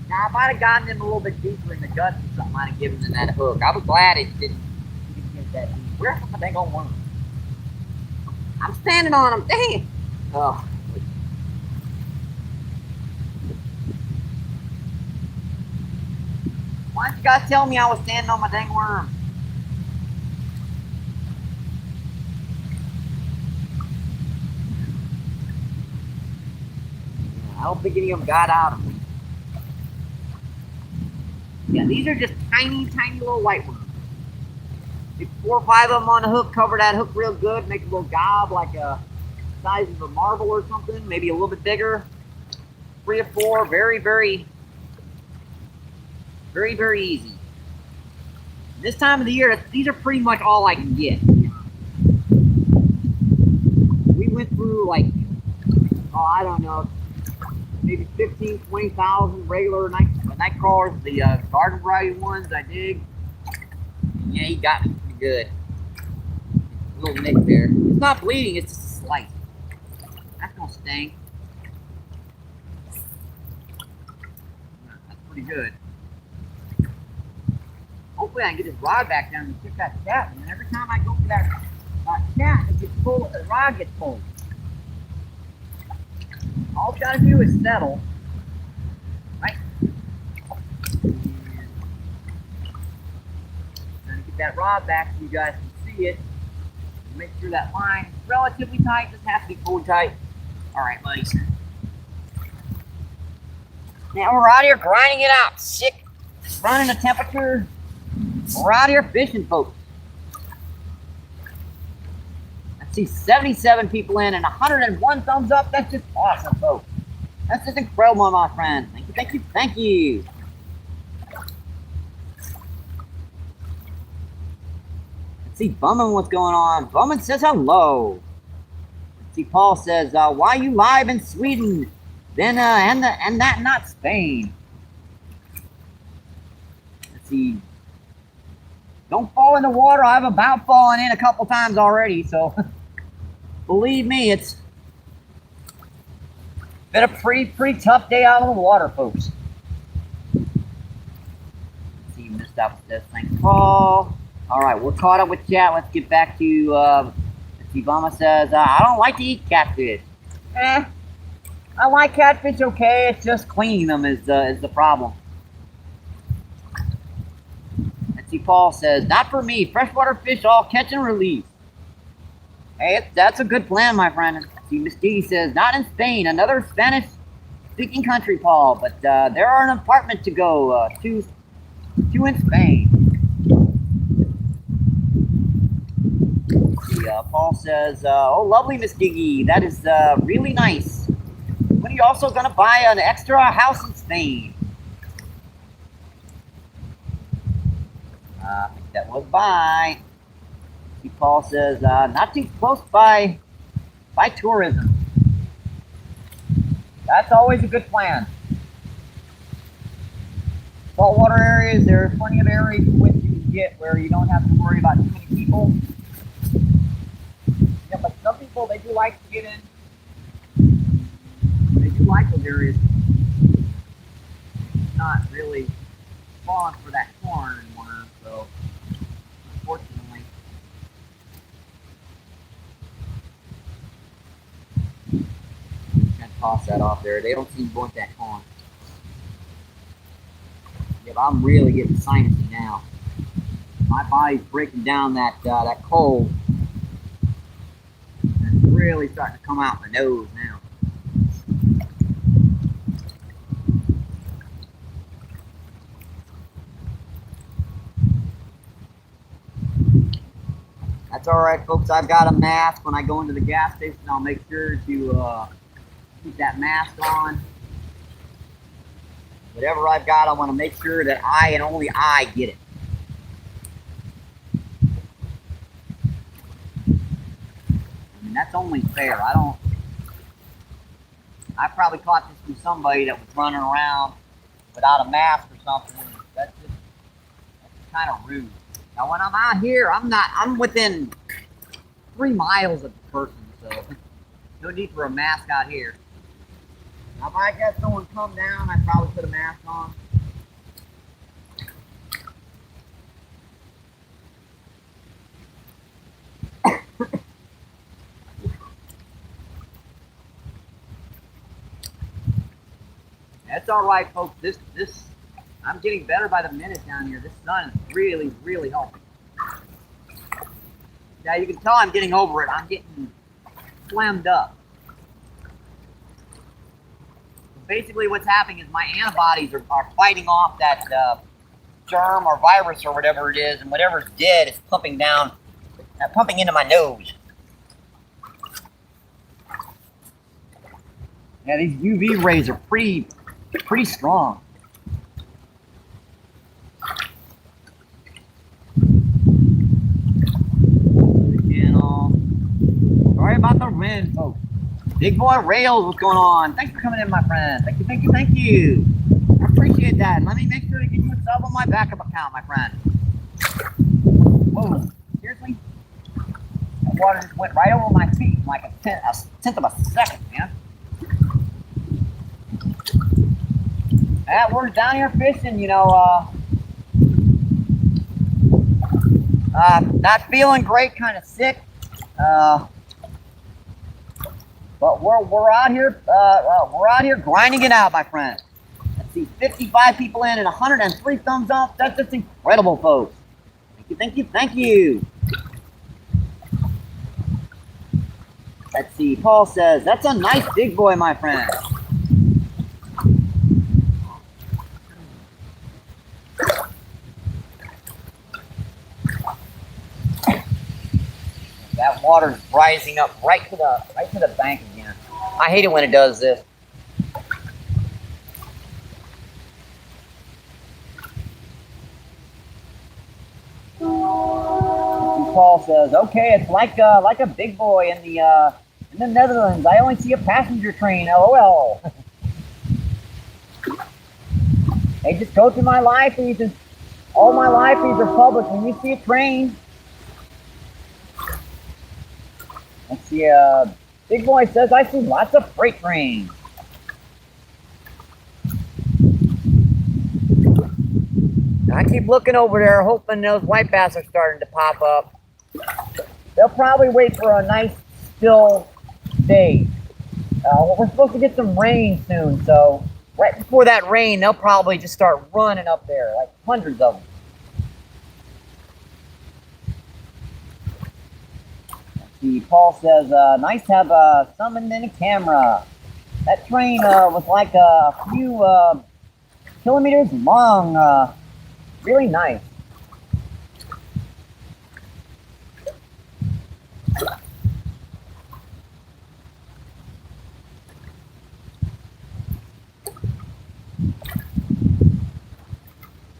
Now, if I'd have gotten him a little bit deeper in the guts or something, I'd have given him that hook. I was glad it didn't get that deep. Where's my dang old worm? I'm standing on him. Dang it. Oh. Why didn't you guys tell me I was standing on my dang worm? I don't think any of them got out of me. Yeah, these are just tiny, tiny little white worms. If 4 or 5 of them on the hook, cover that hook real good, make a little gob like a size of a marble or something, maybe a little bit bigger. 3 or 4, very, very, very, very easy. This time of the year, these are pretty much all I can get. We went through like, oh, I don't know, maybe 15, 20,000 regular night crawlers, the garden variety ones I dig. Yeah, he got me pretty good. A little nick there. It's not bleeding, it's just a slice. That's gonna sting. That's pretty good. Hopefully I can get this rod back down and kick that cat. And every time I go for that chat, it gets pulled, the rod gets pulled. All you gotta do is settle, right? And get that rod back so you guys can see it. Make sure that line is relatively tight, doesn't have to be pulled tight. All right, buddies. Now we're out here grinding it out. Sick, running the temperature. We're out here fishing, folks. I see 77 people in and 101 thumbs up. That's just awesome, folks. That's just incredible, my friend. Thank you, thank you, thank you. Let's see, Bummin, what's going on? Bummin says hello. Let's see, Paul says, why you live in Sweden? Then and that not Spain. Let's see. Don't fall in the water. I've about fallen in a couple times already, so believe me, it's been a pretty tough day out of the water, folks. Let's see, missed out with this. Thanks, Paul. All right, we're caught up with chat. Let's get back to. Let's see, Obama says, I don't like to eat catfish. I like catfish, okay. It's just cleaning them is the problem. Let's see, Paul says, not for me. Freshwater fish all catch and release. Hey, that's a good plan, my friend. Let's see, Miss D says, not in Spain. Another Spanish-speaking country, Paul. But there are an apartment to go to in Spain. Let's see, Paul says, oh, lovely, Miss Diggy. That is really nice. When are you also going to buy an extra house in Spain? I think that was buy. See, Paul says, not too close by tourism. That's always a good plan. Saltwater areas, there are plenty of areas in which you can get where you don't have to worry about too many people. Yeah, but some people, they do like to get in. They do like those areas. Not really falling for that corn anymore, so unfortunately. Can't toss that off there. They don't seem to want that corn. Yeah, but I'm really getting sinusy now. My body's breaking down that cold. And it's really starting to come out my nose now. That's all right, folks. I've got a mask. When I go into the gas station, I'll make sure to keep that mask on. Whatever I've got, I want to make sure that I and only I get it. I mean, that's only fair. I probably caught this from somebody that was running around without a mask or something. That's kind of rude. Now, when I'm out here, I'm within 3 miles of the person, so no need for a mask out here. Now, if I got someone come down, I'd probably put a mask on. That's all right, folks. I'm getting better by the minute down here. This sun is really, really helping. Now you can tell I'm getting over it. I'm getting slammed up. Basically what's happening is my antibodies are fighting off that germ or virus or whatever it is, and whatever's dead is pumping into my nose. Yeah, these UV rays are pretty strong. Sorry about the wind, folks. Big Boy Rails, what's going on? Thanks for coming in, my friend. Thank you, thank you, thank you. I appreciate that. Let me make sure to give you a sub on my backup account, my friend. Whoa, seriously? That water just went right over my feet in like a tenth of a second, man. We're down here fishing, you know, not feeling great, kind of sick. But we're out here grinding it out, my friend. Let's see, 55 people in and 103 thumbs up. That's just incredible, folks. Thank you, thank you, thank you. Let's see, Paul says, that's a nice big boy, my friend. That water's rising up right to the bank again. I hate it when it does this. Paul says, okay, it's like a big boy in the Netherlands. I only see a passenger train. LOL. Hey, just go through my life feeds, and all my life feeds are public. When you see a train, let's see. Big boy says, I see lots of freight trains. I keep looking over there, hoping those white bass are starting to pop up. They'll probably wait for a nice, still day. We're supposed to get some rain soon, so right before that rain, they'll probably just start running up there, like hundreds of them. Let's see, Paul says, nice to have summoned in a camera. That train was like a few kilometers long. Really nice.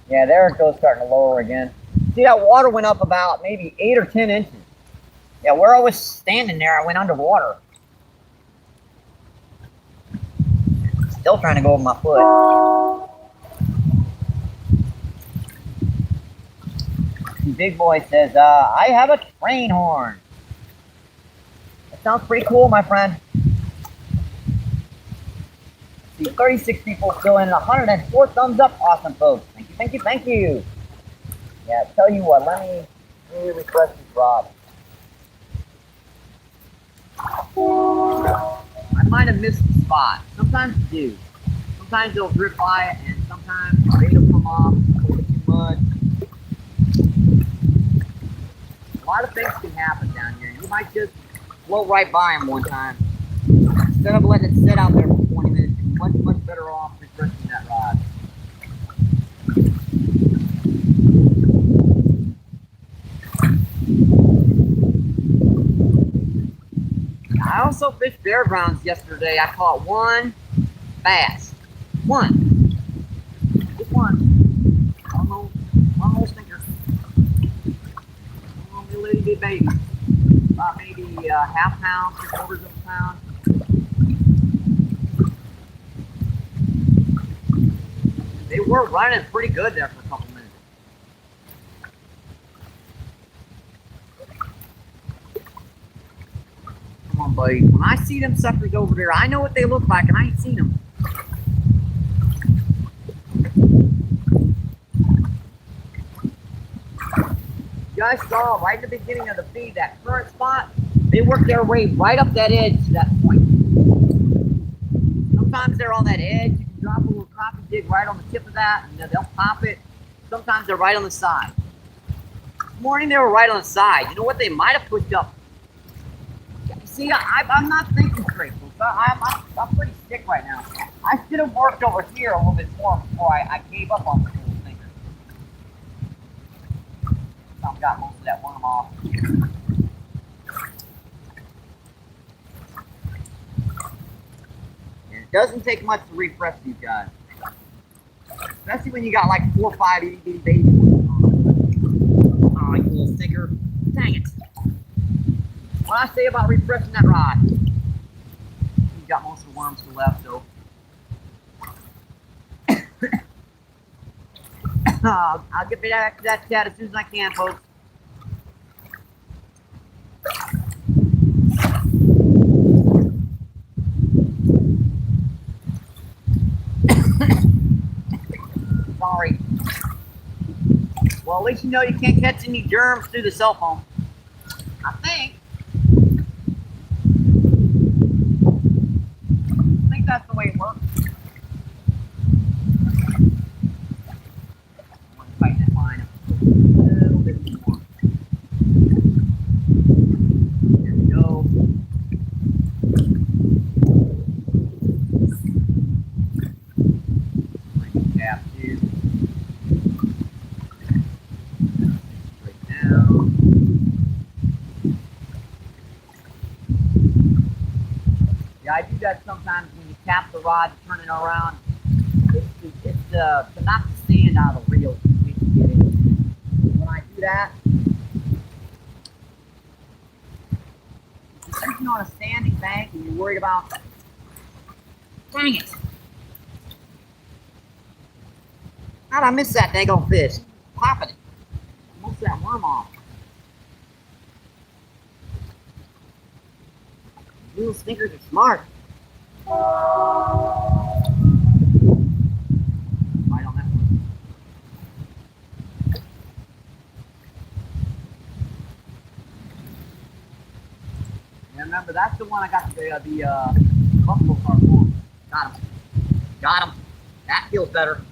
Yeah, there it goes, starting to lower again. See, that water went up about maybe 8 or 10 inches. Yeah, where I was standing there, I went underwater. Still trying to go over my foot. Big boy says, I have a train horn. That sounds pretty cool, my friend. See, 36 people still in, 104 thumbs up. Awesome, folks. Thank you, thank you, thank you. Yeah, tell you what, let me refresh this rod. I might have missed the spot. Sometimes you do. Sometimes they'll drift by it, and sometimes the bait will come off, go into mud. A lot of things can happen down here. You might just float right by them one time. Instead of letting it sit out there for 20 minutes, you're much better off refreshing that rod. I also fished bare grounds yesterday. I caught one bass. One. Just one. One little stinker. One little bitty baby. About maybe half pound, 3/4 of a pound. They were running pretty good there for a couple minutes. Come on, buddy. When I see them suckers over there, I know what they look like, and I ain't seen them. You guys saw right at the beginning of the feed, that current spot, they work their way right up that edge to that point. Sometimes they're on that edge. You can drop a little crappie jig right on the tip of that, and they'll pop it. Sometimes they're right on the side. This morning they were right on the side. You know what they might have pushed up? See, I'm not thinking straight, folks. I'm pretty sick right now. I should have worked over here a little bit more before I gave up on the whole thing. I've got most of that worm off. And it doesn't take much to refresh these guys. Especially when you got like 4 or 5 itty bitty babies. Oh, you little stinker. Dang it. What I say about refreshing that rod? You've got most of the worms still left, though. I'll get back to that chat as soon as I can, folks. Sorry. Well, at least you know you can't catch any germs through the cell phone. I think. that's the way it works. I want to tighten that line up a little bit more. There we go. Tap too. Straight down. Yeah, I do that sometimes when you tap the rod to turn it around. It's to knock the sand out of the reel. When I do that, if you're fishing on a sandy bank and you're worried about, dang it, how'd I miss that daggone fish? Popping it. Most of that worm off. Little stinkers are smart. Right on that one. And remember, that's the one I got the buffalo carp for. Got him. Got him. That feels better.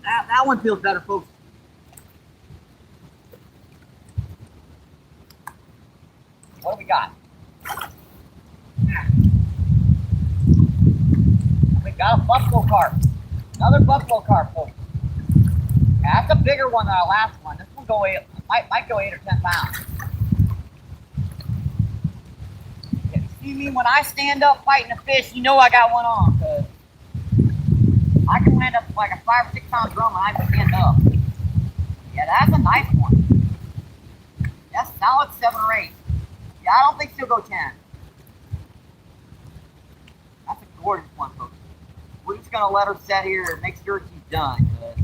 That one feels better, folks. What do we got? We got a buffalo carp. Another buffalo carp, folks. Yeah, that's a bigger one than our last one. This one might go 8 or 10 pounds. If you see me when I stand up fighting a fish, you know I got one on. Cause I can land up like a 5 or 6 pound drum when I stand up. Yeah, that's a nice one. That's solid 7 or 8. Yeah, I don't think she'll go 10. That's a gorgeous one, folks. We're just gonna let her set here and make sure she's done. Cause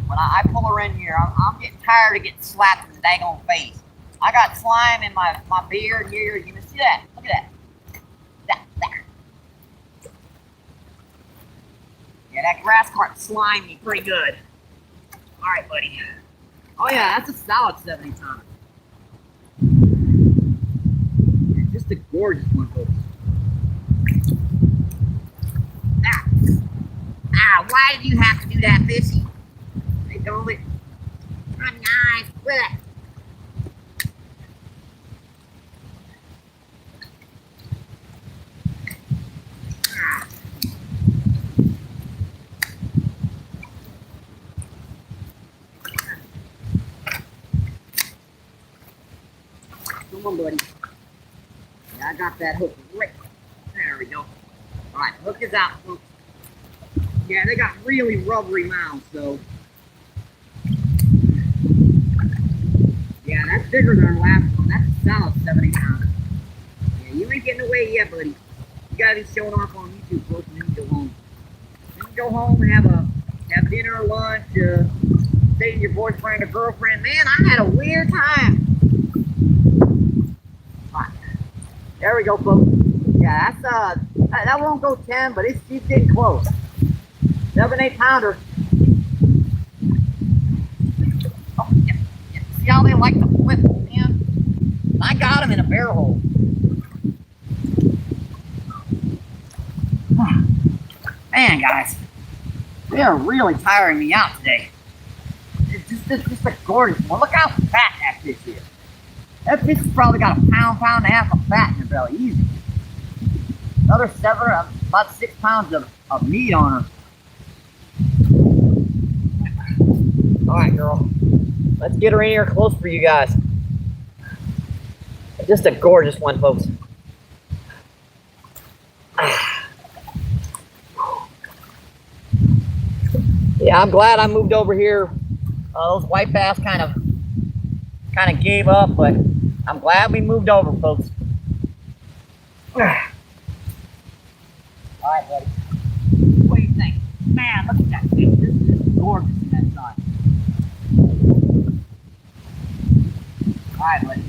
when I pull her in here, I'm getting tired of getting slapped in the daggone face. I got slime in my beard here. You can see that. Look at that. There. Yeah, that grass carp slimed me pretty good. All right, buddy. Oh yeah, that's a solid 70 pounder. Just a gorgeous one, folks. Why did you have to do that, fishy? They told it. I'm nice. Look at that. Come on, buddy. Yeah, I got that hook right. There we go. All right, hook is out, folks. Yeah, they got really rubbery mouths, so. Yeah, that's bigger than our last one. That's a solid 70 pounds. Yeah, you ain't getting away yet, buddy. You gotta be showing off on YouTube, folks, and then you go home. Then you go home and have dinner or lunch, say to your boyfriend or girlfriend, man, I had a weird time. Right. There we go, folks. Yeah, that's that won't go 10, but she's getting close. 7, 8 pounder. Oh, yeah. See how they like to flip, man? I got him in a barrel hole. Man, guys, they are really tiring me out today. It's just a gorgeous one. Look how fat that fish is. That fish has probably got a pound and a half of fat in her belly, easy. Another 7, about 6 pounds of meat on her. All right, girl. Let's get her in here close for you guys. Just a gorgeous one, folks. Yeah, I'm glad I moved over here. Those white bass kind of gave up, but I'm glad we moved over, folks. All right, buddy. What do you think? Man, look at that fish. This is gorgeous in that sun. All right, buddy.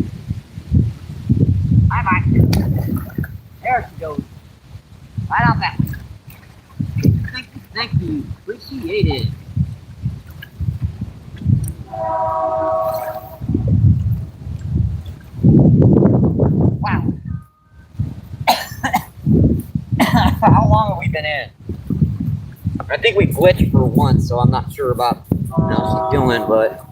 Bye-bye. There she goes. Right on that way. Thank you. Appreciate it. Wow. long have we been in? I think we glitched for once, so I'm not sure about how she's doing, but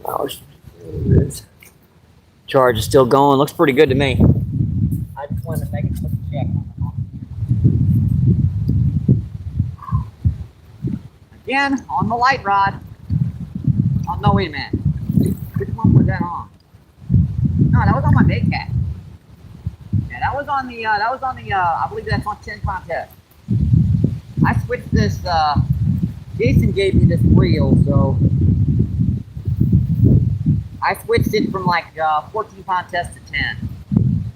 oh, charge is still going. Looks pretty good to me. I just wanted to make a quick check. Again, on the light rod. Oh no, wait a minute. Which one was that on? No, that was on my bait cat. Yeah, that was on the I believe that's on 10-pound test. I switched this, Jason gave me this reel, so I switched it from like 14-pound test to 10.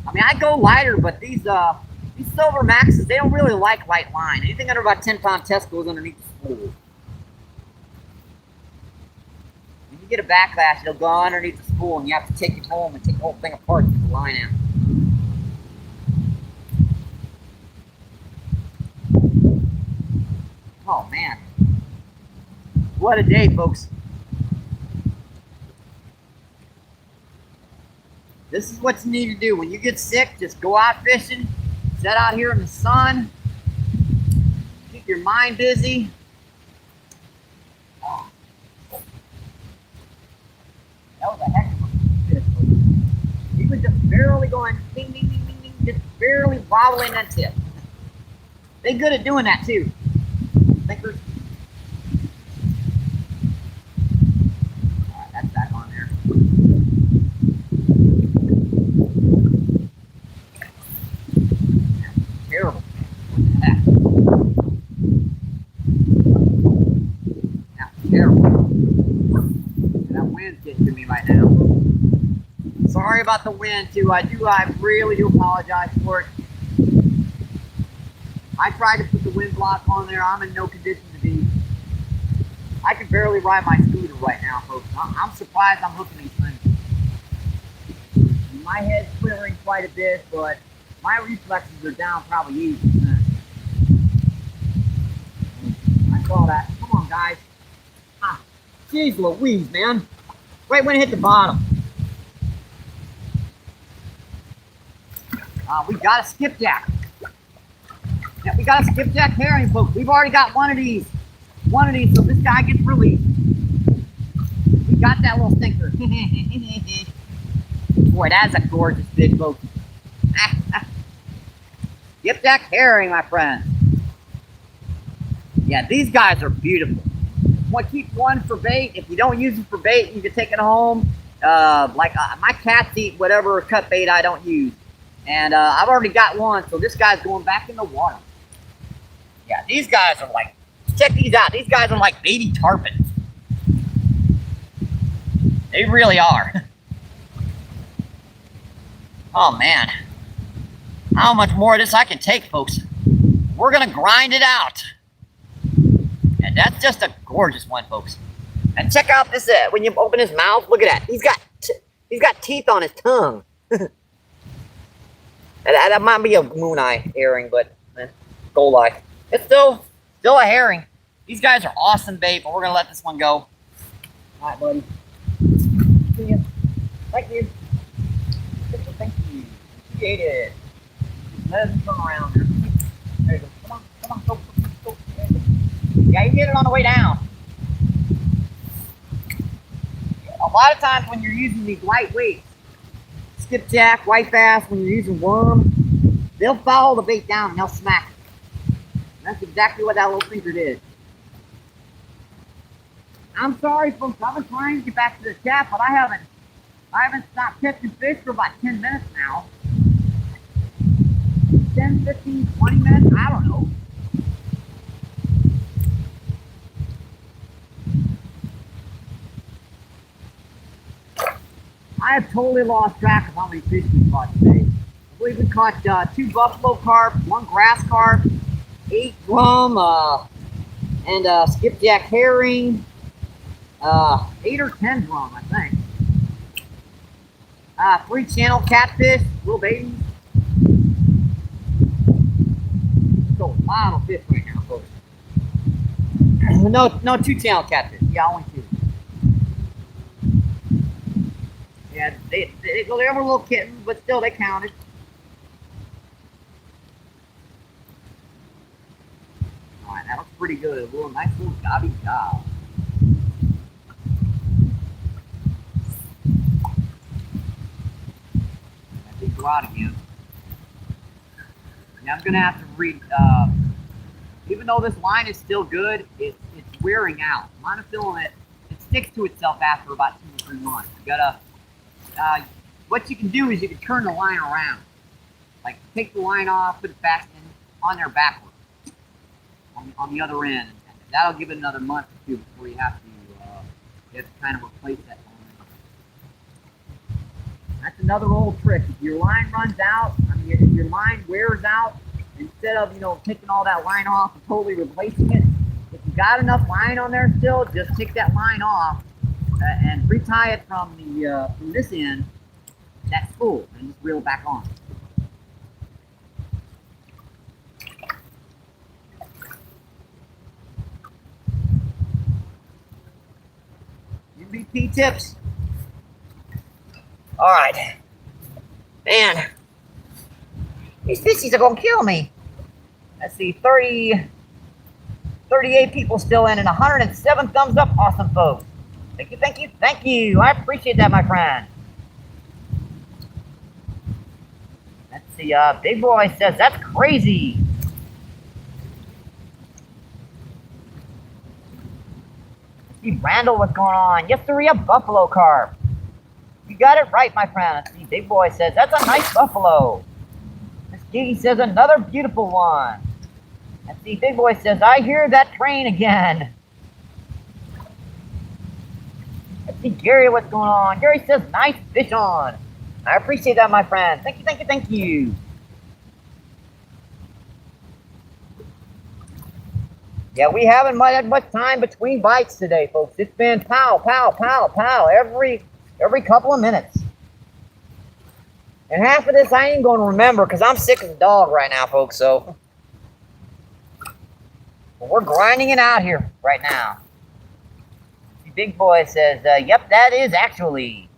I mean, I go lighter, but these silver maxes, they don't really like light line. Anything under about 10-pound test goes underneath the spool. When you get a backlash, it'll go underneath the spool, and you have to take it home and take the whole thing apart to get the line out. Oh man, what a day, folks. This is what you need to do. When you get sick, just go out fishing, sit out here in the sun, keep your mind busy. Oh. That was a heck of a fish, folks. He was just barely going ding, ding, ding, ding, ding, just barely wobbling that tip. They're good at doing that too. Thinkers. Alright, that's back on there. That's terrible. What the heck? That's terrible. That wind's getting to me right now. Sorry about the wind too. I really do apologize for it. I tried to put the wind block on there. I'm in no condition to be. I can barely ride my scooter right now, folks. I'm surprised I'm hooking these things. My head's clearing quite a bit, but my reflexes are down probably 80%. I saw that. Come on, guys. Ah, jeez Louise, man. Right when it hit the bottom. We got a skipjack. Yeah, we got a skipjack herring, folks. We've already got one of these. So this guy gets released. We got that little stinker. Boy, that's a gorgeous fish, folks. Skipjack herring, my friend. Yeah, these guys are beautiful. Keep one for bait. If you don't use it for bait, you can take it home. My cats eat whatever cut bait I don't use. And I've already got one, so this guy's going back in the water. Yeah, these guys are like, check these out. These guys are like baby tarpon. They really are. Oh man. How much more of this I can take, folks? We're gonna grind it out. And that's just a gorgeous one, folks. And check out this, when you open his mouth, look at that. He's got teeth on his tongue. That might be a moon eye herring, but gold eye. It's still a herring. These guys are awesome bait, but we're gonna let this one go. All right, buddy. See you. Thank you. Thank you. Appreciate it. Let him come around here. There you go. Come on, go. There you go. Yeah, you get it on the way down. A lot of times when you're using these lightweight skipjack, white bass, when you're using worm, they'll follow the bait down and they'll smack it. That's exactly what that little thinker did. I'm sorry, folks. I've been trying to get back to the chat, but I haven't stopped catching fish for about 10 minutes now. 10, 15, 20 minutes? I don't know. I have totally lost track of how many fish we caught today. I believe we caught 2 buffalo carp, 1 grass carp, 8 drum, and skipjack herring, 8 or 10 drum, I think. 3 channel catfish, little babies. So a lot of fish right now, folks. No 2 channel catfish. Yeah, only 2. Yeah, they were little kittens, but still they counted. pretty good. A little nice little gobby gob. That big rod again. Now I'm gonna have to read. Even though this line is still good, it's wearing out. Monofilament, it sticks to itself after about 2 or 3 months. You gotta. What you can do is you can turn the line around. Like take the line off, put it back in on there backwards. On the other end, and that'll give it another month or 2 before you have to kind of replace that line. That's another old trick. If your line runs out, I mean, if your line wears out, instead of taking all that line off and totally replacing it, if you got enough line on there still, just take that line off and retie it from this end, that spool, and just reel it back on. MBP tips. All right. Man, these fishies are gonna kill me. Let's see, 38 people still in and 107 thumbs up. Awesome, folks. Thank you, thank you, thank you. I appreciate that, my friend. Let's see, Big Boy says, that's crazy. See, Randall, what's going on? Yes, sir, a buffalo carp. You got it right, my friend. Let's see, Big Boy says, that's a nice buffalo. Miss Katie says, another beautiful one. Let's see, Big Boy says, I hear that train again. Let's see, Gary, what's going on? Gary says, nice fish on. I appreciate that, my friend. Thank you, thank you, thank you. Yeah, we haven't had much time between bites today, folks. It's been pow, pow, pow, pow every couple of minutes. And half of this I ain't going to remember because I'm sick as a dog right now, folks. So we're grinding it out here right now. The Big Boy says, yep, that is actually.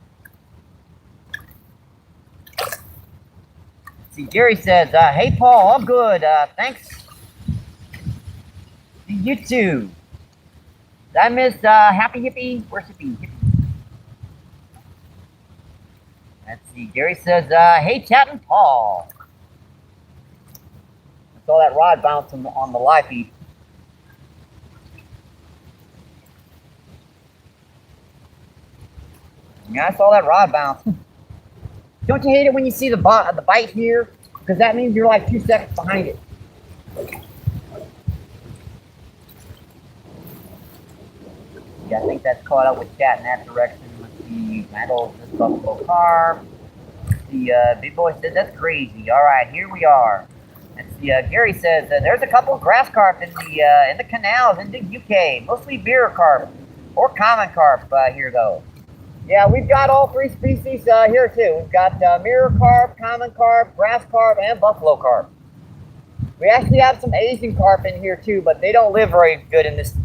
See, Jerry says, hey, Paul, all good. Thanks. You too. Did I miss Happy Hippie? Where's Hippie? Let's see. Gary says, hey, Chat and Paul. I saw that rod bounce on the live feed. Yeah, I saw that rod bounce. Don't you hate it when you see the bite here? Because that means you're like 2 seconds behind it. Yeah, I think that's caught up with chat in that direction. Let's see, Randall says buffalo carp. The Big Boy says that's crazy. All right, here we are. Let's see, Gary says there's a couple of grass carp in the canals in the UK, mostly beer carp or common carp here though. Yeah, we've got all 3 species here too. We've got mirror carp, common carp, grass carp, and buffalo carp. We actually have some Asian carp in here too, but they don't live very good in this.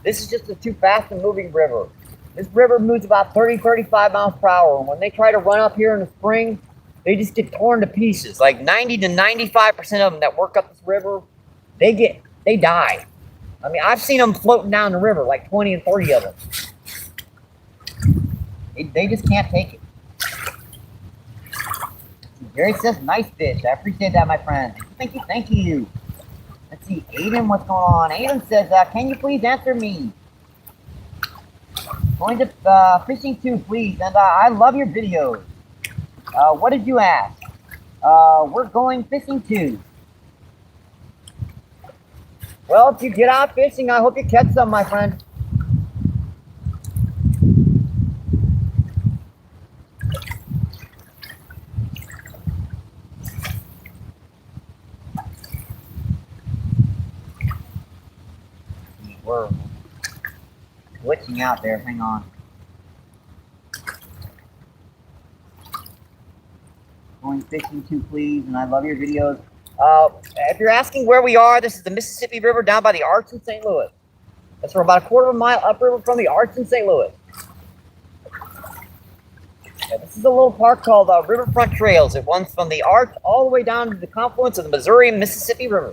This is just a too fast and moving river. This river moves about 30, 35 miles per hour. And when they try to run up here in the spring, they just get torn to pieces. Like 90 to 95% of them that work up this river, they die. I mean, I've seen them floating down the river, like 20 and 30 of them. They just can't take it. Gary says, nice fish. I appreciate that, my friend. Thank you, thank you. Let's see, Aiden, what's going on? Aiden says, can you please answer me? Going to fishing too, please. And I love your videos. What did you ask? We're going fishing too. Well, if you get out fishing, I hope you catch some, my friend. We're glitching out there. Hang on. Going fishing too, please, and I love your videos. If you're asking where we are, this is the Mississippi River down by the Arch in St. Louis. That's for about a quarter of a mile upriver from the Arch in St. Louis. Yeah, this is a little park called Riverfront Trails. It runs from the Arch all the way down to the confluence of the Missouri and Mississippi River.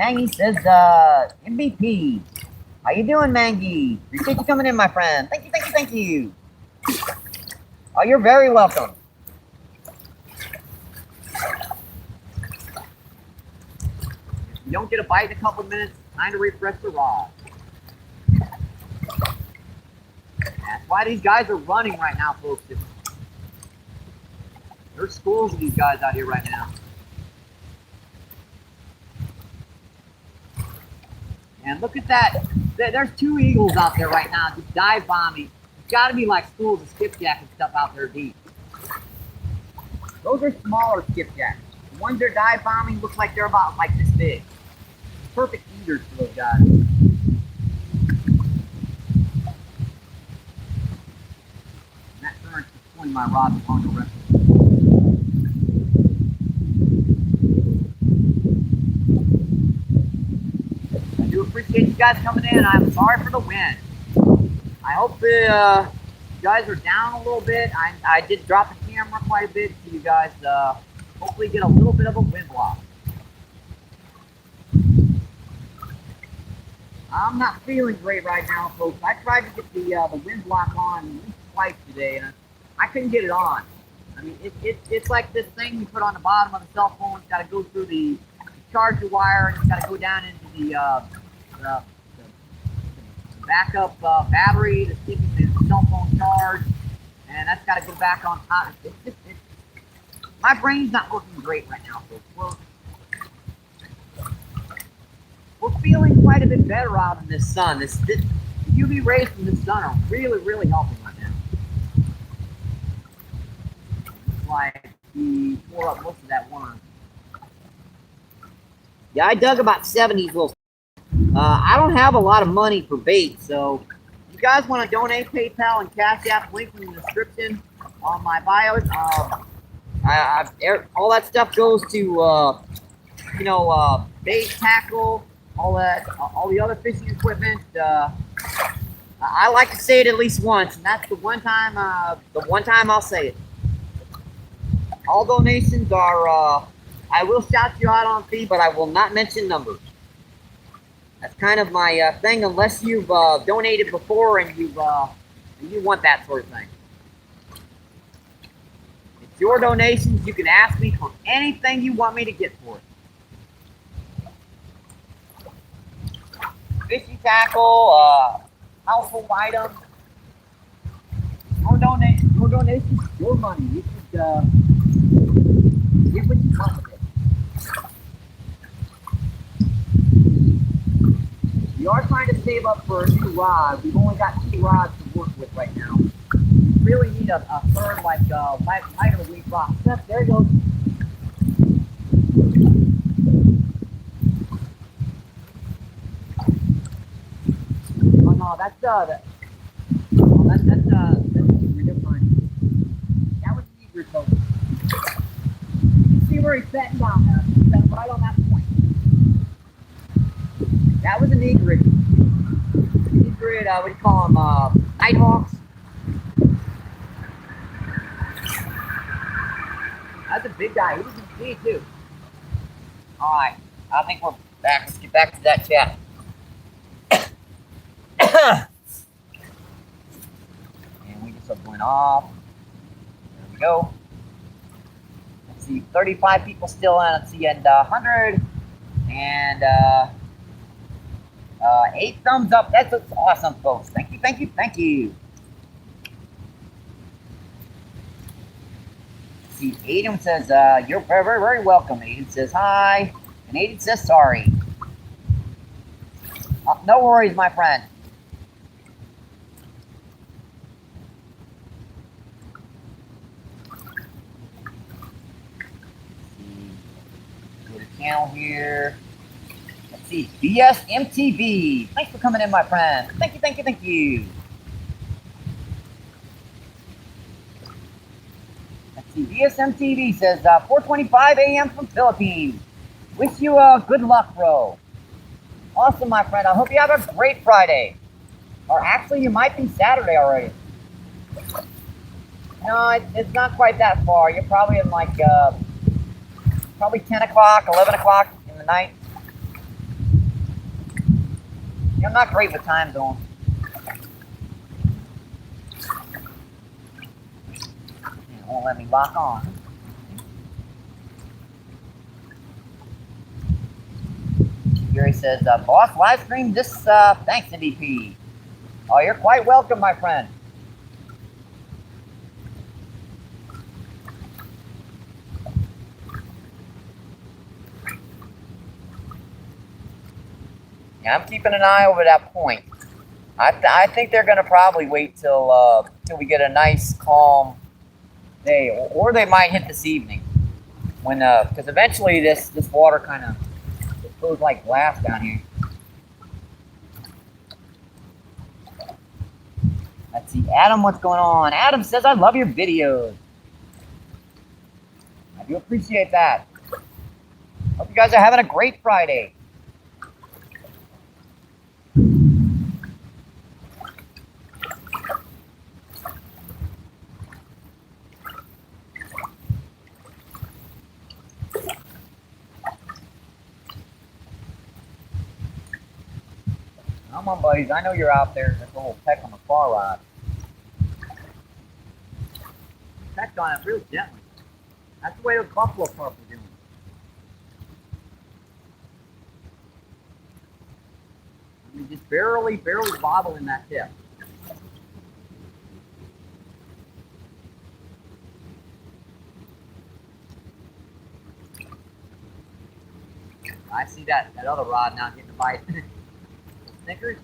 Mangy says, MBP. How you doing, Mangy? Appreciate you coming in, my friend. Thank you, thank you, thank you. Oh, you're very welcome. If you don't get a bite in a couple of minutes, time to refresh the rod. That's why these guys are running right now, folks. There's schools of these guys out here right now. And look at that. There's 2 eagles out there right now just dive bombing. It's got to be like schools of skipjack and stuff out there deep. Those are smaller skipjacks. The ones they're dive bombing look like they're about like this big. Perfect eaters for those guys. And that current's just pulling my rod along the rest of it. I do appreciate you guys coming in. I'm sorry for the wind. I hope the you guys are down a little bit. I did drop the camera quite a bit so you guys hopefully get a little bit of a wind block. I'm not feeling great right now, folks. I tried to get the wind block on at least twice today, and I couldn't get it on. I mean, it's like this thing you put on the bottom of the cell phone. It's got to go through the charger wire, and it's got to go down into the backup battery to keep the cell phone charged, and that's got to go back on top. My brain's not working great right now, folks. We're feeling quite a bit better out in this sun. This UV rays from the sun are really, really helping right now. Looks like he tore up most of that worm. Yeah, I dug about 70 little. I don't have a lot of money for bait, so if you guys want to donate, PayPal and Cash App, link in the description on my bios. All that stuff goes to bait, tackle, all the other fishing equipment. I like to say it at least once, and that's the one time I'll say it. All donations are. I will shout you out on fee, but I will not mention numbers. That's kind of my thing, unless you've donated before and you want that sort of thing. It's your donations. You can ask me for anything you want me to get for it. Fishing tackle, household items. Your donations, your money. You should get what you want with it. We are trying to save up for a new rod. We've only got 2 rods to work with right now. We really need a third, like lighter weight rod. There he goes. Oh no, that's different. That was an egret, folks. You see where he's setting down there? He's setting right on that point. That was an egret. Egret, what do you call them? Nighthawks. That's a big guy. He was in speed too. Alright, I think we're back. Let's get back to that chat. And we just went off. There we go. Let's see, 35 people still in. Let's see, and 100 and 8 thumbs up. That's awesome, folks. Thank you, thank you, thank you. Let's see, Aiden says, you're very, very, very welcome. Aiden says hi. And Aiden says sorry. No worries, my friend. Go to channel here. Let's see, BSMTV. Thanks for coming in, my friend. Thank you, thank you, thank you. Let's see, BSMTV says 4:25 a.m. from Philippines. Wish you good luck, bro. Awesome, my friend. I hope you have a great Friday. Or actually, you might be Saturday already. No, it's not quite that far. You're probably in like, probably 10 o'clock, 11 o'clock in the night. Yeah, I'm not great with time zones. It won't let me lock on. Gary says, boss, live stream this, thanks, MBP. Oh, you're quite welcome, my friend. Yeah, I'm keeping an eye over that point. I think they're going to probably wait till we get a nice, calm day, or they might hit this evening, when because eventually this water kind of goes like glass down here. Let's see, Adam, what's going on? Adam says, I love your videos. I do appreciate that. Hope you guys are having a great Friday. Come on, buddies. I know you're out there. There's a little peck on the far rod. Pecked on it real gently. That's the way those buffalo carp are doing. I mean, just barely bobbling that tip. I see that other rod now getting a bite. Snickers?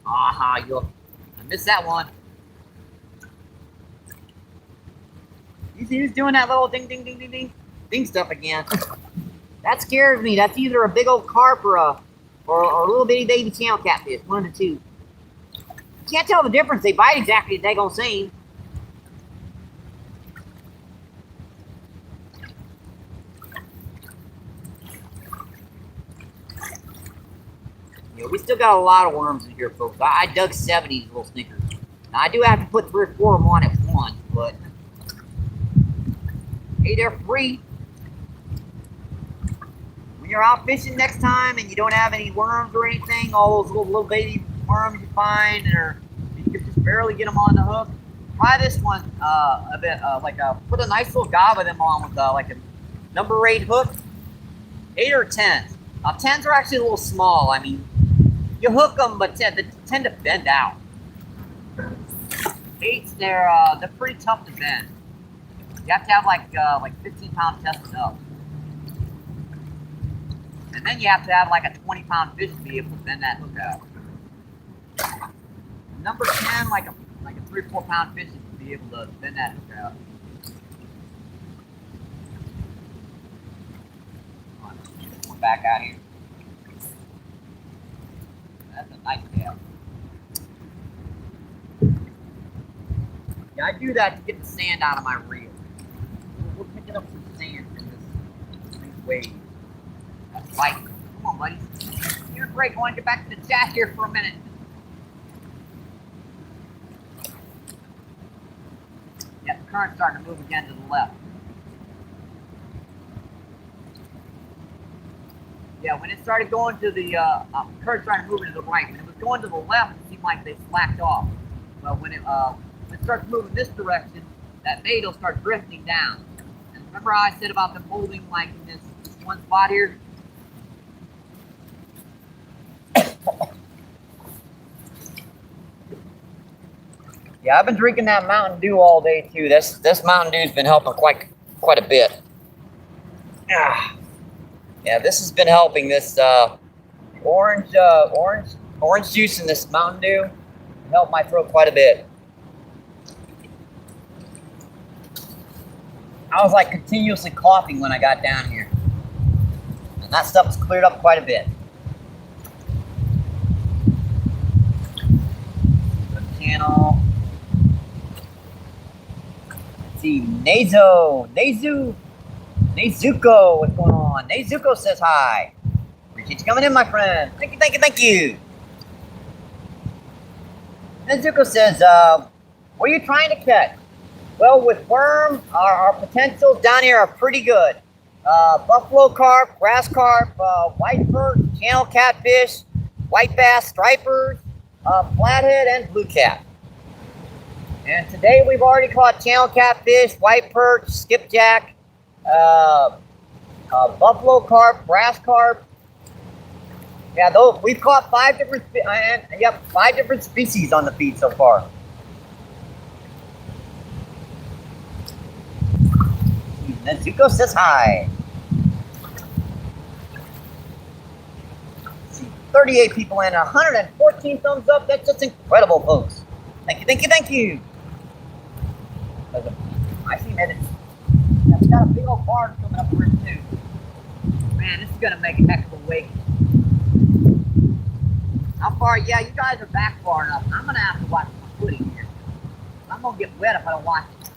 Aha, I missed that one. You see who's doing that little ding, ding, ding, ding, ding, ding stuff again? That scares me. That's either a big old carp or a little bitty baby channel catfish. One of the two. You can't tell the difference. They bite exactly the daggone same. Yeah, we still got a lot of worms in here, folks. I dug 70 little Snickers. Now, I do have to put 3 or 4 of them on at once, but hey, they're free. When you're out fishing next time and you don't have any worms or anything, all those little baby worms you find, or you can just barely get them on the hook, try this one a bit. Put a nice little gob of them on with like a number 8 hook, 8 or 10. Now 10s are actually a little small. I mean, you hook them, but they tend to bend out. 8s, they're pretty tough to bend. You have to have like 15-pound tested up. And then you have to have like a 20-pound fish to be able to bend that hook out. Number 10, like a 3 or 4 pound fish to be able to bend that hook out. Come on, we're back out here. That's a nice tail. Yeah, I do that to get the sand out of my reel. We're picking up some sand from these waves. That's light. Come on, buddy. You're great. I want to get back to the chat here for a minute. Yeah, the current's starting to move again to the left. Yeah, when it started going to the current started moving to the right. When it was going to the left, it seemed like they slacked off. But when it starts moving this direction, that bait will start drifting down. And remember how I said about them holding like in this one spot here? Yeah, I've been drinking that Mountain Dew all day too. This Mountain Dew's been helping quite a bit. Yeah, this has been helping. This orange juice in this Mountain Dew helped my throat quite a bit. I was like continuously coughing when I got down here, and that stuff's cleared up quite a bit. Good channel. Let's see, Nezuko, what's going on? Nezuko says hi. Appreciate you coming in, my friend. Thank you, thank you, thank you. Nezuko says, what are you trying to catch? Well, with worm, our potentials down here are pretty good. buffalo carp, grass carp, white perch, channel catfish, white bass, stripers, flathead, and blue cat. And today we've already caught channel catfish, white perch, skipjack, buffalo carp, grass carp. Yeah, those we've caught 5 different. Yep, 5 different species on the feed so far. Nezuko says hi. 38 people and 114 thumbs up. That's just incredible, folks. Thank you, thank you, thank you. I see minutes. Yeah, we got a big old barn coming up here too. Man, this is gonna make a heck of a wake. How far? Yeah, you guys are back far enough. I'm gonna have to watch my footing here. I'm gonna get wet if I don't watch it.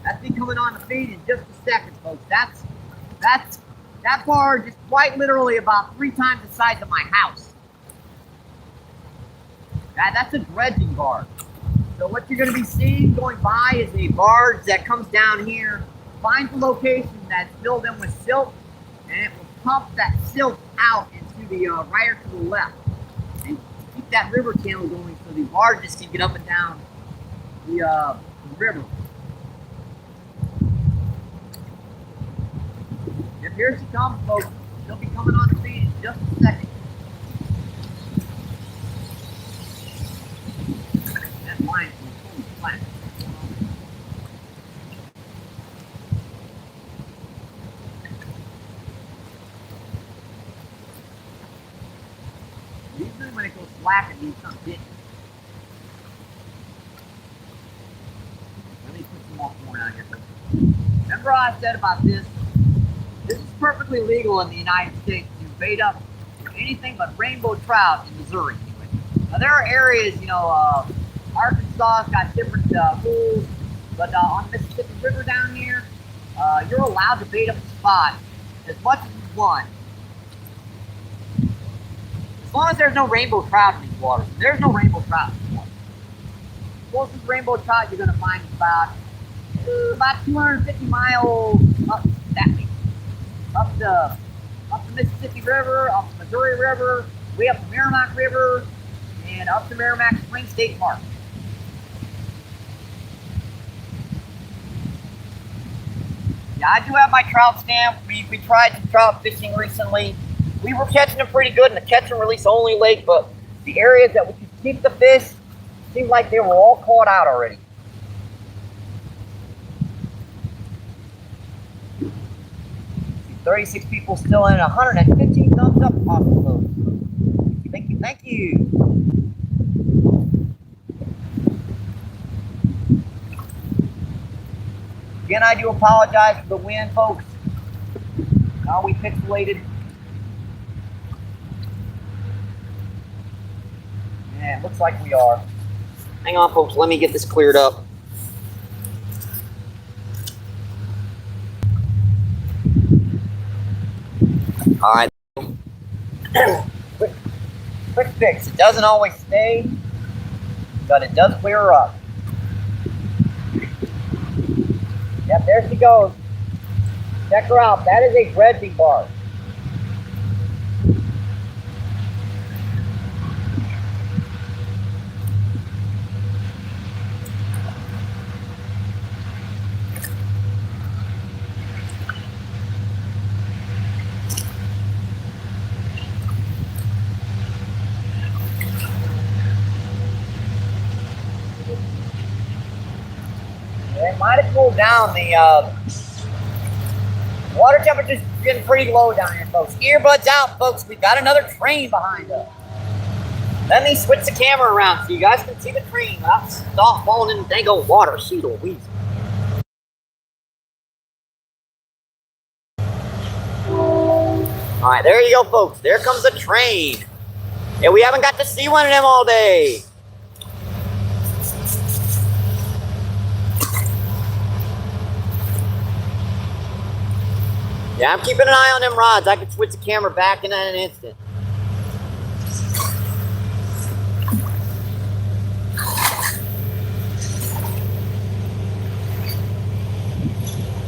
That's me coming on the feed in just a second, folks. That barge is quite literally about 3 times the size of my house. That's a dredging barge. So what you're going to be seeing going by is a barge that comes down here, finds a location that's filled in with silt, and it will pump that silt out into the right or to the left, and keep that river channel going so the barges can get up and down the river. Yep, here she comes, folks. She'll be coming on the feed in just a second. That line's totally flat. Usually when it goes slack, it means something big. Let me put some more corn out here, folks. Remember how I said about this? This is perfectly legal in the United States to bait up anything but rainbow trout in Missouri. Anyway. Now there are areas, you know, Arkansas's got different rules, but on the Mississippi River down here, you're allowed to bait up a spot as much as you want, as long as there's no rainbow trout in these waters. There's no rainbow trout in these waters. The closest rainbow trout you're going to find is about 250 miles up that way. Up the Mississippi River, up the Missouri River, way up the Merrimack River, and up the Merrimack Spring State Park. Yeah, I do have my trout stamp. We tried some trout fishing recently. We were catching them pretty good in the catch and release only lake, but the areas that we could keep the fish seemed like they were all caught out already. See, 36 people still in, 115 thumbs up. Awesome. Thank you, thank you. Again, I do apologize for the wind, folks. Are we pixelated? Yeah, it looks like we are. Hang on, folks. Let me get this cleared up. All right. quick fix. It doesn't always stay, but it does clear up. Yep, there she goes. Check her out. That is a dredging barge. It might have cooled down. The water temperature's getting pretty low down here, folks. Earbuds out, folks. We've got another train behind us. Let me switch the camera around so you guys can see the train without stop falling in the dang old water. Shoot, Louise. All right, there you go, folks. There comes the train. Yeah, we haven't got to see one of them all day. Yeah, I'm keeping an eye on them rods. I can switch the camera back in an instant.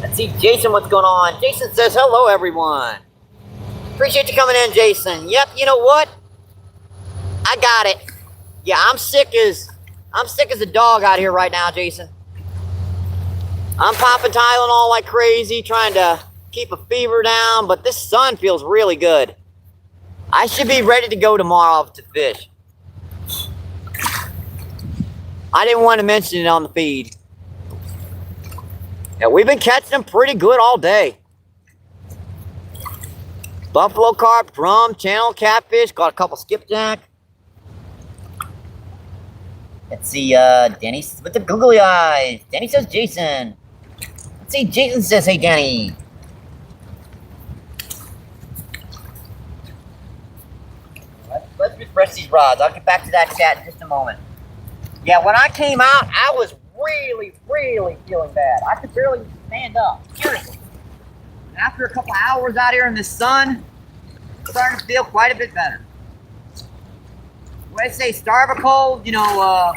Let's see Jason, what's going on? Jason says, hello, everyone. Appreciate you coming in, Jason. Yep, you know what? I got it. Yeah, I'm sick as a dog out here right now, Jason. I'm popping Tylenol like crazy, trying to keep a fever down, but this sun feels really good. I should be ready to go tomorrow to fish. I didn't want to mention it on the feed. Yeah, we've been catching them pretty good all day. Buffalo carp, drum, channel, catfish, got a couple skipjack. Let's see, Danny with the googly eyes. Danny says Jason. Let's see, Jason says, hey, Danny. Let's refresh these rods. I'll get back to that chat in just a moment. Yeah, when I came out, I was really, really feeling bad. I could barely stand up, seriously. And after a couple hours out here in the sun, I'm starting to feel quite a bit better. When I say starve a cold, you know,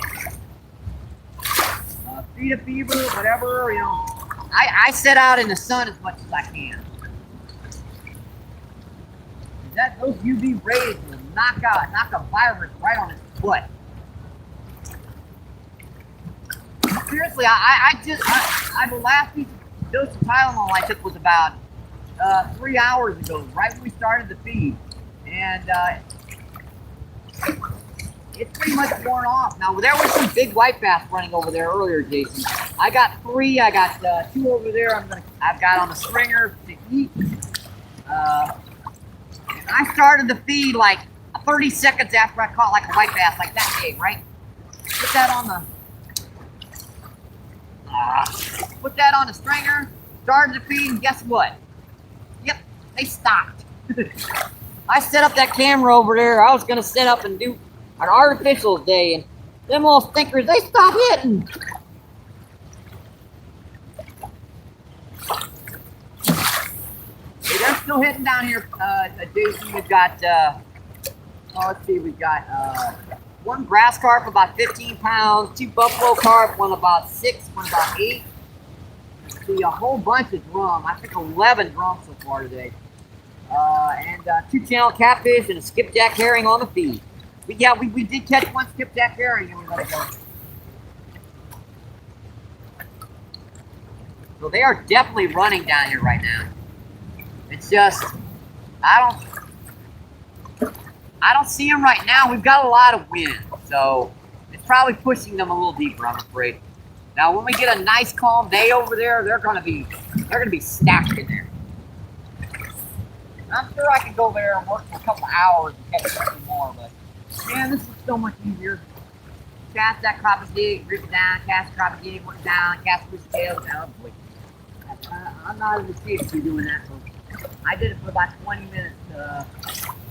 feed a fever, whatever, you know. I sit out in the sun as much as I can. Those UV rays will knock a virus right on its foot. Seriously, the last dose of Tylenol I took was about 3 hours ago, right when we started the feed, and it's pretty much worn off. Now there was some big white bass running over there earlier, Jason. I got 3. I got 2 over there. I've got on the stringer to eat. I started the feed like 30 seconds after I caught like a white bass, like that big, right? Put that on the stringer, started the feed, and guess what? Yep, they stopped. I set up that camera over there. I was gonna set up and do an artificial day, and them little stinkers, they stopped hitting. Hey, they're still hitting down here, Jason. We've got, let's see, we've got 1 grass carp about 15 pounds, 2 buffalo carp, one about 6, one about 8. See, a whole bunch of drum. I think 11 drums so far today. And 2 channel catfish and a skipjack herring on the feed. But yeah, we did catch 1 skipjack herring and we let it go. So they are definitely running down here right now. It's just, I don't see them right now. We've got a lot of wind, so it's probably pushing them a little deeper, I'm afraid. Now, when we get a nice calm day over there, they're gonna be stacked in there. I'm sure I could go there and work for a couple hours and catch something more, but man, this is so much easier. Cast that crappie jig, rip it down, cast crappie jig, work it down, cast fish tails. Oh boy, I'm not as escaped to doing that. So I did it for about 20 minutes.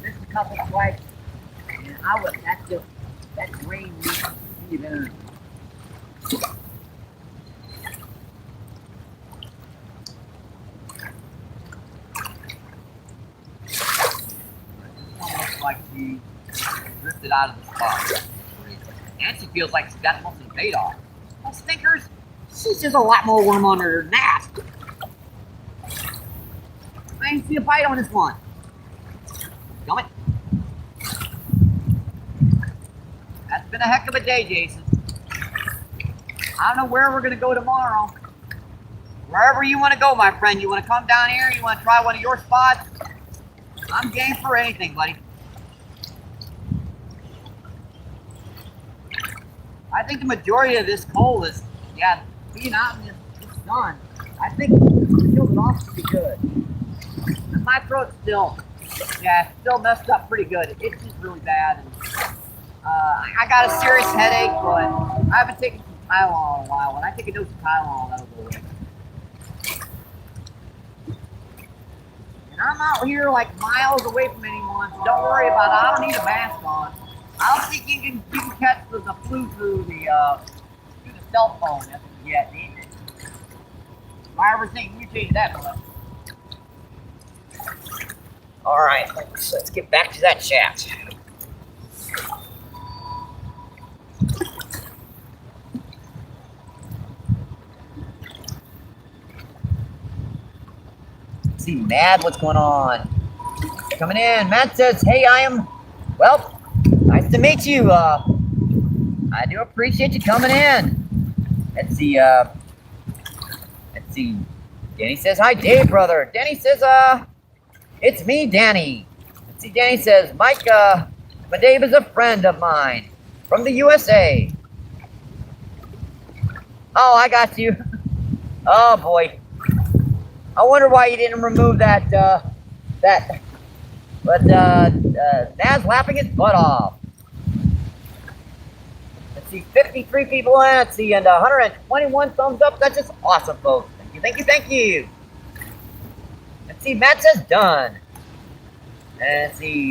Missed a couple twice, and that drained me to see it. Looks like she drifted out of the spot. And she feels like she got most of the bait off. Those stinkers, she's just a lot more worm under her than that. I ain't see a bite on this one. Gum it. That's been a heck of a day, Jason. I don't know where we're gonna go tomorrow. Wherever you want to go, my friend. You want to come down here? You want to try one of your spots? I'm game for anything, buddy. I think the majority of this cold is, yeah, being out in this sun. I think it killed it off pretty good. And my throat's still messed up pretty good. It itches really bad. And, I got a serious headache, but I haven't taken some Tylenol in a while. When I take a dose of Tylenol, that'll go away. And I'm out here like miles away from anyone, so don't worry about it. I don't need a mask on. I don't think you can catch the flu through the cell phone as of yet. If I ever think you change that one. All right, let's get back to that chat. Let's see, Mad, what's going on? Coming in. Matt says, hey, well, nice to meet you. I do appreciate you coming in. Let's see, Danny says, hi, Dave, brother. Danny says, it's me, Danny. Let's see, Danny says, Mike, but Dave is a friend of mine from the USA. Oh, I got you. Oh, boy. I wonder why you didn't remove that, but, Dad's laughing his butt off. Let's see, 53 people in, let's see, and 121 thumbs up. That's just awesome, folks. Thank you, thank you, thank you. Let's see, Matt says done. And let's see,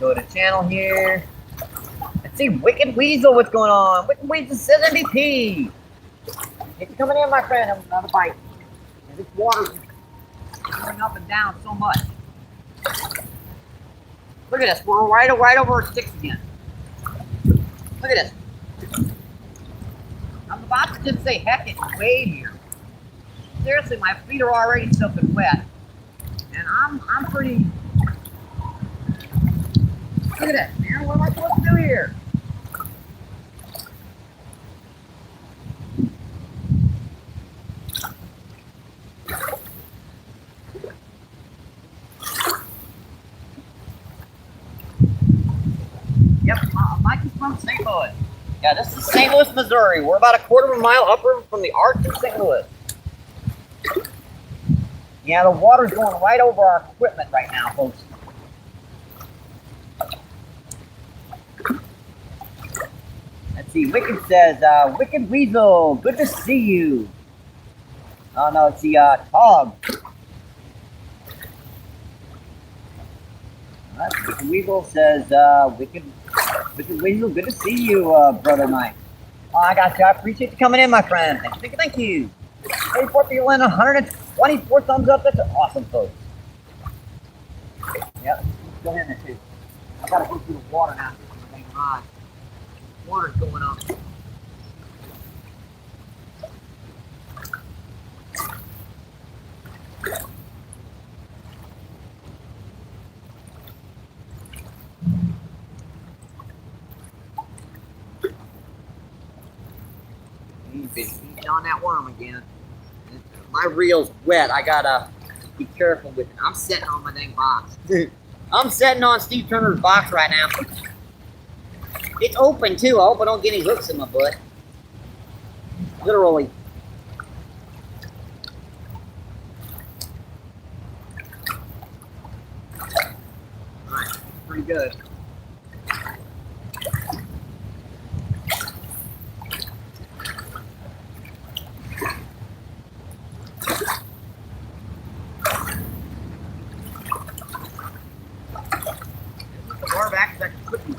go to channel here. Let's see, Wicked Weasel, what's going on? Wicked Weasel says MVP. It's coming in, my friend. Another bite. This water's going up and down so much. Look at this. We're right over our sticks again. Look at this. I'm about to just say, heck, it's wade here. Seriously, my feet are already soaking wet. And I'm pretty... Look at that, man. What am I supposed to do here? Yep, Mike is from St. Louis. Yeah, this is St. Louis, Missouri. We're about a quarter of a mile upriver from the Arch of St. Louis. Yeah, the water's going right over our equipment right now, folks. Let's see, Wicked says, Wicked Weasel, good to see you. Oh, no, it's the, Tog. Wicked Weasel says, Wicked Weasel, good to see you, brother Mike. Oh, I got you. I appreciate you coming in, my friend. Thank you, thank you. 34 people in, 124 thumbs up. That's awesome, folks. Yep, let's go in there, too. I gotta go through the water now. Thank God. Water's going up. He's on that worm again. My reel's wet. I gotta be careful with it. I'm sitting on my dang box. I'm sitting on Steve Turner's box right now. It's open too. I hope I don't get any hooks in my butt. Literally. Alright, pretty good.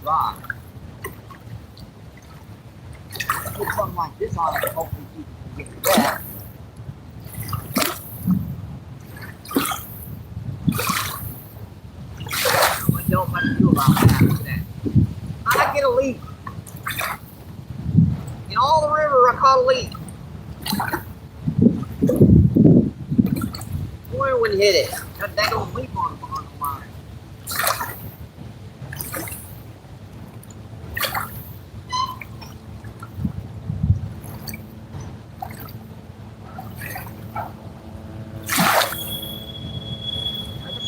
Rock. Put something like this on it, hopefully you can get wet. What else I can do about that? Look at that. I get a leak. In all the river, I caught a leak. Boy, when you hit it, that daggone leak on the line.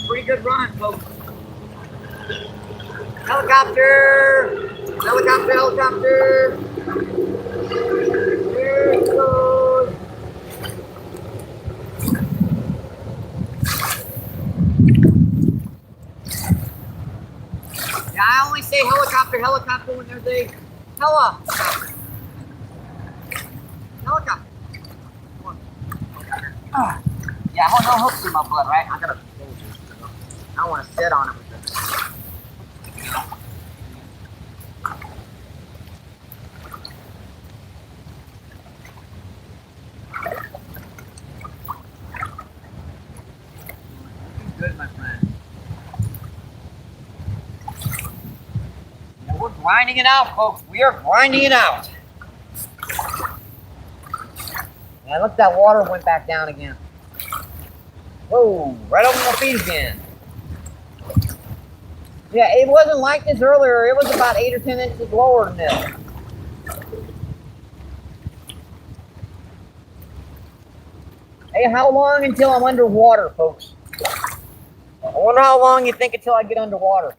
Pretty good run, folks. Helicopter! Helicopter, helicopter! There it goes! Yeah, I only say helicopter, helicopter when there's a helicopter. Helicopter. Yeah, I no hooks in my butt, right? I gotta. I don't want to sit on it with this. Good, my friend. We're grinding it out, folks. We are grinding it out. And look, that water went back down again. Whoa, right over my feet again. Yeah, it wasn't like this earlier. It was about 8 or 10 inches lower than this. Hey, how long until I'm underwater, folks? I wonder how long you think until I get underwater.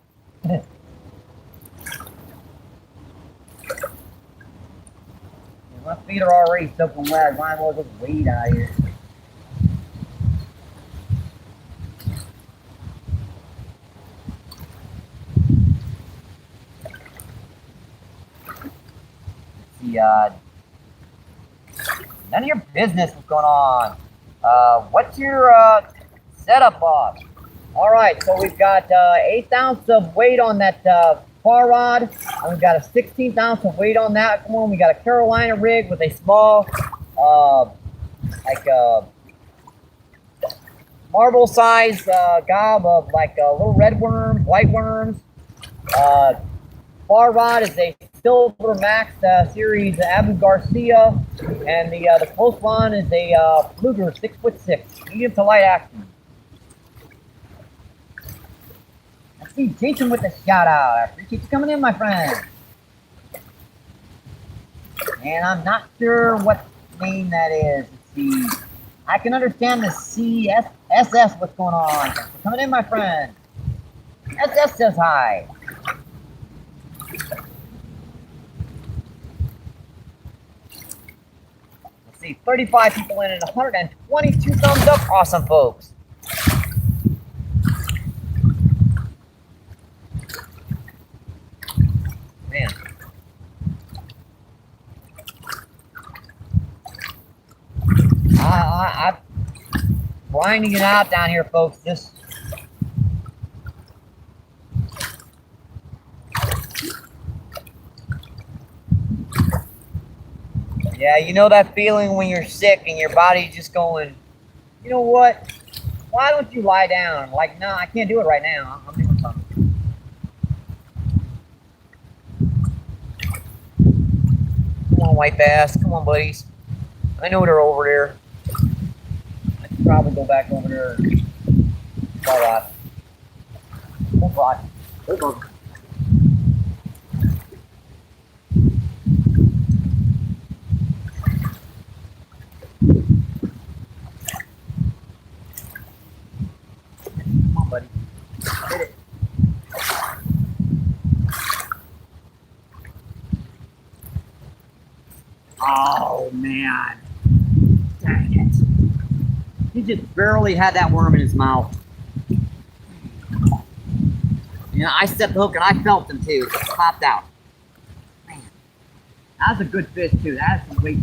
My feet are already soaking wet. Might as well just wade out here. See, none of your business what's going on. What's your setup boss? All right, so we've got 1/8 ounce of weight on that far rod, and we've got a 16th ounce of weight on that one. We got a Carolina rig with a small, marble size gob of like little red worms, white worms. Far rod is a Silver Max Series Abu Garcia, and the close one is a Fluger 6'6", medium to light action. I see Jason with a shout out. I appreciate you coming in, my friend. And I'm not sure what name that is. Let's see. I can understand the CSS. What's going on? Coming in, my friend. SS says hi. Let's see, 35 people in and 122 thumbs up. Awesome, folks. Man. I'm grinding it out down here, folks. Just yeah, you know that feeling when you're sick and your body's just going, you know what? Why don't you lie down? Like, no, I can't do it right now. I'm doing something. Come on, white bass. Come on, buddies. I know they're over there. I should probably go back over there. All right. Oh, God. Hold on. Come on, buddy. Hit it. Oh, man. Dang it. He just barely had that worm in his mouth. You know, I set the hook and I felt him too. It just popped out. Man. That was a good fish too. That is some weight.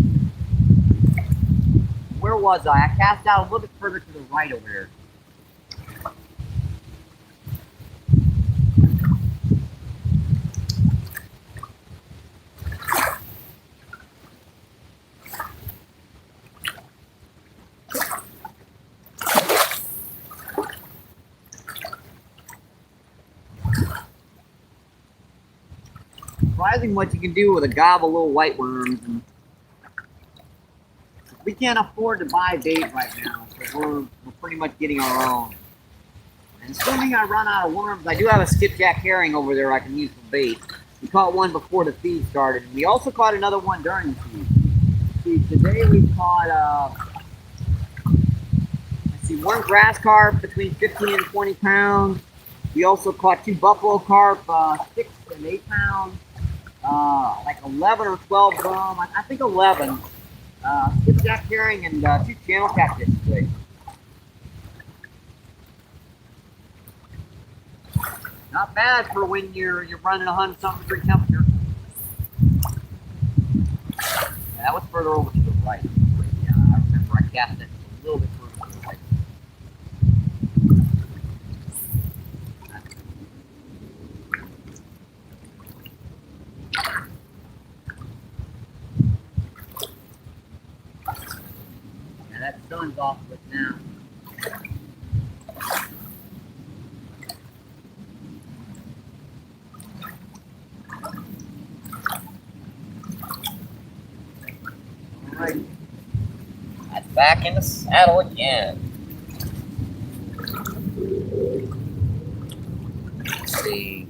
Where was I? I cast out a little bit further to the right over there. Surprising what you can do with a gob of little white worms. And we can't afford to buy bait right now, so we're pretty much getting our own. And assuming I run out of worms, I do have a skipjack herring over there I can use for bait. We caught one before the feed started, and we also caught another one during the feed. See, today we caught, let's see, one grass carp between 15 and 20 pounds. We also caught 2 buffalo carp, 6 and 8 pounds. Like 11 or 12 drum, I think 11. Skipjack herring and 2 channel catfish today. Not bad for when you're running 100-something degree temperature. Yeah, that was further over to the right. Yeah, I remember I cast it a little bit further to the right. Yeah, that sun's off with now. Alright. back in the saddle again. Let's see.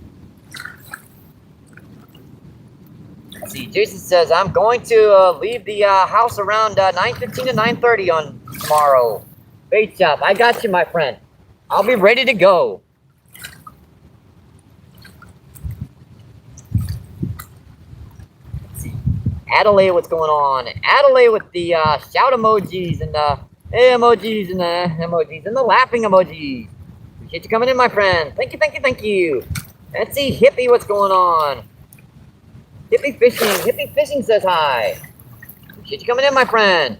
Jason says, I'm going to leave the house around 9:15 to 9:30 on tomorrow. Bait shop. I got you, my friend. I'll be ready to go. Let's see. Adelaide, what's going on? Adelaide with the shout emojis and the emojis and the emojis and the laughing emojis. Appreciate you coming in, my friend. Thank you, thank you, thank you. Let's see, Hippie, what's going on? Hippie Fishing says hi. Appreciate you coming in, my friend.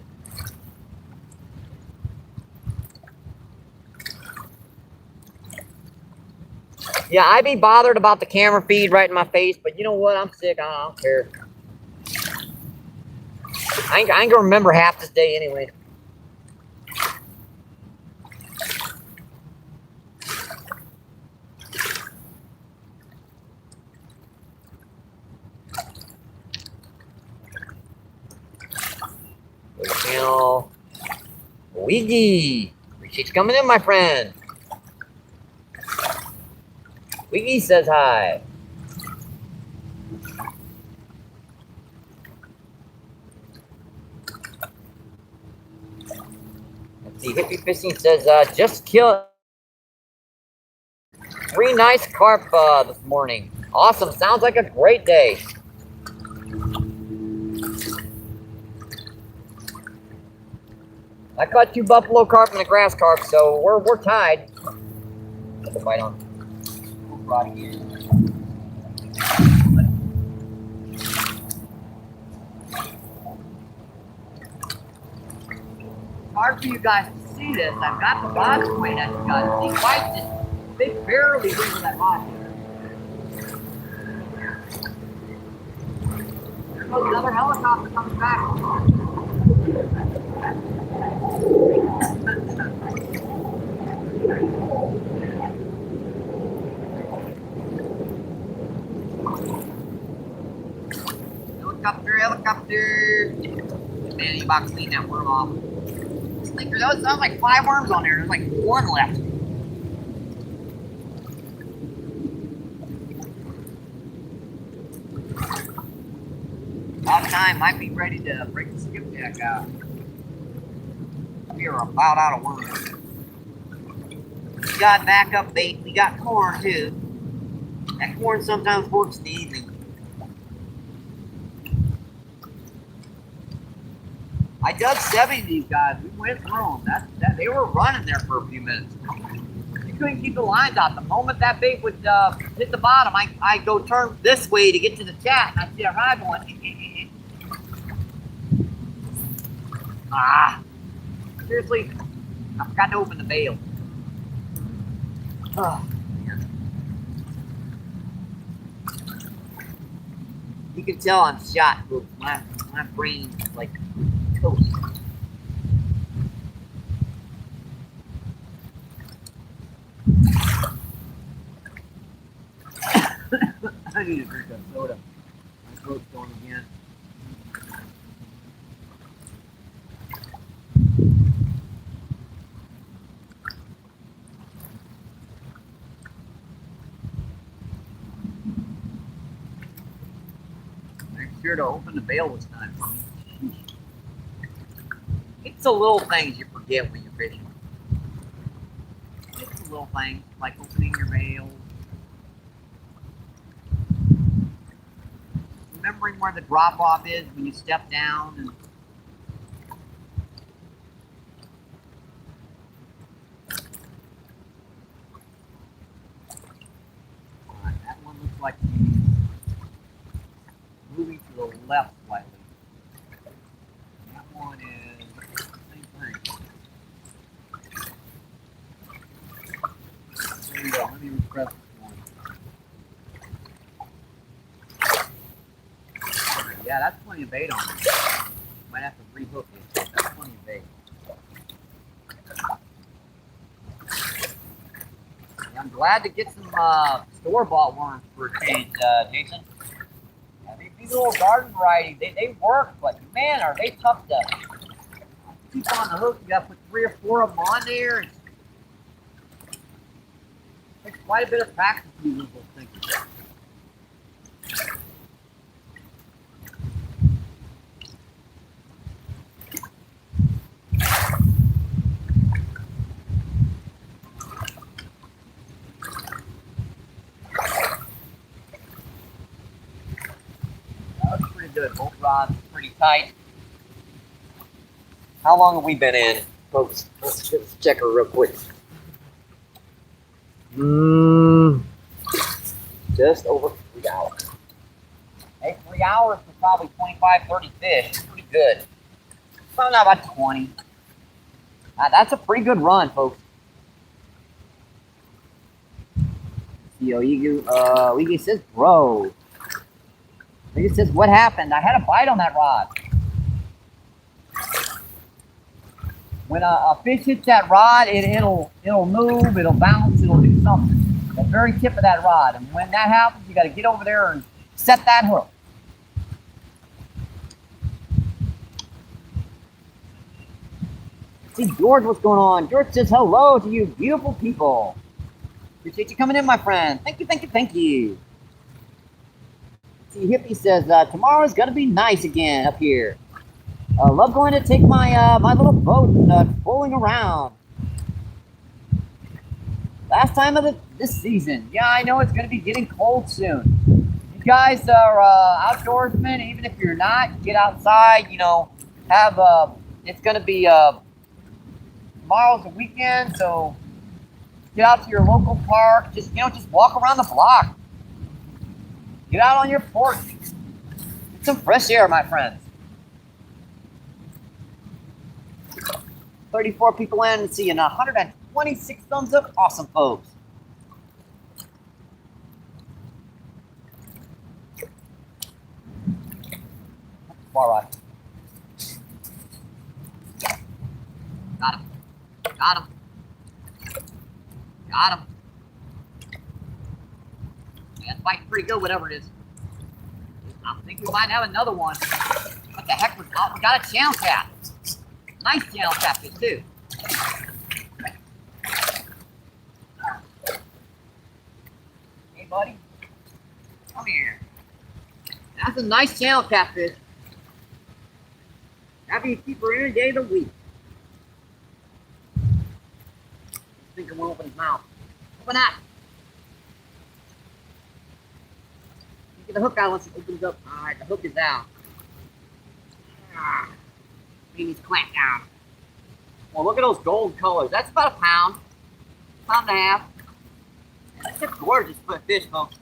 Yeah, I be bothered about the camera feed right in my face, but you know what? I'm sick. I don't care. I ain't gonna remember half this day anyway. Channel. Wiggy. Appreciate you coming in, my friend. Wiggy says hi. Let's see, Hippie Fishing says, just killed 3 nice carp this morning. Awesome, sounds like a great day. I caught 2 buffalo carp and a grass carp, so we're tied. Get the bite on. Hard for you guys to see this. I've got the box weight as you guys see. White just they barely wiggle that box. There goes another helicopter coming back. Helicopter. Man, you about to clean that worm off. There sounds like 5 worms on there. There's like 1 left. About time. Might be ready to break the skipjack out. We are about out of worms. We got backup bait. We got corn too. That corn sometimes works in the evening. I dug 70 of these guys. We went through them. They were running there for a few minutes. You couldn't keep the lines out. The moment that bait would hit the bottom, I go turn this way to get to the chat, and I see a rod going. Seriously, I forgot to open the bail. Oh, man. You can tell I'm shot, folks. My brain's like toast. I need to drink a soda. My throat's going again. Make sure to open the bail this time. It's the little things you forget when you're fishing. It's the little things like opening your bail. Remembering where the drop-off is when you step down. And right, that one looks like he's moving to the left slightly. That one is the same thing. There you go. Let me refresh this one. Yeah, that's plenty of bait on it. Might have to rehook it. That's plenty of bait. Yeah, I'm glad to get some store-bought worms for a change, Jason. Yeah, these little garden varieties, they work, but man, are they tough to keep on the hook, you gotta put 3 or 4 of them on there. It takes quite a bit of practice to use those things. That was pretty good. Both rods pretty tight. How long have we been in, folks? Let's check her real quick. Just over 3 hours. Hey, 3 hours for probably 25, 30 fish. It's pretty good. Probably not about 20. That's a pretty good run, folks. Iggy says, bro. Iggy says, what happened? I had a bite on that rod. When a fish hits that rod, it'll move, it'll bounce, it'll do something. The very tip of that rod. And when that happens, you got to get over there and set that hook. See, George, what's going on? George says hello to you beautiful people. Appreciate you coming in, my friend. Thank you, thank you, thank you. See, Hippie says, tomorrow's going to be nice again up here. Love going to take my my little boat and pulling around. Last time of this season. Yeah, I know it's going to be getting cold soon. You guys are outdoorsmen, even if you're not, get outside, you know, it's going to be, tomorrow's a weekend, so get out to your local park, just walk around the block. Get out on your porch. Get some fresh air, my friends. 34 people in, seeing 126 thumbs up. Awesome, folks. Far right. Got him. Got him. Got him. Yeah, it's fighting pretty good, whatever it is. I think we might have another one. What the heck was that? We got a channel cat. Nice channel catfish, too. Hey, buddy. Come here. That's a nice channel catfish. Happy to keep her any day of the week. I think I'm going to open his mouth. Open that. You get the hook out once it opens up. All right, the hook is out. He needs to clamp down. Well, look at those gold colors. That's about a pound. Pound and a half. That's a gorgeous fish, folks.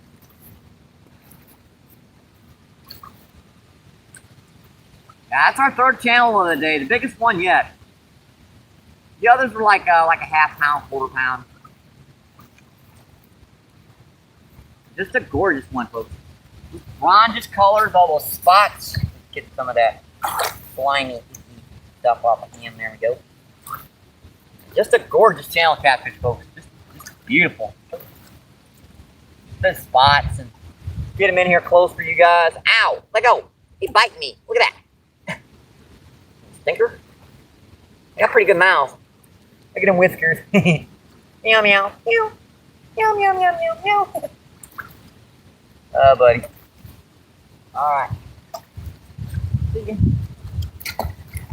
Yeah, that's our third channel of the day, the biggest one yet. The others were like a half pound, quarter pound. Just a gorgeous one, folks. Bronze colors, all those spots. Let's get some of that slimy stuff off of him. There we go. Just a gorgeous channel catfish, folks. Just beautiful. The spots, and get him in here close for you guys. Ow! Let go! He's biting me. Look at that. Stinker. They got a pretty good mouth. Look at them whiskers. Meow meow. Meow. Meow meow meow meow meow. Oh, buddy. Alright. See you.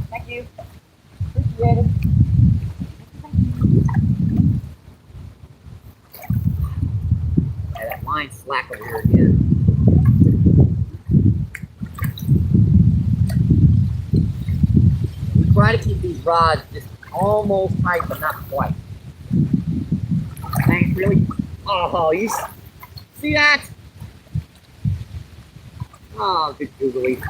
Thank you. Appreciate it. Yeah, that line's slack over here again. We try to keep these rods just almost tight, but not quite. Thanks, really? Oh, you see that? Oh, good googly.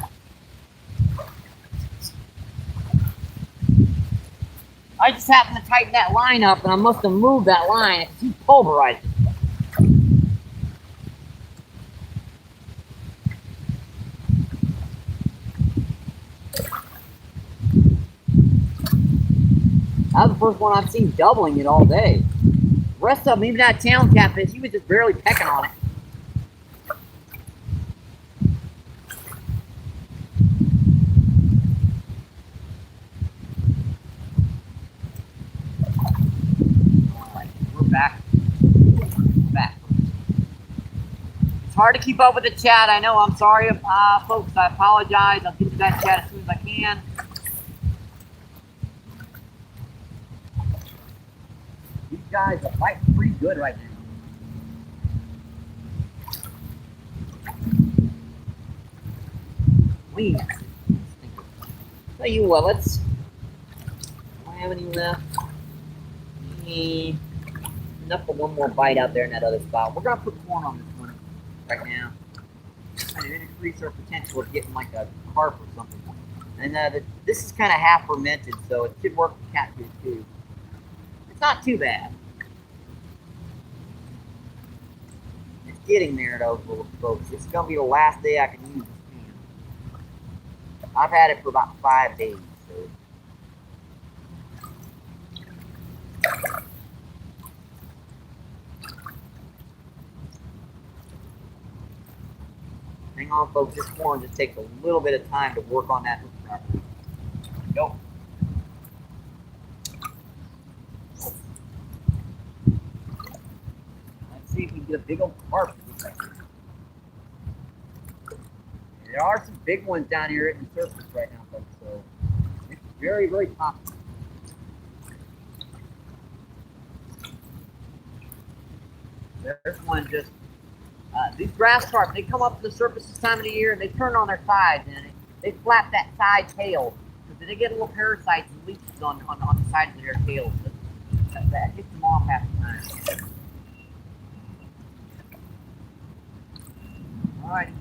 I just happened to tighten that line up, and I must have moved that line. It's too pulverized. That was the first one I've seen doubling it all day. The rest of them, even that channel catfish, he was just barely pecking on it. hard to keep up with the chat. I know. I'm sorry, folks. I apologize. I'll get to that chat as soon as I can. These guys are fighting pretty good right now. Wings. Tell you what, let's. Do I have any left? Enough for one more bite out there in that other spot. We're gonna put corn on this one right now. And increase our potential of getting like a carp or something. And this is kind of half fermented, so it should work with catfish too. It's not too bad. It's getting there though, folks. It's gonna be the last day I can use this can. I've had it for about 5 days. So. Hang on, folks. This corn just takes a little bit of time to work on that hook properly. Go. Let's see if we can get a big old carp. There are some big ones down here at the surface right now, folks. So it's very, very popular. There's one just. These grass carp, they come up to the surface this time of the year and they turn on their sides and they flap that side tail because they get little parasites and leeches on the sides of their tails. That gets them off half the time. All right,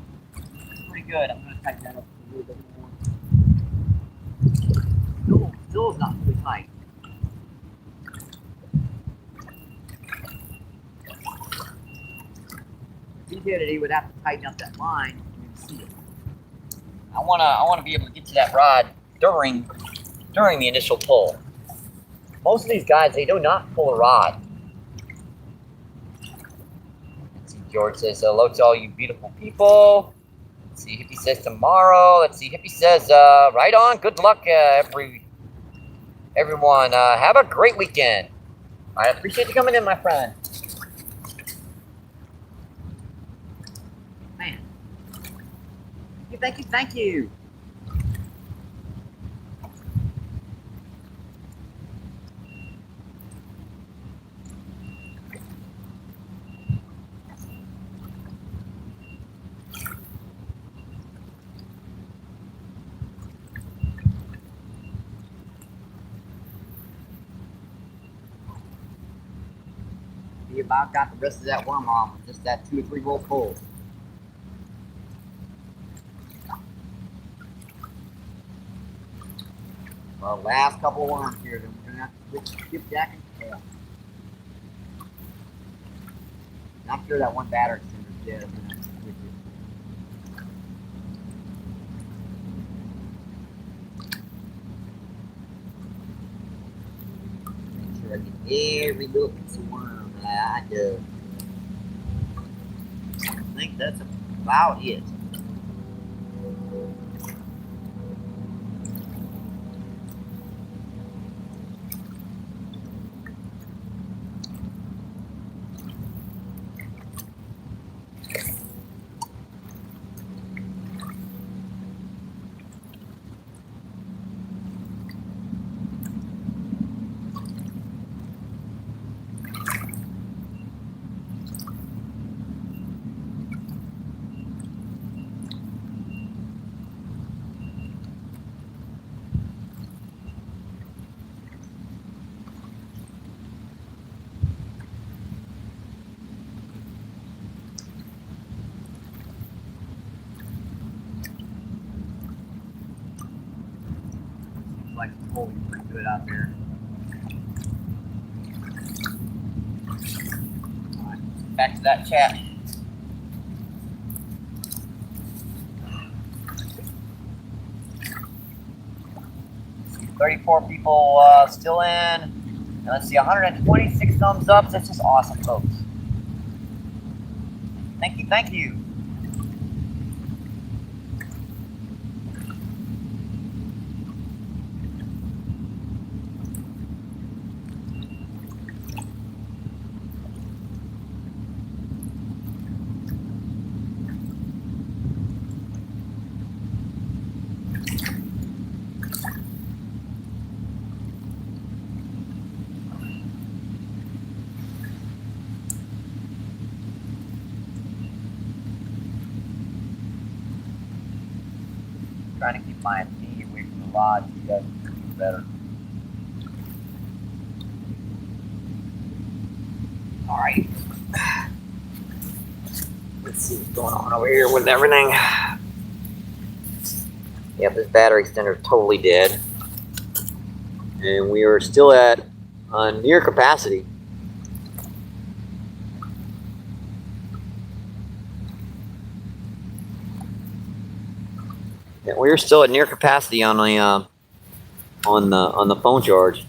pretty good. I'm going to tighten that up a little bit more. Still is not too tight. He would have to tighten up that line to see it. I wanna be able to get to that rod during the initial pull. Most of these guys, they do not pull a rod. Let's see, George says hello to all you beautiful people. Let's see, Hippie says tomorrow. Let's see, Hippie says right on. Good luck, everyone. Have a great weekend. I appreciate you coming in, my friend. Thank you. We about got the rest of that worm on with just that 2 or 3 roll pull. Well, last couple of worms here, then we're gonna have to switch skipjack and tail. Not sure that one batter extender's dead. I'm gonna have to switch it. Make sure I get every little piece of worm that I do. I think that's about it. Like it's holding pretty good out there. All right, back to that chat. Let's see, 34 people still in. And let's see, 126 thumbs up. That's just awesome, folks. Thank you, thank you. trying to keep my knee away from the rod so you guys can see better. All right. Let's see what's going on over here with everything. Yep, this battery extender is totally dead. And we are still at near capacity. Yeah, we're still at near capacity on the phone charge.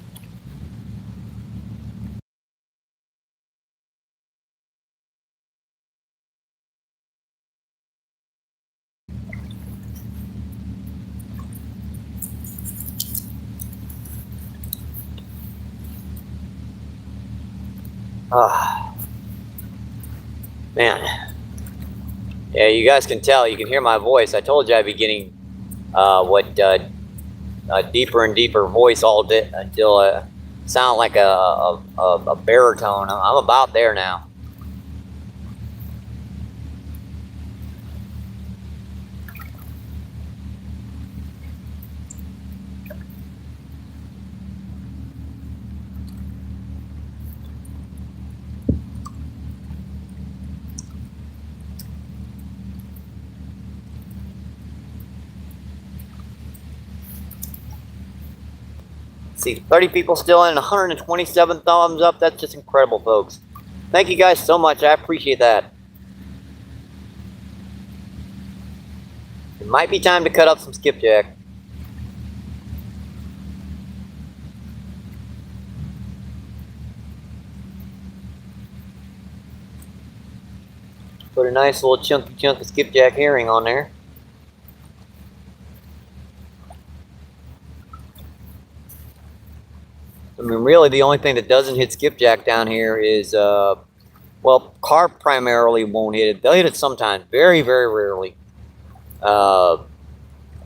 Man. Yeah, you guys can tell. You can hear my voice. I told you I'd be getting a deeper and deeper voice all day until I sound like a baritone. I'm about there now. See, 30 people still in, 127 thumbs up. That's just incredible, folks. Thank you guys so much. I appreciate that. It might be time to cut up some skipjack. Put a nice little chunky chunk of skipjack herring on there. I mean, really, the only thing that doesn't hit skipjack down here is, well, carp primarily won't hit it. They'll hit it sometimes, very, very rarely.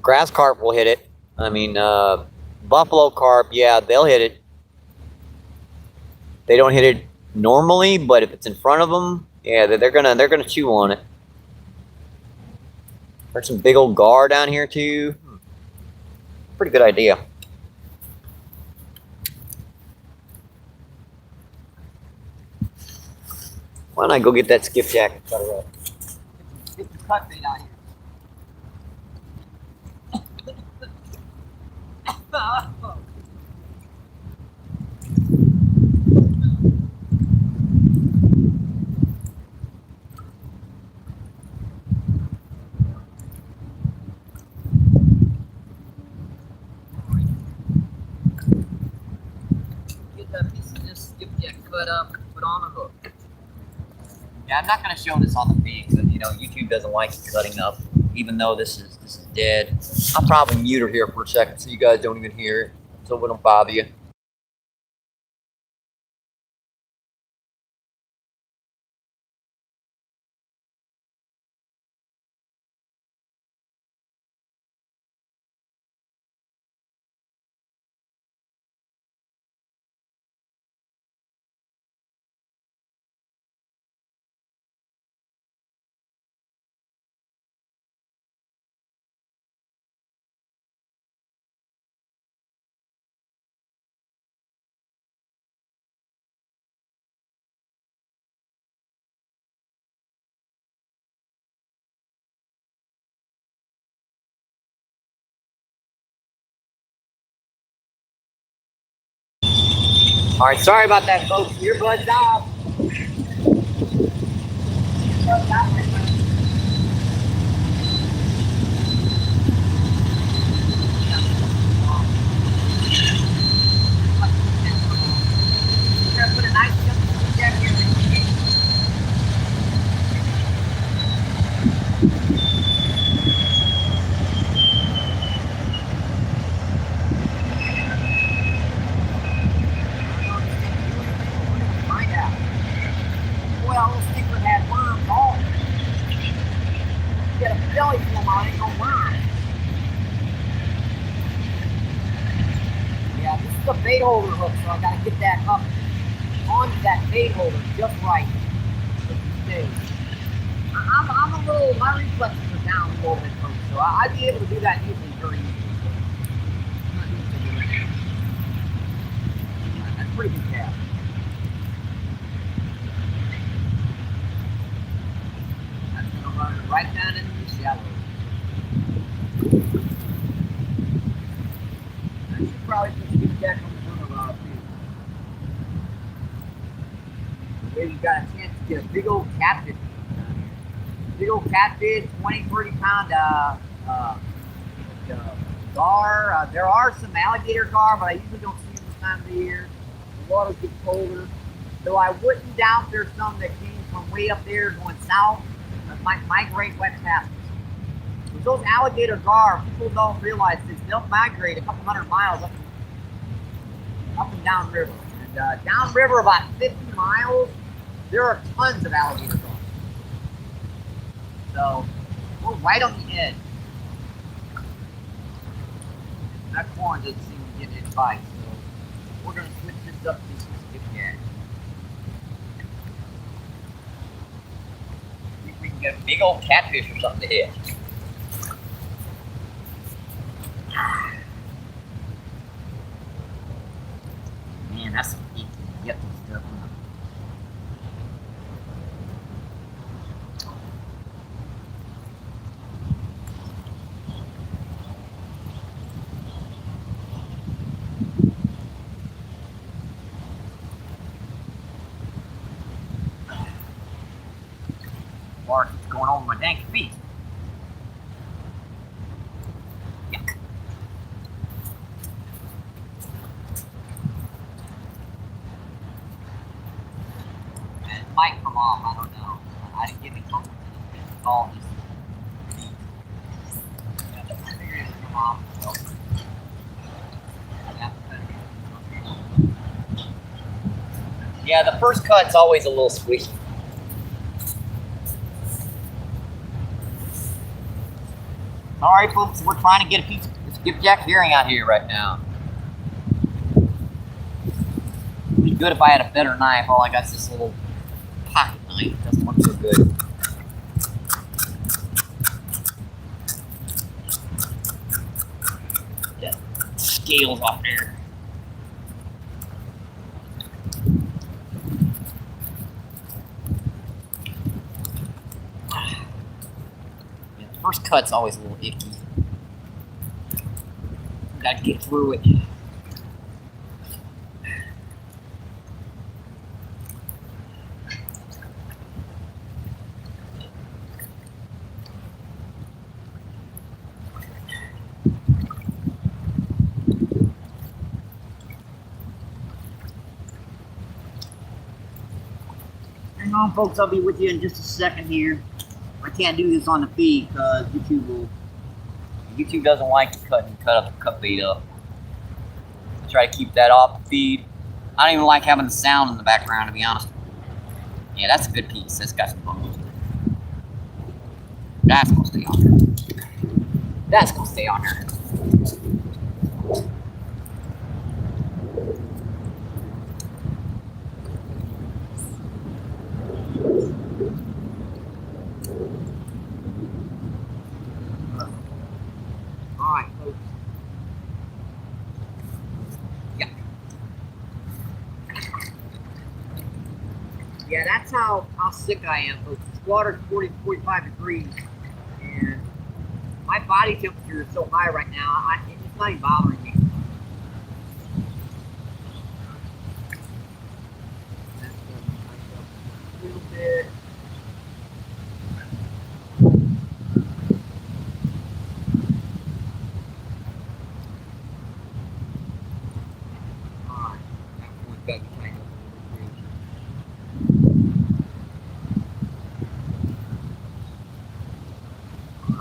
Grass carp will hit it. I mean, buffalo carp, yeah, they'll hit it. They don't hit it normally, but if it's in front of them, yeah, they're gonna chew on it. There's some big old gar down here too. Pretty good idea. Why don't I go get that skipjack and cut her up? Get the cut bait out here. Get that piece of this skipjack cut up and put on a hook. Yeah, I'm not going to show this on the feed, but you know, YouTube doesn't like it cutting up, even though this is dead. I'll probably mute her here for a second so you guys don't even hear it, so it won't bother you. All right, sorry about that, folks. Earbuds off. Earbuds off. Put a nice skipjack here. Well, this stickless had worms all. Get a belly full of ain't no worms. Yeah, this is a bait holder hook, so I gotta get that up onto that bait holder just right. I'm a little, my reflexes are down a little bit, folks, so I'd be able to do that usually very easily. That's a pretty good cast. That's going to run it right down into the shallows. I should probably put some jack on the front rod too. Maybe you got a chance to get a big old catfish. Big old catfish, 20, 30 pound gar. There are some alligator gar, but I usually don't see them this time of the year. The water gets colder. Though I wouldn't doubt there's some that came from way up there going south that might migrate west past us. With those alligator gar, people don't realize this. They'll migrate a couple hundred miles up and down river. And downriver about 50 miles, there are tons of alligator gar. So we're right on the edge. That corn doesn't seem to get his bite, so we're going to switch this up to some skipjack. See if we can get a big old catfish or something to hit. Man, that's some easy to get this stuff. Water keeps going over my dang feet. Yuck. And it might come off, I don't know. I didn't get any comfort in this. It's all just feet. Yeah, I figured it would come off. So. Yeah, the first cut's always a little squishy. All right, folks, we're trying to get a piece of skipjack herring out here right now. It'd be good if I had a better knife. All I got is this little pocket knife. It doesn't look so good. Yeah, scales off there. First cut's always a little icky. Gotta get through it. Hang on, folks, I'll be with you in just a second here. I can't do this on the feed because YouTube doesn't like to cut bait up. I try to keep that off the feed. I don't even like having the sound in the background, to be honest. Yeah, that's a good piece. That's got some bones. That's gonna stay on there. That's gonna stay on there. Alright, folks. Yeah. Yeah, that's how sick I am, folks. This water's 40 to 45 degrees, and my body temperature is so high right now, it's not even bothering me. That's a little bit.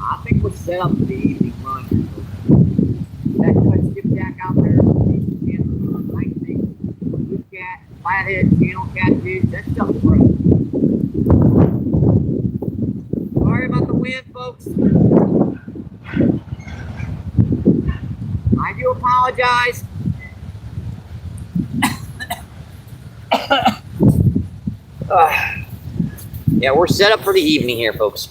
I think we're set up for the evening run. That cut skipjack out there, nice thing. Good cat, flathead, channel catfish, that stuff's great. Sorry about the wind, folks. I do apologize. Yeah, we're set up for the evening here, folks.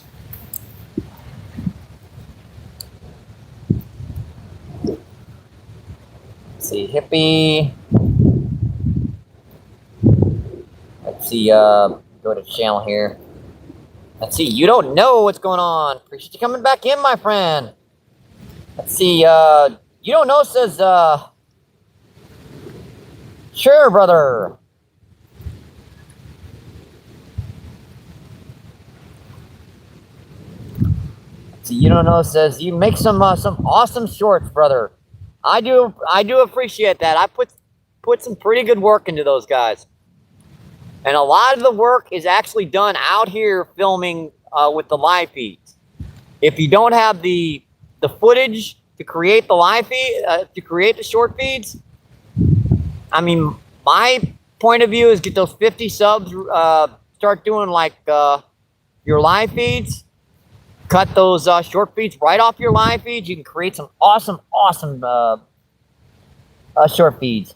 Let's see, hippie. Let's see, go to channel here. Let's see, you don't know what's going on. Appreciate you coming back in, my friend. Let's see, you don't know says, sure, brother. Let's see, you don't know says, you make some awesome shorts, brother. I do appreciate that. I put some pretty good work into those guys. And a lot of the work is actually done out here filming with the live feeds. If you don't have the footage to create the live feed, to create the short feeds, I mean, my point of view is get those 50 subs, start doing like your live feeds, cut those short feeds right off your live feeds. You can create some awesome short feeds.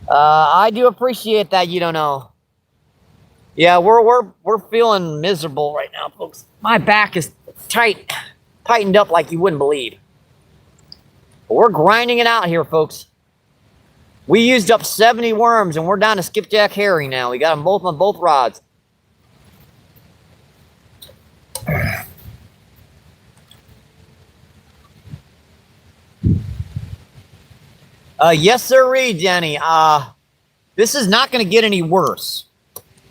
I do appreciate that. You don't know. Yeah, we're feeling miserable right now, folks. My back is tightened up like you wouldn't believe. But we're grinding it out here, folks. We used up 70 worms, and we're down to skipjack herring now. We got them both on both rods. Yes, sir, Jenny. This is not going to get any worse.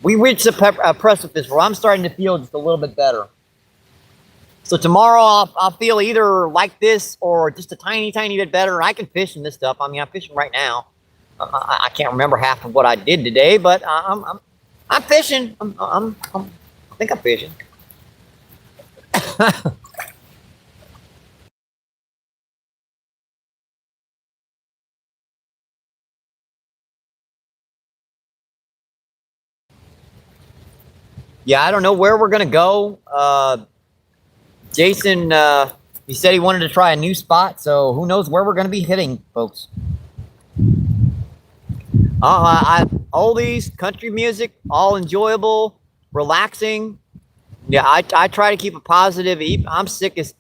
We reached a precipice where I'm starting to feel just a little bit better. So tomorrow I'll feel either like this or just a tiny bit better. I can fish in this stuff. I mean, I'm fishing right now. I can't remember half of what I did today, but I'm fishing. I think I'm fishing. Yeah, I don't know where we're gonna go. Jason, he said he wanted to try a new spot, so who knows where we're gonna be hitting, folks. Oldies, country music, all enjoyable, relaxing. Yeah, I try to keep a positive. I'm sick as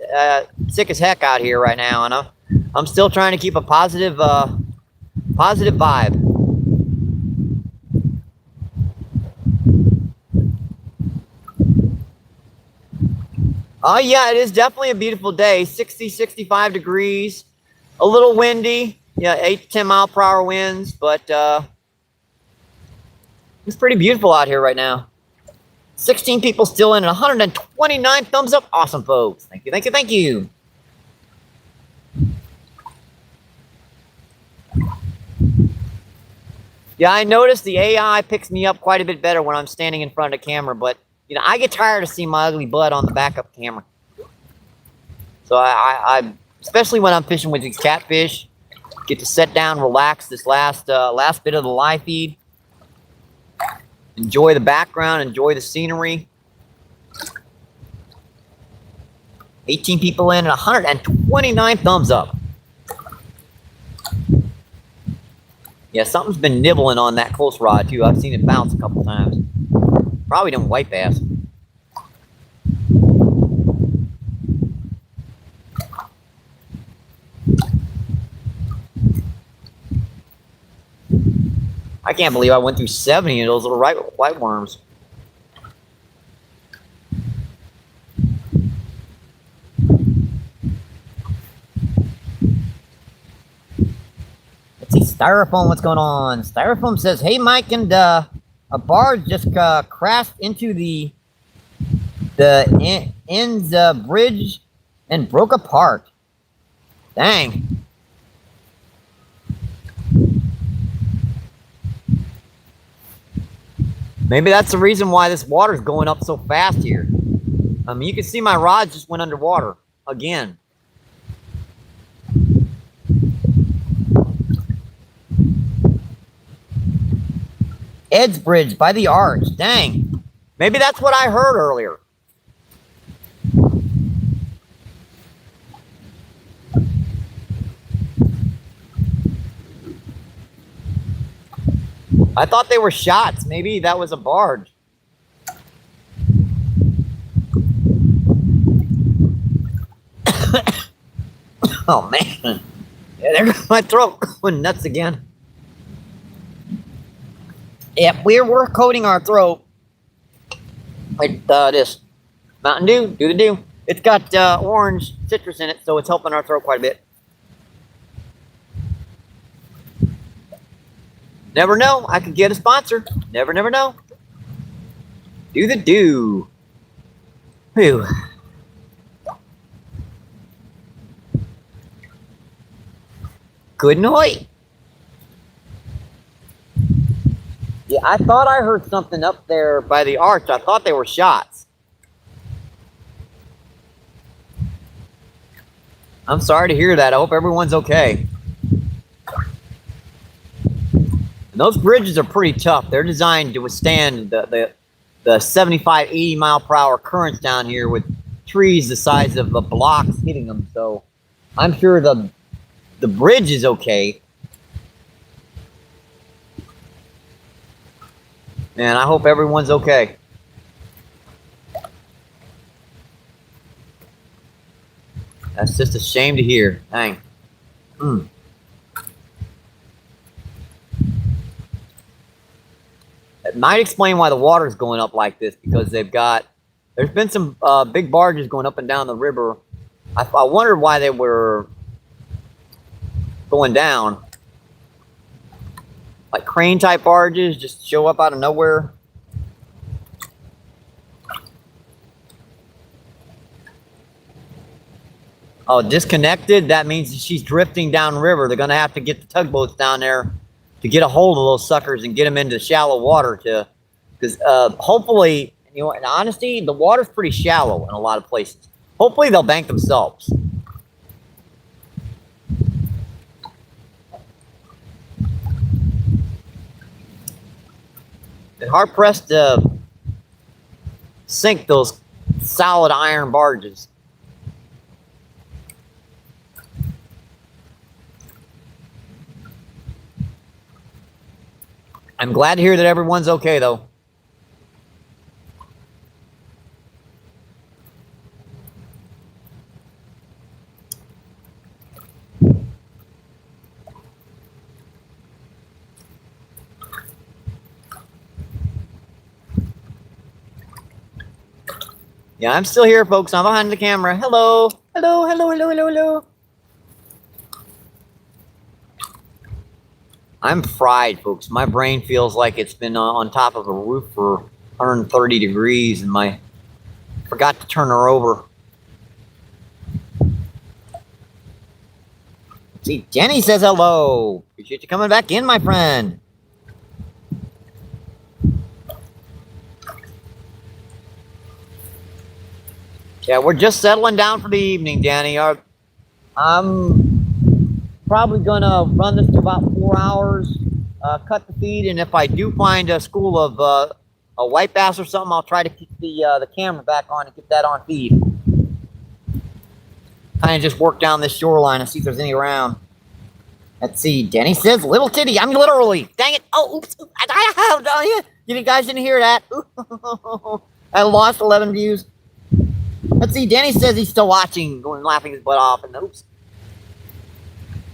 heck out here right now, and I'm still trying to keep a positive vibe. Oh, yeah, it is definitely a beautiful day. 60, 65 degrees. A little windy. Yeah, 8 to 10 mile per hour winds. But it's pretty beautiful out here right now. 16 people still in and 129 thumbs up. Awesome, folks. Thank you, thank you, thank you. Yeah, I noticed the AI picks me up quite a bit better when I'm standing in front of the camera, but you know, I get tired of seeing my ugly butt on the backup camera. So I especially when I'm fishing with these catfish, get to sit down, relax this last bit of the live feed, enjoy the background, enjoy the scenery. 18 people in and 129 thumbs up. Yeah, something's been nibbling on that close rod too. I've seen it bounce a couple times. Probably didn't white bass. I can't believe I went through 70 of those little white worms. Let's see, Styrofoam, what's going on? Styrofoam says, hey, Mike, and a barge just crashed into the ends bridge and broke apart. Dang. Maybe that's the reason why this water's going up so fast here. I mean, you can see my rod just went underwater again. Ed's Bridge by the arch. Dang. Maybe that's what I heard earlier. I thought they were shots. Maybe that was a barge. Oh, man. Yeah, there goes my throat going nuts again. Yep, we're coating our throat with this Mountain Dew, do the do. It's got orange citrus in it, so it's helping our throat quite a bit. Never know, I could get a sponsor. Never know. Do the do. Whew. Good night. Yeah, I thought I heard something up there by the arch. I thought they were shots. I'm sorry to hear that. I hope everyone's okay. And those bridges are pretty tough. They're designed to withstand the 75, 80 mile per hour currents down here with trees the size of the blocks hitting them. So I'm sure the bridge is okay. And I hope everyone's okay. That's just a shame to hear. Dang. It might explain why the water's going up like this, because there's been some big barges going up and down the river. I wondered why they were going down. Like crane type barges just show up out of nowhere. Oh, disconnected? That means she's drifting downriver. They're going to have to get the tugboats down there to get a hold of those suckers and get them into shallow water because hopefully, you know, in honesty, the water's pretty shallow in a lot of places. Hopefully they'll bank themselves. They're hard pressed to sink those solid iron barges. I'm glad to hear that everyone's okay, though. Yeah, I'm still here, folks. I'm behind the camera. Hello. Hello. I'm fried, folks. My brain feels like it's been on top of a roof for 130 degrees, and I forgot to turn her over. See, Jenny says hello. Appreciate you coming back in, my friend. Yeah, we're just settling down for the evening, Danny. I'm probably gonna run this to about 4 hours, cut the feed, and if I do find a school of a white bass or something, I'll try to keep the camera back on and get that on feed. Kind of just work down this shoreline and see if there's any around. Let's see. Denny says, "Little titty." I'm literally. Dang it! Oh, oops! You guys didn't hear that. I lost 11 views. Let's see. Danny says he's still watching, going laughing his butt off, and oops.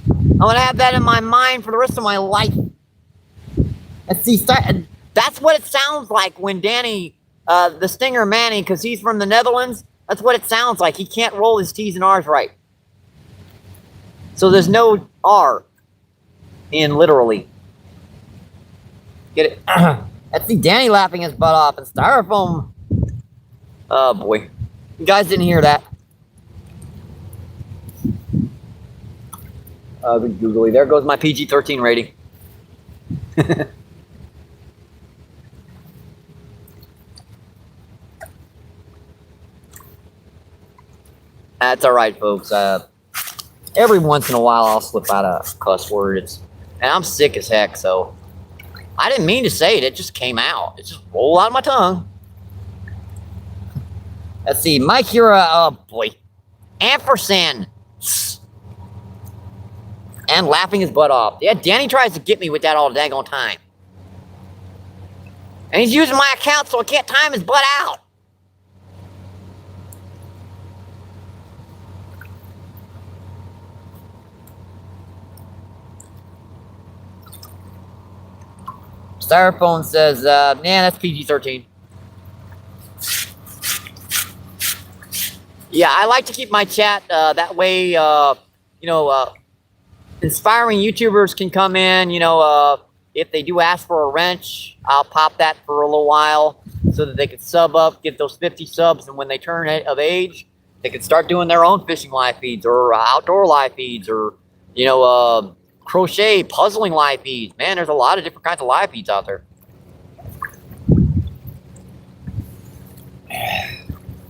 I'm gonna have that in my mind for the rest of my life. Let's see. That's what it sounds like when Danny, the Stinger Manny, because he's from the Netherlands. That's what it sounds like. He can't roll his T's and R's right. So there's no R in literally. Get it? Let's see Danny laughing his butt off and styrofoam. Oh boy. You guys didn't hear that. Googly. There goes my PG-13 rating. That's all right, folks. Every once in a while, I'll slip out a cuss word. And I'm sick as heck, so I didn't mean to say it. It just came out. It just rolled out of my tongue. Let's see. Mike, you're oh boy. Ampersand. And laughing his butt off. Yeah, Danny tries to get me with that all the daggone time. And he's using my account, so I can't time his butt out. Styrofoam says, man, that's PG-13. Yeah, I like to keep my chat that way. Inspiring YouTubers can come in. If they do ask for a wrench, I'll pop that for a little while so that they can sub up, get those 50 subs, and when they turn of age, they can start doing their own fishing live feeds or outdoor live feeds or crochet, puzzling live feeds. Man, there's a lot of different kinds of live feeds out there.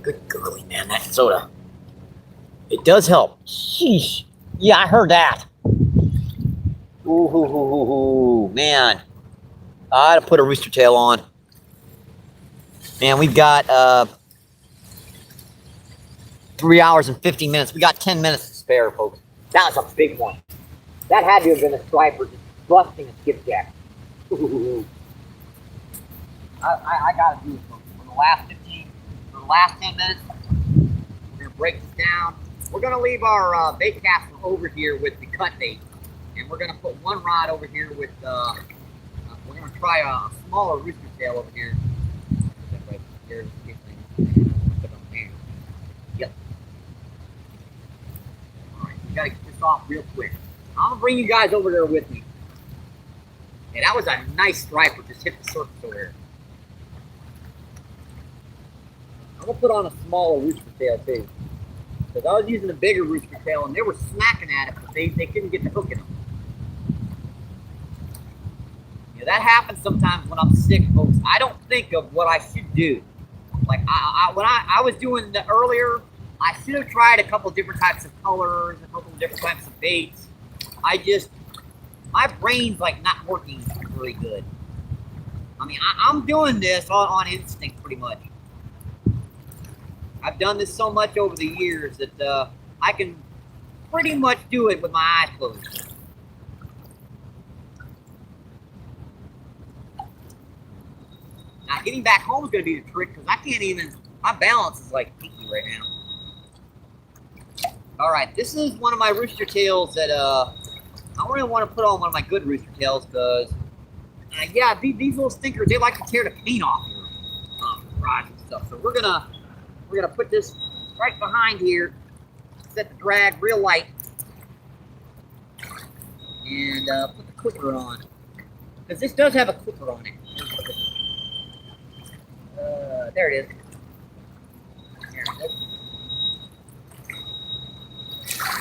Good googly, man, that soda. It does help. Sheesh. Yeah, I heard that. Ooh, man. I had to put a rooster tail on. Man, we've got 3 hours and 50 minutes. We got 10 minutes to spare, folks. That was a big one. That had to have been a striper just busting a skipjack. I gotta do it, folks. For the last 10 minutes, we're gonna break this down. We're gonna leave our bait caster over here with the cut bait, and we're gonna put one rod over here with. We're gonna try a smaller rooster tail over here. Right here. Yep. All right, we gotta get this off real quick. I'm gonna bring you guys over there with me. And that was a nice striper, just hit the surface over there. I'm gonna put on a smaller rooster tail too. Because I was using a bigger rooster tail and they were smacking at it, but they couldn't get the hook in them. That happens sometimes when I'm sick, folks. I don't think of what I should do. Like when I was doing the earlier, I should have tried a couple different types of colors, a couple different types of baits. My brain's like not working very good. I mean, I'm doing this on instinct pretty much. I've done this so much over the years that I can pretty much do it with my eyes closed. Now, getting back home is going to be the trick because I can't even, my balance is like pinky right now. All right, this is one of my rooster tails that I really want to put on one of my good rooster tails because, yeah, these little stinkers, they like to tear the paint off your rods and stuff. So we're gonna put this right behind here, set the drag real light, and put the clipper on because this does have a clipper on it. There it is. There it is.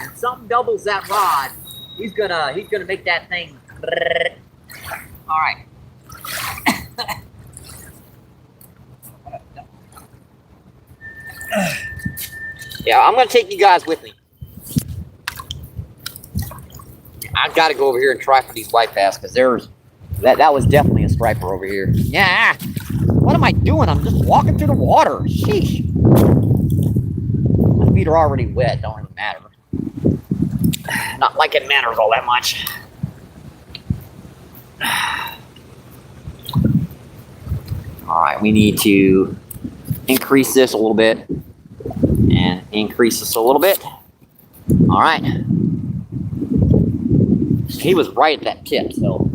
And something doubles that rod. He's gonna make that thing. All right. Yeah, I'm gonna take you guys with me. I've got to go over here and try for these white bass because that was definitely a striper over here. Yeah. What am I doing? I'm just walking through the water. Sheesh. My feet are already wet. Don't really matter. Not like it matters all that much. All right, we need to increase this a little bit and increase this a little bit. All right. He was right at that tip, so.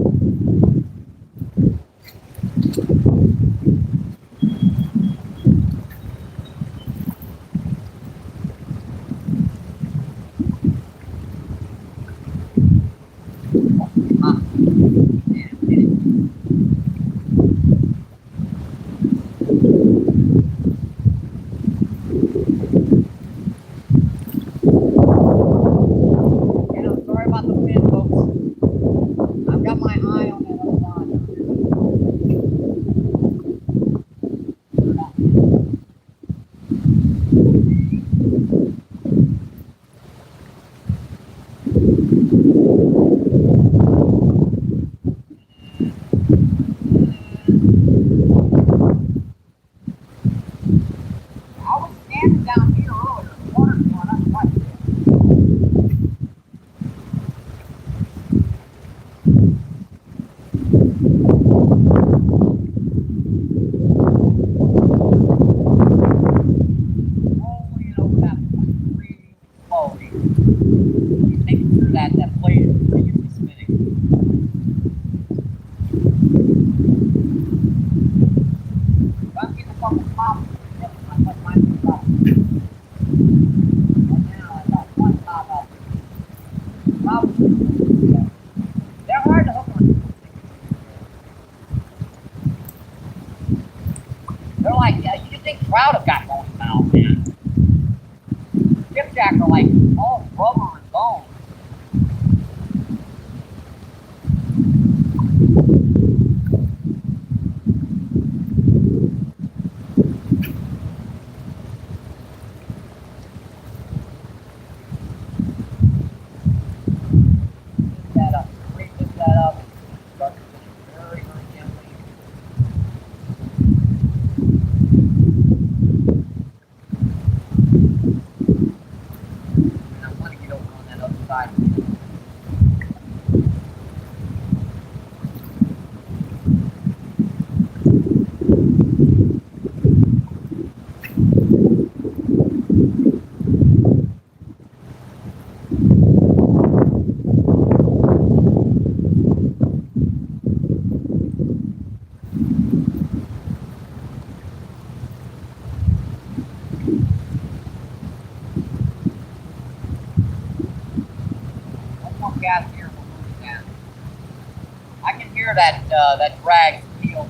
gas here and we'll move it down. I can hear that that drag feel.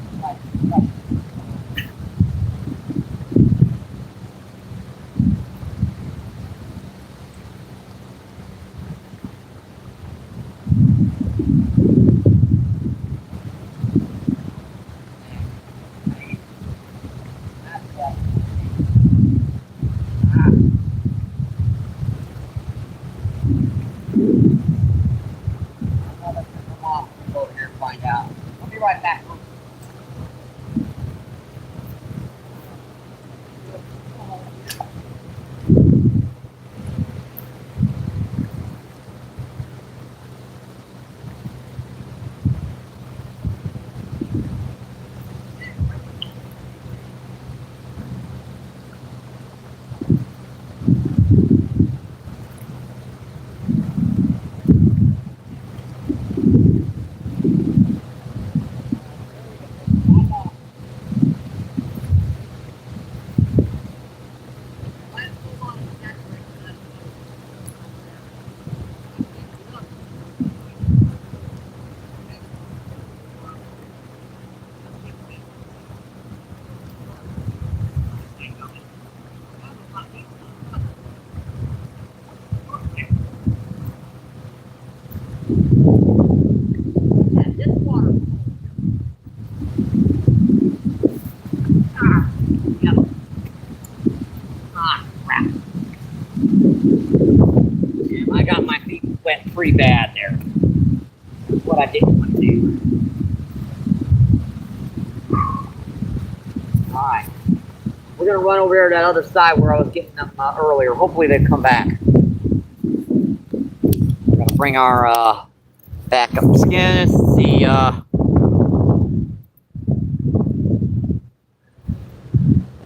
Over here and find out. I'll be right back. I got my feet wet pretty bad there. That's what I didn't want to do. Alright. We're going to run over there to that other side where I was getting them earlier. Hopefully they come back. We're going to bring our backup skin. Let's see.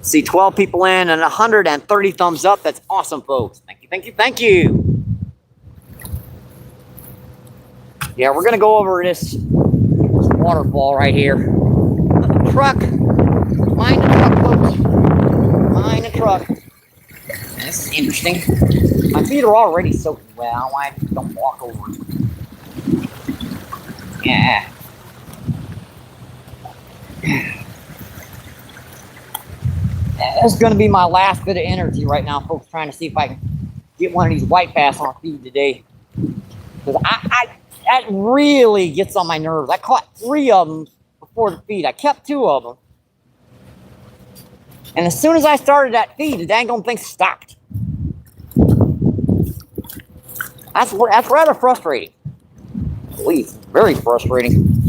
See 12 people in and 130 thumbs up. That's awesome, folks. Thank you, thank you, thank you. Yeah, we're gonna go over this waterfall right here. The truck. Mind the truck, folks. Mind the truck. This is interesting. My feet are already soaking wet. I don't know why I don't walk over it. Yeah. This is going to be my last bit of energy right now, folks, trying to see if I can get one of these white bass on feed today. Because that really gets on my nerves. I caught 3 of them before the feed. I kept 2 of them. And as soon as I started that feed, the dang thing stopped. That's rather frustrating. At least, very frustrating.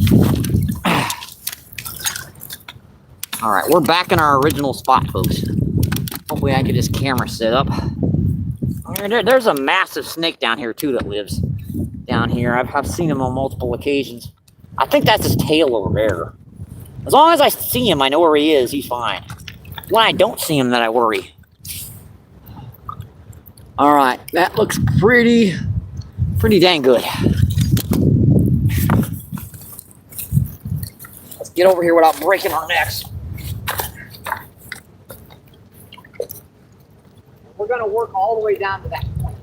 All right, we're back in our original spot, folks. Hopefully I get this camera set up. There's a massive snake down here, too, that lives down here. I've seen him on multiple occasions. I think that's his tail over there. As long as I see him, I know where he is. He's fine. When I don't see him, that I worry. All right, that looks pretty dang good. Let's get over here without breaking our necks. We're going to work all the way down to that point.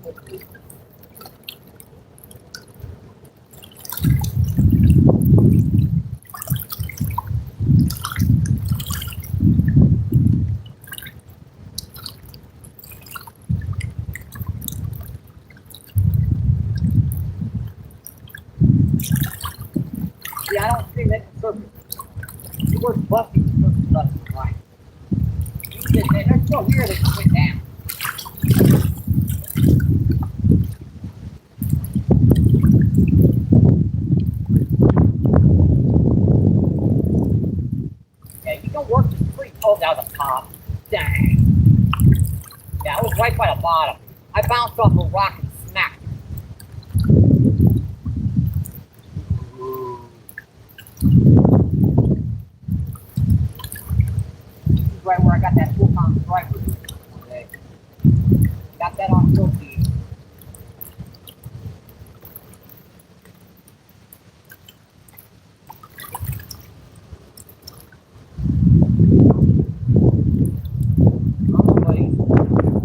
See, I don't see that surface. We're busting the surface left and right. They're so weird they just went down. Yeah, you can work this pretty close out of the top. Dang. Yeah, I was right by the bottom. I bounced off a rock and smacked it. This is right where I got that 4-pound striper. Okay. Got that on full feed.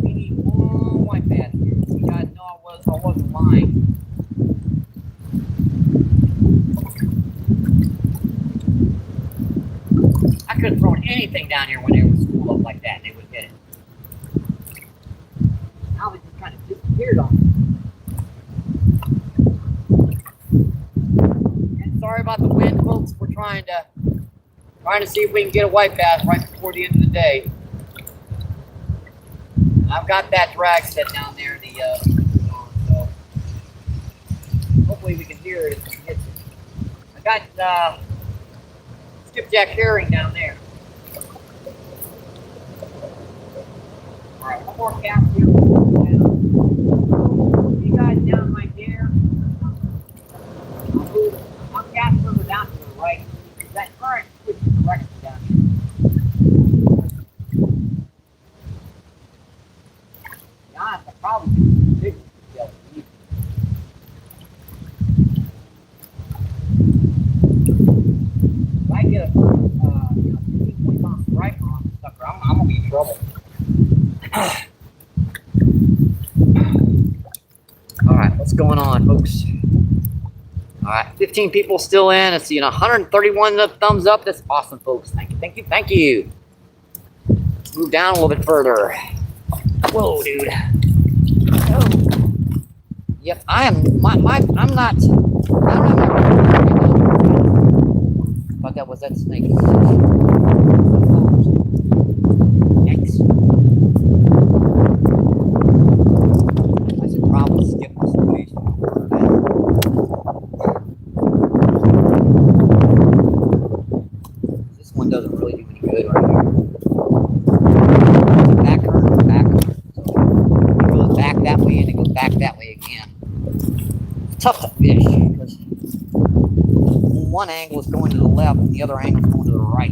We need more white bass here. You guys know anything down here when they were schooled up like that. They would hit it. Now they just kind of disappeared on me. And sorry about the wind, folks. We're trying to see if we can get a white bass right before the end of the day. I've got that drag set down there. So hopefully we can hear it if it hits it. I got skipjack herring down there. All right, one more cast here. You guys down right there. I'll cast further down to the right. That current switches direction down here. To be honest, I probably do big scale. If I get a 15-20 pound striker on this sucker, I'm gonna be in trouble. All right, what's going on, folks? All right, 15 people still in. It's 131 thumbs up. That's awesome, folks. Thank you, thank you, thank you. Let's move down a little bit further. Whoa, dude. Oh. Yep, I am. I'm not. I don't have my. I thought that was that snake. Thanks. I should probably skip this page. This one doesn't really do any good right here. Back current, back current. So it goes back that way and it goes back that way again. It's tough to fish because one angle is going to the left and the other angle is going to the right.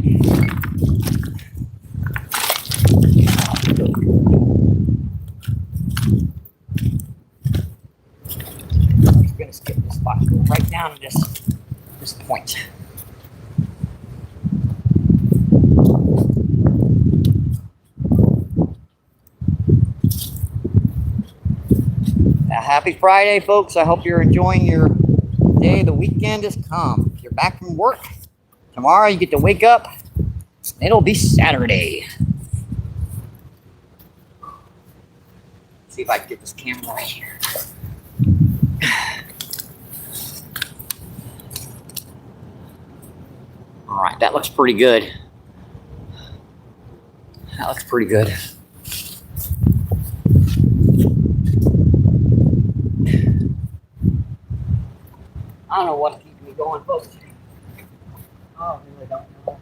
I'm just going to skip this spot, go right down to this point. Happy Friday, folks. I hope you're enjoying your day. The weekend has come. If you're back from work, tomorrow you get to wake up. It'll be Saturday. Let's see if I can get this camera right here. All right, that looks pretty good. That looks pretty good. I don't know what's keeping me going, folks. I really don't know.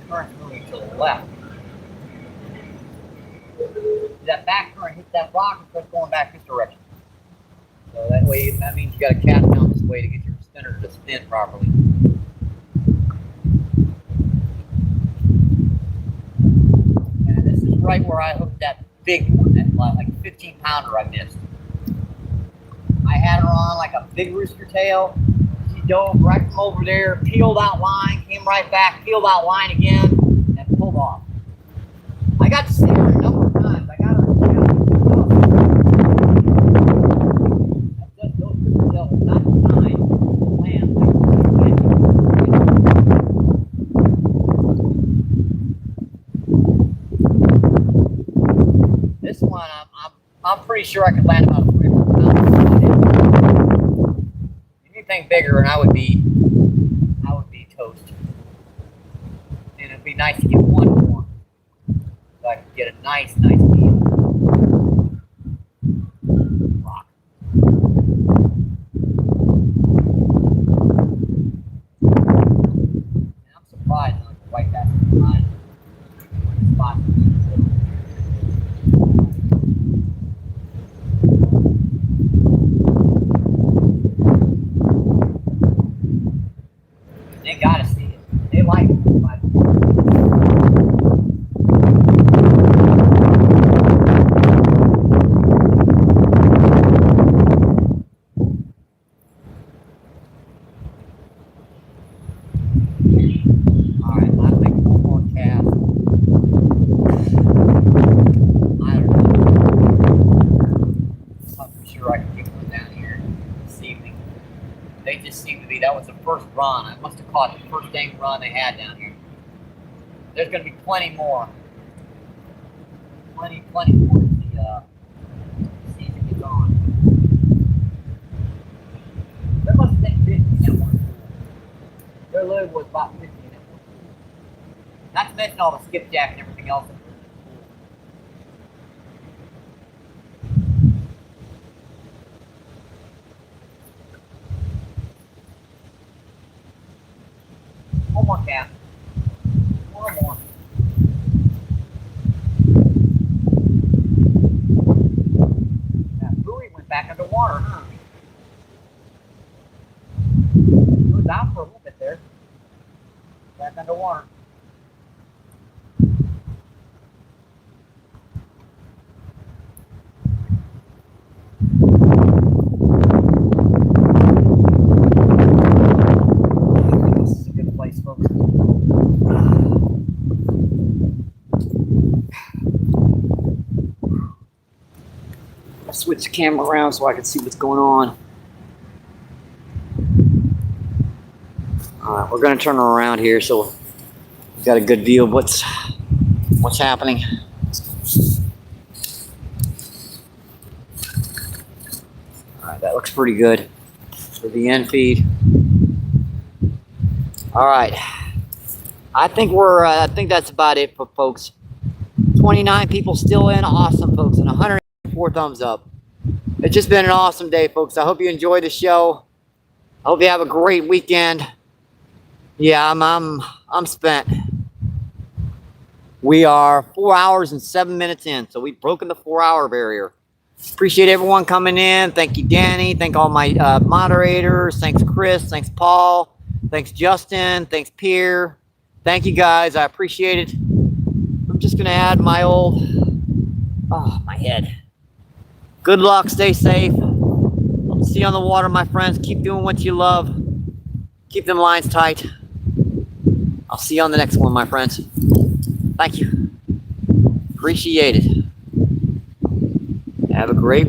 Current moving to the left. That back current hits that rock and starts going back this direction. So that way, that means you got to cast down this way to get your spinner to spin properly. And this is right where I hooked that big one, that like 15-pounder I missed. I had her on like a big rooster tail. She dove right from over there, peeled out line, came right back, peeled out line again, and pulled off. I got to see her a number of times. I got her in the those rooster tails are not designed to land like this one. I'm pretty sure I could land about 3 or 4 pounds. anything bigger, and I would be toast. And it'd be nice to get one more, so I could get a nice meal. Rock. And I'm surprised like the white bass is behind the spot. They gotta see it. They like it. Alright, I'll make one more cast. I don't know. I'm sure I can get one down here this evening. They just seem to be, that was the first run. I must have caught the first dang run they had down here. There's going to be plenty more. Plenty more as the season gets on. There must have been 50 in that one pool. Their load was about 50 in that one pool. Not to mention all the skipjack and everything else. One more cast. One more. That buoy went back underwater, huh? It was out for a little bit there. Back underwater. This is a good place, folks. I'll switch the camera around so I can see what's going on. Alright, we're going to turn her around here so we've got a good view of what's happening. Alright, that looks pretty good for the end feed. Alright, I think that's about it for folks. 29 people still in, awesome folks, and 104 thumbs up. It's just been an awesome day, folks. I hope you enjoyed the show. I hope you have a great weekend. Yeah, I'm spent. We are 4 hours and 7 minutes in, so we've broken the 4-hour barrier. Appreciate everyone coming in. Thank you, Danny. Thank all my moderators. Thanks, Chris. Thanks, Paul. Thanks, Justin. Thanks, Pierre. Thank you, guys. I appreciate it. I'm just gonna add my head. Good luck. Stay safe. I'll see you on the water, my friends. Keep doing what you love. Keep them lines tight. I'll see you on the next one, my friends. Thank you. Appreciate it. Have a great